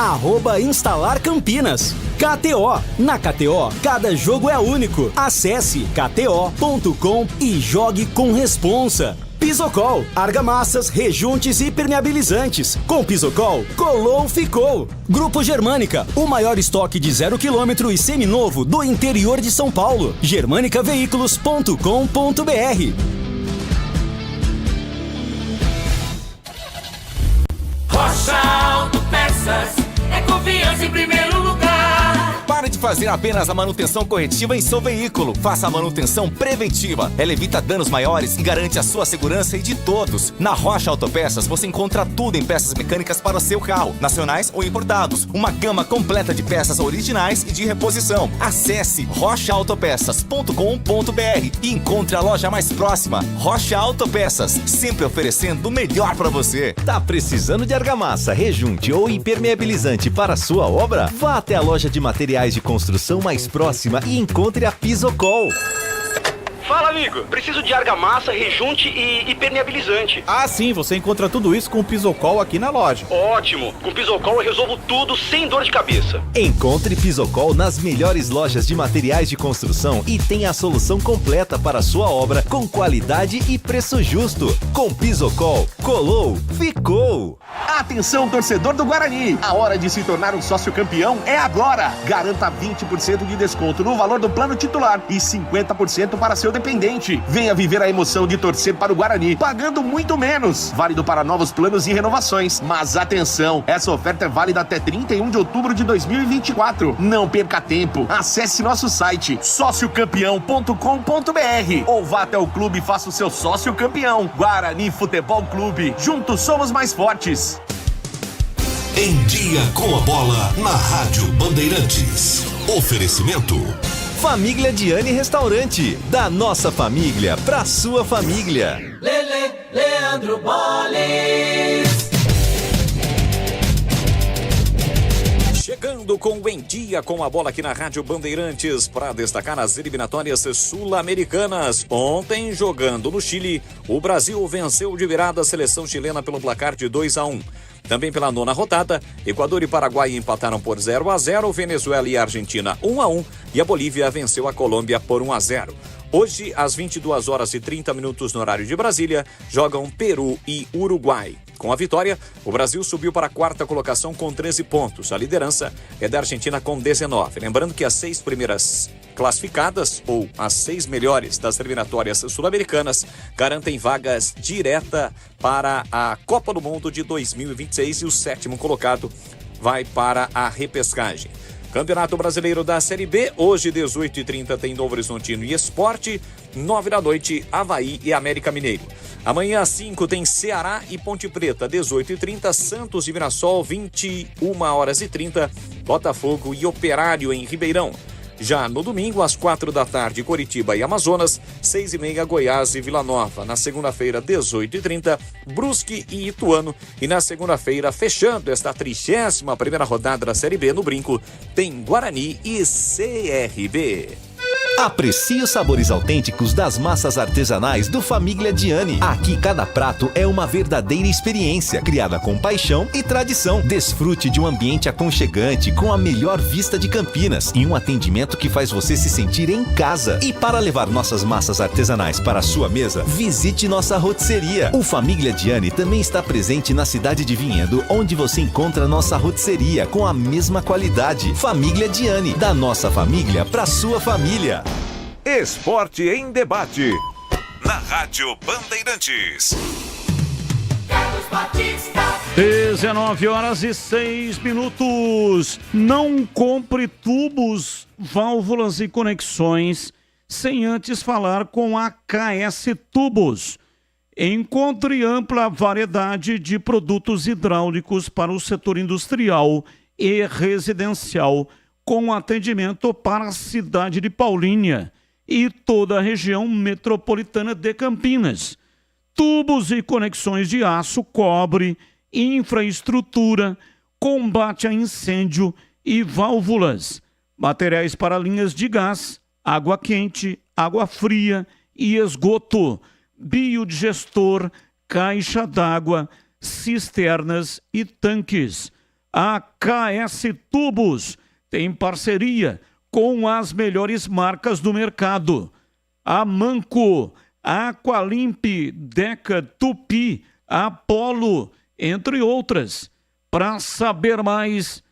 @instalarcampinas. KTO, na KTO, cada jogo é único. Acesse kto.com e jogue com responsa. Pisocol, argamassas, rejuntes e impermeabilizantes. Com Pisocol, colou, ficou. Grupo Germânica, o maior estoque de 0 km e seminovo do interior de São Paulo. germanicaveículos.com.br. Rocha Autopeças, é confiança em primeiro lugar. Pare de fazer apenas a manutenção corretiva em seu veículo. Faça a manutenção preventiva. Ela evita danos maiores e garante a sua segurança e de todos. Na Rocha Autopeças você encontra tudo em peças mecânicas para o seu carro, nacionais ou importados. Uma gama completa de peças originais e de reposição. Acesse rochaautopeças.com.br e encontre a loja mais próxima. Rocha Autopeças, sempre oferecendo o melhor para você. Tá precisando de argamassa, rejunte ou impermeabilizante para a sua obra? Vá até a loja de materiais de construção mais próxima e encontre a Pisocol. Fala, amigo. Preciso de argamassa, rejunte e impermeabilizante. Ah, sim. Você encontra tudo isso com o Pisocol aqui na loja. Ótimo. Com o Pisocol eu resolvo tudo sem dor de cabeça. Encontre Pisocol nas melhores lojas de materiais de construção e tenha a solução completa para a sua obra com qualidade e preço justo. Com Pisocol, colou, ficou. Atenção, torcedor do Guarani. A hora de se tornar um sócio campeão é agora. Garanta 20% de desconto no valor do plano titular e 50% para seu dependente. Venha viver a emoção de torcer para o Guarani, pagando muito menos. Válido para novos planos e renovações. Mas atenção, essa oferta é válida até 31 de outubro de 2024. Não perca tempo. Acesse nosso site sociocampeão.com.br ou vá até o clube e faça o seu sócio campeão. Guarani Futebol Clube. Juntos somos mais fortes. Em Dia com a Bola, na Rádio Bandeirantes. Oferecimento Família Diane Restaurante, da nossa família pra sua família. Leandro Boles. Chegando com o Em Dia com a Bola aqui na Rádio Bandeirantes para destacar as eliminatórias sul-americanas. Ontem, jogando no Chile, o Brasil venceu de virada a seleção chilena pelo placar de 2-1. Também pela nona rodada, Equador e Paraguai empataram por 0-0, Venezuela e Argentina 1-1 e a Bolívia venceu a Colômbia por 1-0. Hoje, às 22h30 no horário de Brasília, jogam Peru e Uruguai. Com a vitória, o Brasil subiu para a quarta colocação com 13 pontos. A liderança é da Argentina com 19. Lembrando que as 6 primeiras classificadas, ou as 6 melhores das eliminatórias sul-americanas, garantem vagas direta para a Copa do Mundo de 2026 e o 7º colocado vai para a repescagem. Campeonato Brasileiro da Série B, hoje 18h30 tem Novo Horizontino e Sport, 9 da noite Avaí e América Mineiro. Amanhã às 5 tem Ceará e Ponte Preta, 18h30 Santos e Mirassol, 21h30 Botafogo e Operário em Ribeirão. Já no domingo, às 4 da tarde, Coritiba e Amazonas, 6h30 Goiás e Vila Nova. Na segunda-feira, 18h30, Brusque e Ituano. E na segunda-feira, fechando esta 31ª rodada da Série B no Brinco, tem Guarani e CRB. Aprecie os sabores autênticos das massas artesanais do Família Diani. Aqui cada prato é uma verdadeira experiência, criada com paixão e tradição. Desfrute de um ambiente aconchegante com a melhor vista de Campinas e um atendimento que faz você se sentir em casa. E para levar nossas massas artesanais para a sua mesa, visite nossa rotisseria. O Família Diani também está presente na cidade de Vinhedo, onde você encontra nossa rotisseria com a mesma qualidade. Família Diani, da nossa família para sua família. Esporte em debate. Na Rádio Bandeirantes. 19h06. Não compre tubos, válvulas e conexões sem antes falar com a KS Tubos. Encontre ampla variedade de produtos hidráulicos para o setor industrial e residencial, com atendimento para a cidade de Paulínia e toda a região metropolitana de Campinas. Tubos e conexões de aço, cobre, infraestrutura, combate a incêndio e válvulas. Materiais para linhas de gás, água quente, água fria e esgoto. Biodigestor, caixa d'água, cisternas e tanques. A KS Tubos tem parceria com as melhores marcas do mercado. A Manco, Aqualimp, Deca, Tupi, Apollo, entre outras. Para saber mais,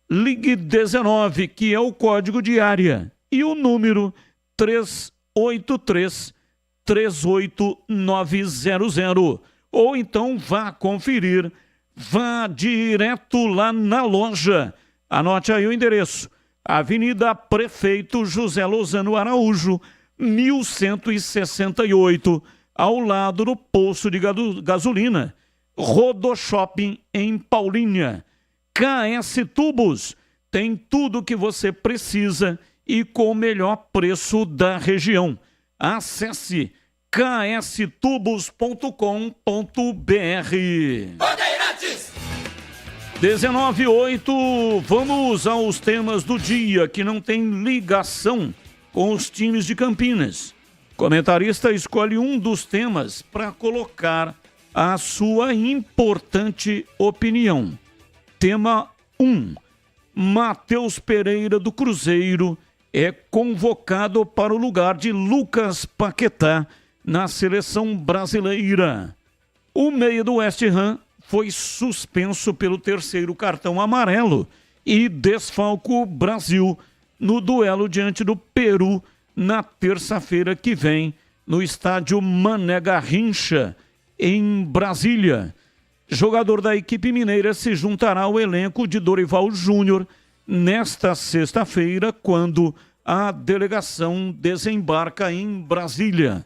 ligue 19, que é o código de área, e o número 383-38900. Ou então vá conferir, vá direto lá na loja. Anote aí o endereço: Avenida Prefeito José Lozano Araújo, 1168, ao lado do posto de gasolina, Rodoshopping em Paulínia. KS Tubos tem tudo o que você precisa e com o melhor preço da região. Acesse kstubos.com.br. 19h08, vamos aos temas do dia que não tem ligação com os times de Campinas. O comentarista escolhe um dos temas para colocar a sua importante opinião. Tema 1. Matheus Pereira do Cruzeiro é convocado para o lugar de Lucas Paquetá na seleção brasileira. O meia do West Ham foi suspenso pelo terceiro cartão amarelo e desfalca o Brasil no duelo diante do Peru na terça-feira que vem no estádio Mané Garrincha, em Brasília. Jogador da equipe mineira se juntará ao elenco de Dorival Júnior nesta sexta-feira, quando a delegação desembarca em Brasília.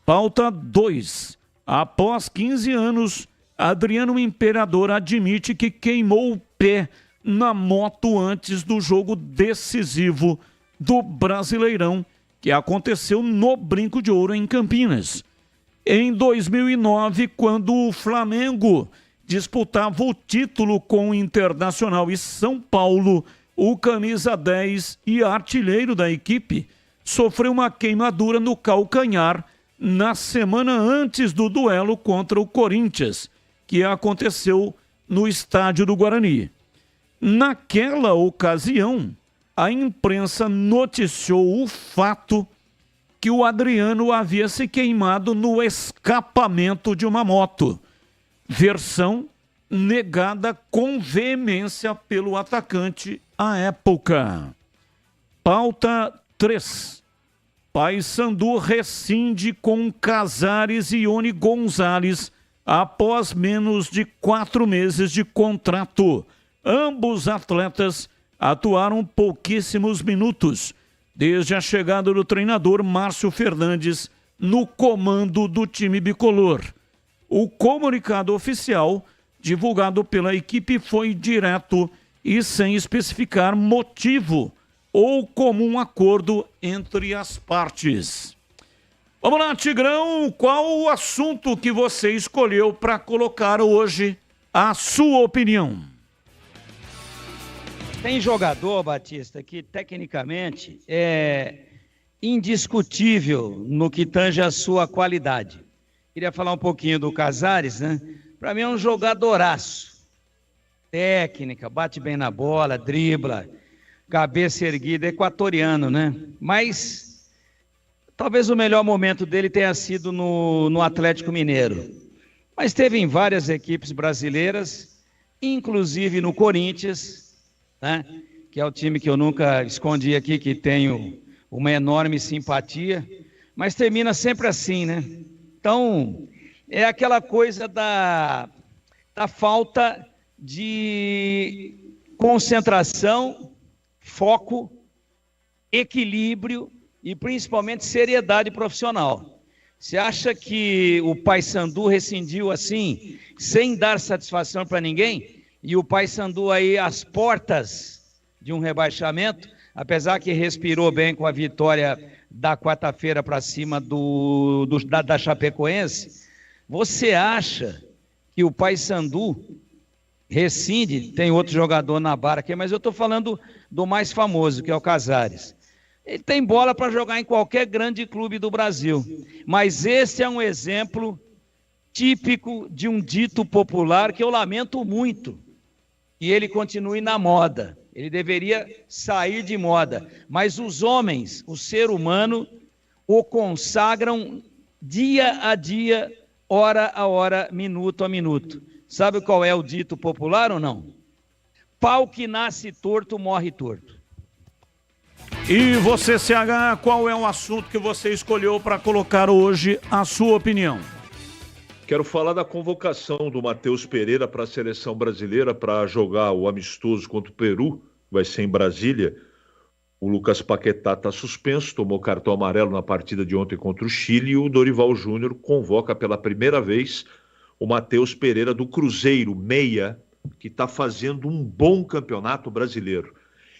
Pauta 2. Após 15 anos, Adriano Imperador admite que queimou o pé na moto antes do jogo decisivo do Brasileirão, que aconteceu no Brinco de Ouro, em Campinas. Em 2009, quando o Flamengo disputava o título com o Internacional e São Paulo, o camisa 10 e artilheiro da equipe sofreu uma queimadura no calcanhar na semana antes do duelo contra o Corinthians, que aconteceu no estádio do Guarani. Naquela ocasião, a imprensa noticiou o fato que o Adriano havia se queimado no escapamento de uma moto. Versão negada com veemência pelo atacante à época. Pauta 3. Paysandu rescinde com Casares e Ione Gonzalez após menos de 4 meses de contrato. Ambos atletas atuaram pouquíssimos minutos desde a chegada do treinador Márcio Fernandes no comando do time bicolor. O comunicado oficial divulgado pela equipe foi direto e sem especificar motivo ou comum acordo entre as partes. Vamos lá, Tigrão, qual o assunto que você escolheu para colocar hoje a sua opinião? Tem jogador, Batista, que tecnicamente é indiscutível no que tange a sua qualidade. Queria falar um pouquinho do Casares, né? Para mim é um jogadoraço. Técnica, bate bem na bola, dribla, cabeça erguida, equatoriano, né? Mas talvez o melhor momento dele tenha sido no Atlético Mineiro. Mas teve em várias equipes brasileiras, inclusive no Corinthians, né? Que é o time que eu nunca escondi aqui, que tenho uma enorme simpatia, mas termina sempre assim, né? Então, é aquela coisa da falta de concentração, foco, equilíbrio e principalmente seriedade profissional. Você acha que o Paysandu rescindiu assim, sem dar satisfação para ninguém? E o Paysandu aí às portas de um rebaixamento, apesar que respirou bem com a vitória da quarta-feira para cima da Chapecoense. Você acha que o Paysandu rescinde? Tem outro jogador na barra aqui, mas eu estou falando do mais famoso, que é o Casares. Ele tem bola para jogar em qualquer grande clube do Brasil, mas esse é um exemplo típico de um dito popular que eu lamento muito, e ele continue na moda. Ele deveria sair de moda, mas os homens, o ser humano, o consagram dia a dia, hora a hora, minuto a minuto. Sabe qual é o dito popular ou não? Pau que nasce torto, morre torto. E você, CH, qual é o assunto que você escolheu para colocar hoje a sua opinião? Quero falar da convocação do Matheus Pereira para a seleção brasileira para jogar o amistoso contra o Peru, vai ser em Brasília. O Lucas Paquetá está suspenso, tomou cartão amarelo na partida de ontem contra o Chile, e o Dorival Júnior convoca pela primeira vez o Matheus Pereira do Cruzeiro, meia, que está fazendo um bom campeonato brasileiro.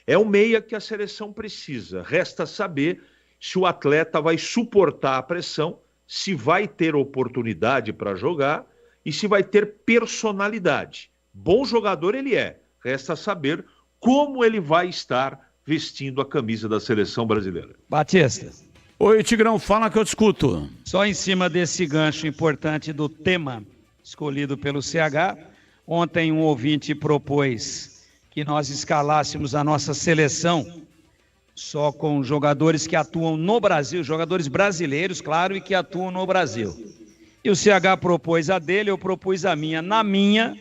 É um meia que a seleção precisa, resta saber se o atleta vai suportar a pressão, se vai ter oportunidade para jogar e se vai ter personalidade. Bom jogador ele é, resta saber como ele vai estar vestindo a camisa da seleção brasileira. Batista. Oi, Tigrão, fala que eu te escuto. Só em cima desse gancho importante do tema escolhido pelo CH, ontem um ouvinte propôs que nós escalássemos a nossa seleção só com jogadores que atuam no Brasil, jogadores brasileiros, claro, e que atuam no Brasil. E o CH propôs a dele, eu propus a minha. Na minha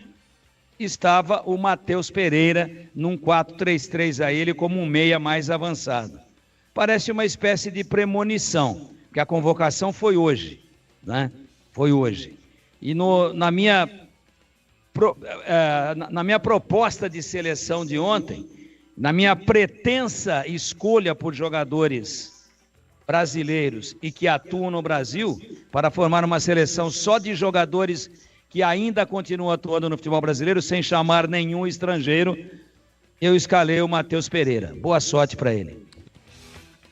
estava o Matheus Pereira num 4-3-3 a ele como um meia mais avançado. Parece uma espécie de premonição, porque a convocação foi hoje, né? Foi hoje. E na minha proposta de seleção de ontem, na minha pretensa escolha por jogadores brasileiros e que atuam no Brasil, para formar uma seleção só de jogadores que ainda continuam atuando no futebol brasileiro, sem chamar nenhum estrangeiro, eu escalei o Matheus Pereira. Boa sorte para ele.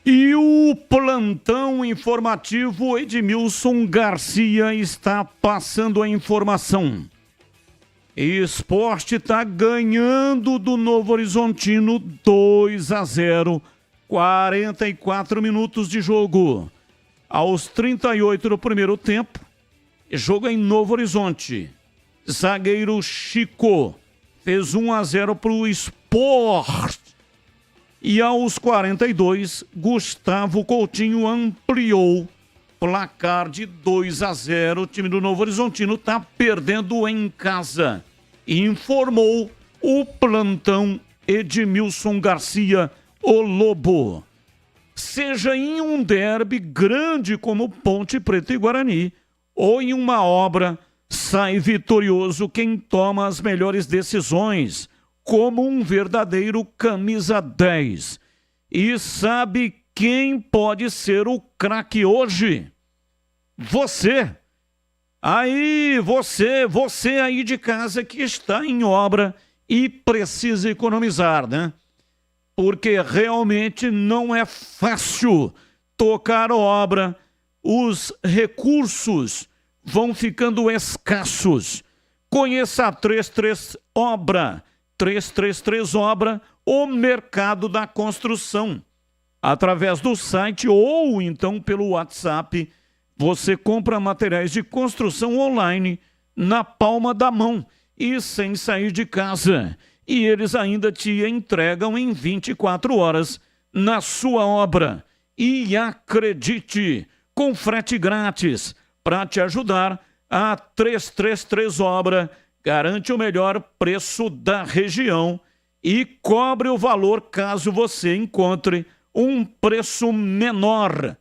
E o plantão informativo Edmilson Garcia está passando a informação. Esporte está ganhando do Novo Horizontino 2-0, 44 minutos de jogo. Aos 38 do primeiro tempo, jogo em Novo Horizonte. Zagueiro Chico fez 1-0 para o Sport. E aos 42, Gustavo Coutinho ampliou placar de 2-0. O time do Novo Horizontino está perdendo em casa. Informou o plantão Edmilson Garcia, o Lobo. Seja em um derby grande como Ponte Preta e Guarani, ou em uma obra, sai vitorioso quem toma as melhores decisões, como um verdadeiro camisa 10. E sabe quem pode ser o craque hoje? Você. Aí, você aí de casa que está em obra e precisa economizar, né? Porque realmente não é fácil tocar obra, os recursos vão ficando escassos. Conheça a 33 Obra, 333 Obra, o mercado da construção. Através do site ou então pelo WhatsApp, você compra materiais de construção online na palma da mão e sem sair de casa. E eles ainda te entregam em 24 horas na sua obra. E acredite, com frete grátis, para te ajudar, a 333 Obra garante o melhor preço da região e cobre o valor caso você encontre um preço menor.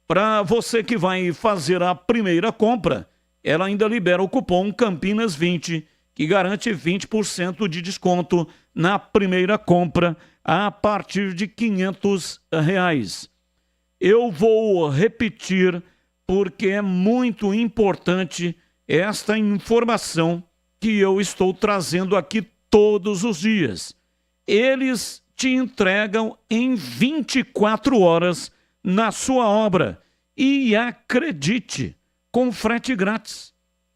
Para você que vai fazer a primeira compra, ela ainda libera o cupom Campinas 20, que garante 20% de desconto na primeira compra a partir de R$500. Eu vou repetir porque é muito importante esta informação que eu estou trazendo aqui todos os dias. Eles te entregam em 24 horas na sua obra. E acredite, com frete grátis.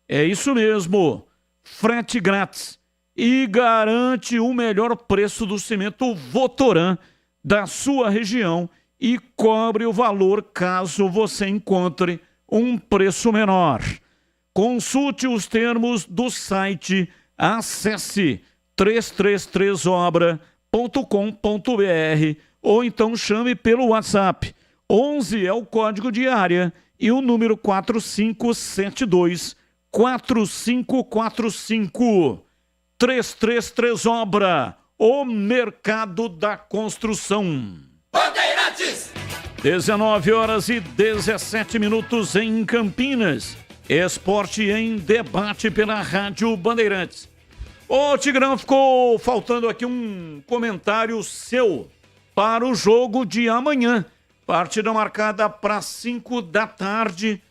É isso mesmo, frete grátis. E garante o melhor preço do cimento Votoran da sua região e cobre o valor caso você encontre um preço menor. Consulte os termos do site, acesse 333obra.com.br ou então chame pelo WhatsApp. 11 é o código de área e o número 4572-4545. 333 Obra, o mercado da construção. Bandeirantes! 19h17 em Campinas. Esporte em debate pela Rádio Bandeirantes. Ô Tigrão, ficou faltando aqui um comentário seu para o jogo de amanhã. Partida marcada para 5 da tarde.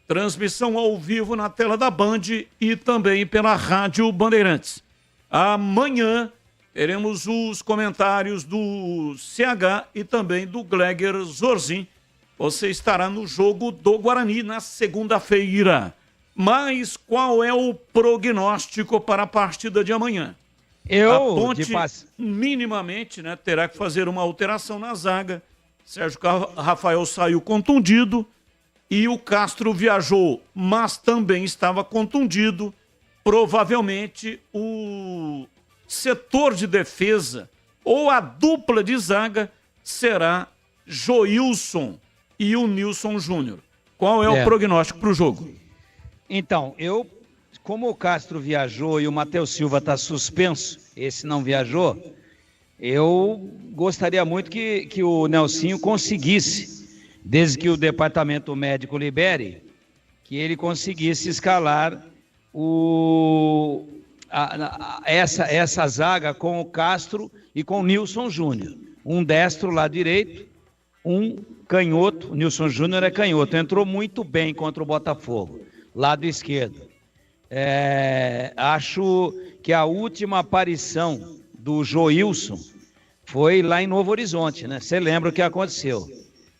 Transmissão ao vivo na tela da Band e também pela Rádio Bandeirantes. Amanhã teremos os comentários do CH e também do Gleger Zorzin. Você estará no jogo do Guarani na segunda-feira. Mas qual é o prognóstico para a partida de amanhã? A Ponte, minimamente, né, terá que fazer uma alteração na zaga. Sérgio Rafael saiu contundido e o Castro viajou, mas também estava contundido. Provavelmente o setor de defesa ou a dupla de zaga será Joilson e o Nilson Júnior. Qual é o prognóstico para o jogo? Então, como o Castro viajou e o Matheus Silva está suspenso, esse não viajou, eu gostaria muito que o Nelsinho conseguisse, desde que o departamento médico libere, que ele conseguisse escalar essa zaga com o Castro e com o Nilson Júnior. Um destro lá direito, um canhoto. O Nilson Júnior é canhoto, entrou muito bem contra o Botafogo, lado esquerdo. Acho que a última aparição do Joilson foi lá em Novo Horizonte, né? Você lembra o que aconteceu?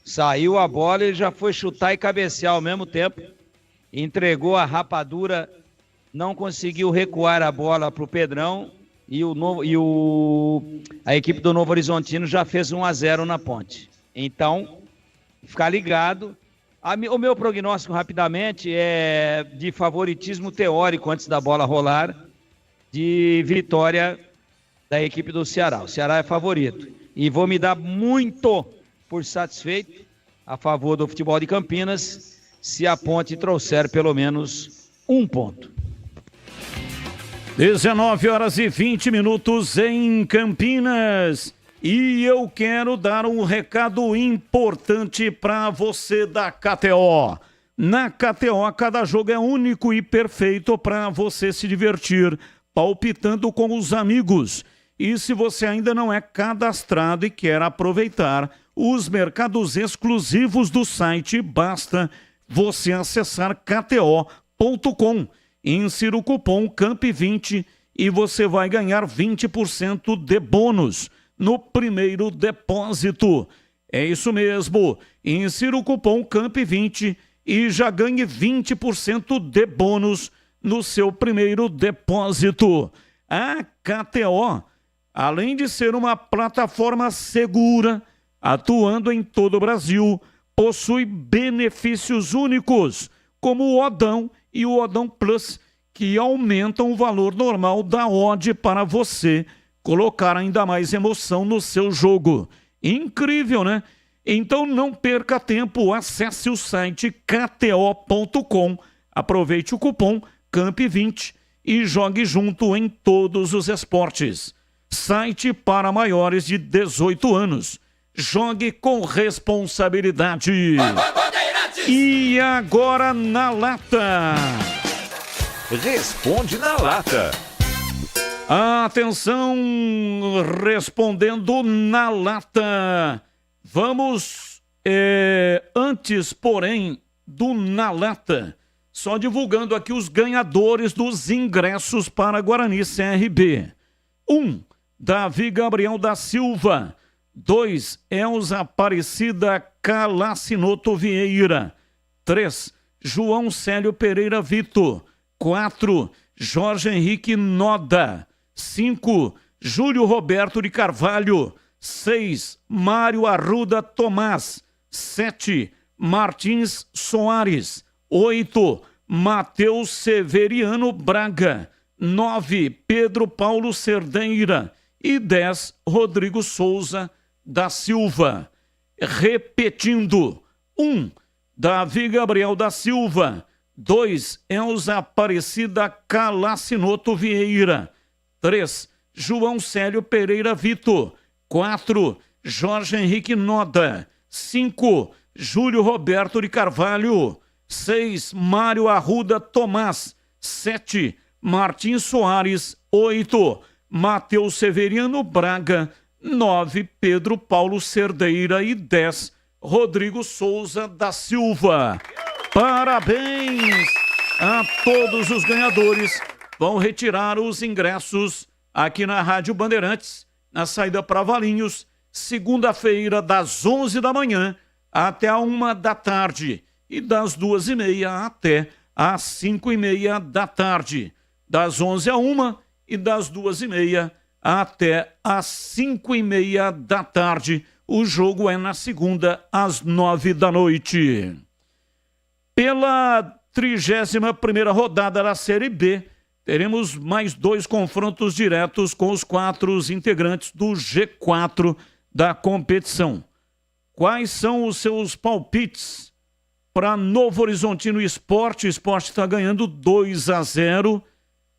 Saiu a bola, ele já foi chutar e cabecear ao mesmo tempo, entregou a rapadura, não conseguiu recuar a bola para o Pedrão e a equipe do Novo Horizontino já fez 1-0 na Ponte. Então, ficar ligado. O meu prognóstico rapidamente é de favoritismo teórico antes da bola rolar, de vitória da equipe do Ceará. O Ceará é favorito e vou me dar muito por satisfeito a favor do futebol de Campinas se a Ponte trouxer pelo menos um ponto. 19h20 em Campinas. E eu quero dar um recado importante para você da KTO. Na KTO, cada jogo é único e perfeito para você se divertir, palpitando com os amigos. E se você ainda não é cadastrado e quer aproveitar os mercados exclusivos do site, basta você acessar kto.com, insira o cupom CAMP20 e você vai ganhar 20% de bônus no primeiro depósito. É isso mesmo, insira o cupom CAMP20 e já ganhe 20% de bônus no seu primeiro depósito. A KTO, além de ser uma plataforma segura, atuando em todo o Brasil, possui benefícios únicos, como o Odão e o Odão Plus, que aumentam o valor normal da odd para você colocar ainda mais emoção no seu jogo. Incrível, né? Então não perca tempo, acesse o site kto.com, aproveite o cupom CAMP20 e jogue junto em todos os esportes. Site para maiores de 18 anos. Jogue com responsabilidade. E agora na lata. Responde na lata. Atenção, respondendo na lata. Vamos, antes, porém, do na lata, só divulgando aqui os ganhadores dos ingressos para Guarani CRB. 1, Davi Gabriel da Silva. 2, Elza Aparecida Calacinoto Vieira. 3, João Célio Pereira Vito. 4, Jorge Henrique Noda. 5, Júlio Roberto de Carvalho. 6, Mário Arruda Tomás. 7, Martins Soares. 8, Matheus Severiano Braga. 9, Pedro Paulo Cerdeira. E 10, Rodrigo Souza da Silva. Repetindo: 1, Davi Gabriel da Silva. 2, Elza Aparecida Calacinoto Vieira. 3, João Célio Pereira Vito. 4, Jorge Henrique Noda. 5, Júlio Roberto de Carvalho. 6, Mário Arruda Tomás. 7, Martins Soares. 8, Matheus Severiano Braga. 9, Pedro Paulo Cerdeira. E 10, Rodrigo Souza da Silva. Parabéns a todos os ganhadores. Vão retirar os ingressos aqui na Rádio Bandeirantes, na saída para Valinhos, segunda-feira, das 11 da manhã até a 1 da tarde e das 2h30 até às 5h30 da tarde. Das 11 à 1 e das 2h30 até às 5h30 da tarde. O jogo é na segunda, às 9 da noite. Pela 31ª rodada da Série B, teremos mais 2 confrontos diretos com os 4 integrantes do G4 da competição. Quais são os seus palpites para Novo Horizontino Esporte? O Esporte está ganhando 2-0.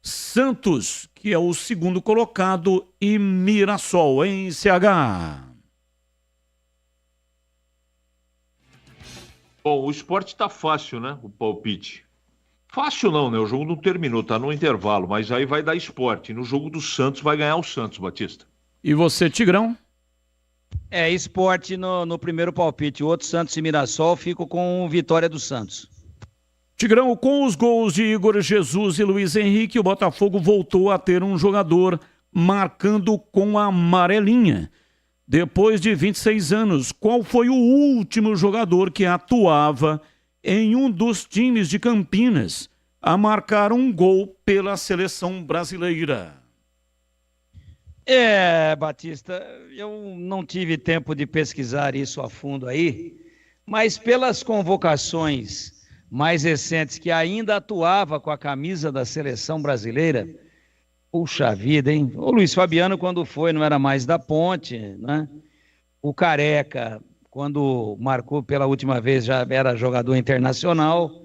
Santos, que é o segundo colocado, e Mirassol, em CH. Bom, o Esporte está fácil, né? O palpite. Fácil não, né? O jogo não terminou, tá no intervalo, mas aí vai dar Esporte. No jogo do Santos vai ganhar o Santos, Batista. E você, Tigrão? Esporte no primeiro palpite. O outro, Santos e Mirassol, fico com vitória do Santos. Tigrão, com os gols de Igor Jesus e Luiz Henrique, o Botafogo voltou a ter um jogador marcando com a amarelinha. Depois de 26 anos, qual foi o último jogador que atuava em um dos times de Campinas a marcar um gol pela seleção brasileira? Batista, eu não tive tempo de pesquisar isso a fundo aí, mas pelas convocações mais recentes que ainda atuava com a camisa da seleção brasileira, puxa vida, hein? O Luiz Fabiano, quando foi, não era mais da Ponte, né? O Careca, quando marcou pela última vez, já era jogador internacional.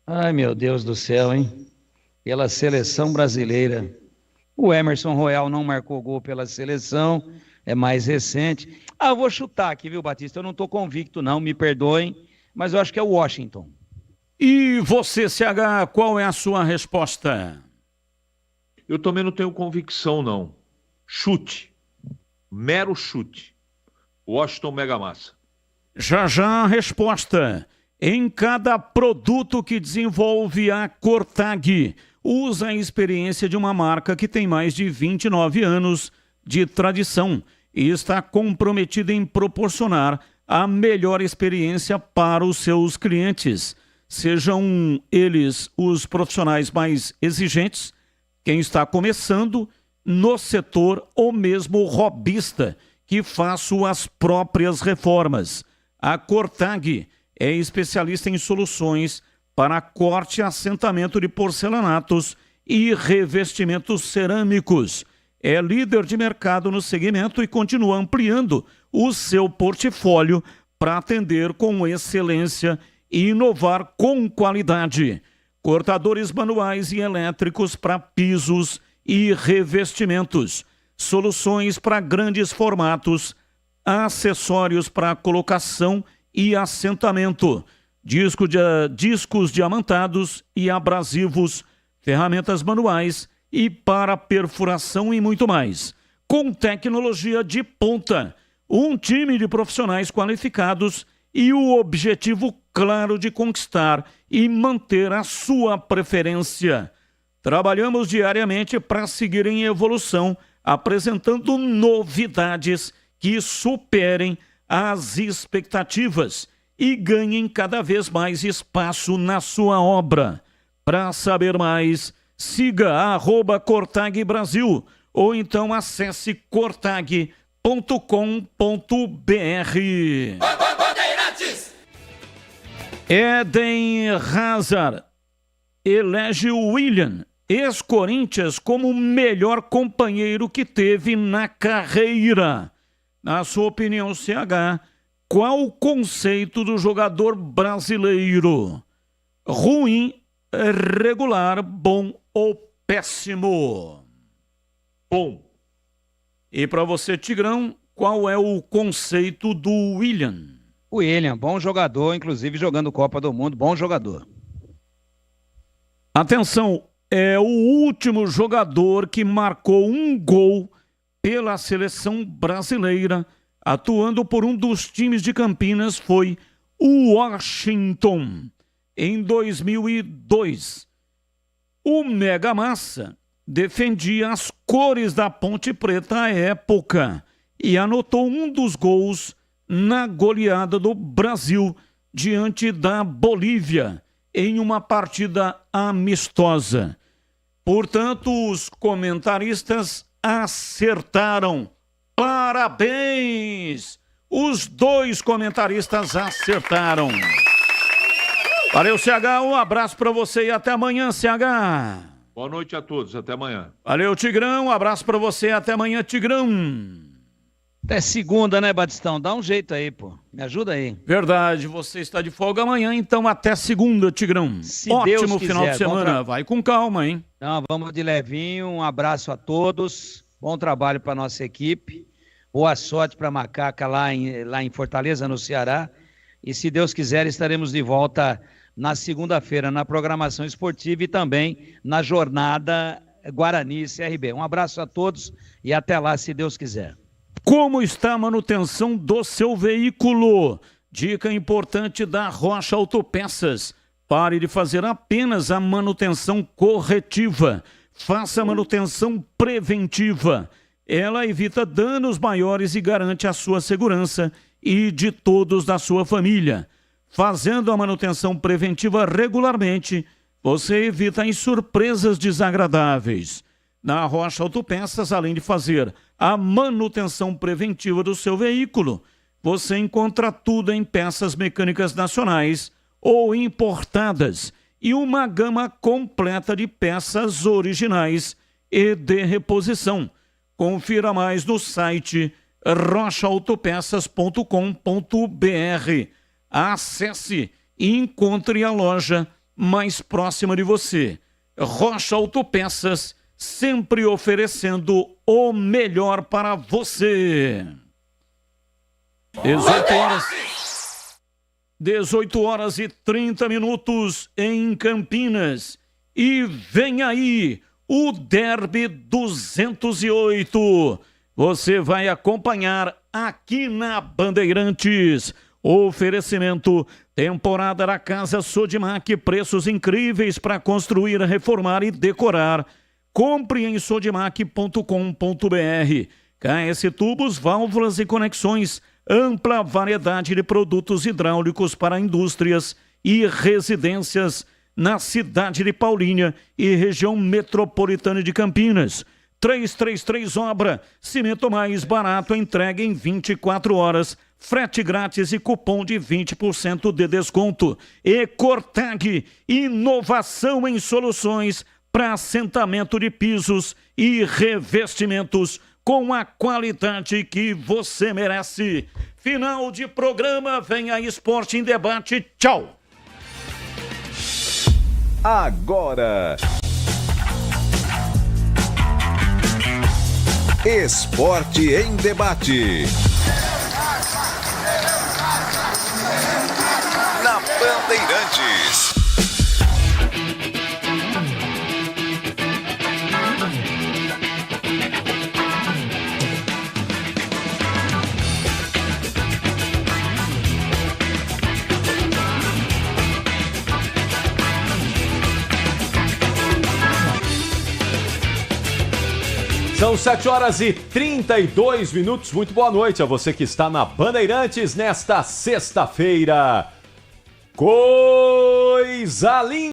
Ai, meu Deus do céu, hein? Pela seleção brasileira. O Emerson Royal não marcou gol pela seleção, é mais recente. Eu vou chutar aqui, viu, Batista? Eu não estou convicto, não, me perdoem, mas eu acho que é o Washington. E você, CH, qual é a sua resposta? Eu também não tenho convicção, não. Chute. Mero chute. Washington Mega Massa. Já a resposta. Em cada produto que desenvolve a Cortag, usa a experiência de uma marca que tem mais de 29 anos de tradição e está comprometida em proporcionar a melhor experiência para os seus clientes. Sejam eles os profissionais mais exigentes, quem está começando no setor ou mesmo robista, que faz suas próprias reformas. A Cortag é especialista em soluções para corte e assentamento de porcelanatos e revestimentos cerâmicos. É líder de mercado no segmento e continua ampliando o seu portfólio para atender com excelência e inovar com qualidade. Cortadores manuais e elétricos para pisos e revestimentos. Soluções para grandes formatos, acessórios para colocação e assentamento, discos diamantados e abrasivos, ferramentas manuais e para perfuração e muito mais. Com tecnologia de ponta, um time de profissionais qualificados e o objetivo claro de conquistar e manter a sua preferência. Trabalhamos diariamente para seguir em evolução, apresentando novidades que superem as expectativas e ganhem cada vez mais espaço na sua obra. Para saber mais, siga @Cortag Brasil ou então acesse cortag.com.br. Eden Hazard elege o Willian, ex-Corinthians, como o melhor companheiro que teve na carreira. Na sua opinião, CH, qual o conceito do jogador brasileiro? Ruim, regular, bom ou péssimo? Bom. E para você, Tigrão, qual é o conceito do Willian? Willian, bom jogador, inclusive jogando Copa do Mundo, bom jogador. Atenção, é o último jogador que marcou um gol pela seleção brasileira, atuando por um dos times de Campinas, foi o Washington, em 2002. O Mega Massa defendia as cores da Ponte Preta à época e anotou um dos gols na goleada do Brasil diante da Bolívia, em uma partida amistosa. Portanto, os comentaristas acertaram. Parabéns! Os dois comentaristas acertaram. Valeu, CH. Um abraço para você e até amanhã, CH. Boa noite a todos. Até amanhã. Valeu, Tigrão. Um abraço para você e até amanhã, Tigrão. Até segunda, né, Batistão? Dá um jeito aí, pô. Me ajuda aí. Verdade. Você está de folga amanhã, então até segunda, Tigrão. Se ótimo Deus quiser, final de semana. Vai com calma, hein? Não, vamos de levinho. Um abraço a todos. Bom trabalho para nossa equipe. Boa sorte para a Macaca lá em Fortaleza, no Ceará. E se Deus quiser, estaremos de volta na segunda-feira na programação esportiva e também na jornada Guarani e CRB. Um abraço a todos e até lá, se Deus quiser. Como está a manutenção do seu veículo? Dica importante da Rocha Autopeças. Pare de fazer apenas a manutenção corretiva. Faça a manutenção preventiva. Ela evita danos maiores e garante a sua segurança e de todos da sua família. Fazendo a manutenção preventiva regularmente, você evita as surpresas desagradáveis. Na Rocha Autopeças, além de fazer a manutenção preventiva do seu veículo, você encontra tudo em peças mecânicas nacionais ou importadas e uma gama completa de peças originais e de reposição. Confira mais no site rochaautopeças.com.br. Acesse e encontre a loja mais próxima de você. Rocha Autopeças, sempre oferecendo o melhor para você. 18 horas e 30 minutos em Campinas. E vem aí o Derby 208. Você vai acompanhar aqui na Bandeirantes. Oferecimento, temporada da Casa Sodimac, preços incríveis para construir, reformar e decorar. Compre em sodimac.com.br. KS Tubos, válvulas e conexões, ampla variedade de produtos hidráulicos para indústrias e residências na cidade de Paulínia e região metropolitana de Campinas. 333 Obra, cimento mais barato, entrega em 24 horas, frete grátis e cupom de 20% de desconto. Ecortag, inovação em soluções para assentamento de pisos e revestimentos com a qualidade que você merece. Final de programa, vem a Esporte em Debate. Tchau! Agora, Esporte em Debate. Na Bandeirantes. São 7h32. Muito boa noite a você que está na Bandeirantes nesta sexta-feira. Coisa linda!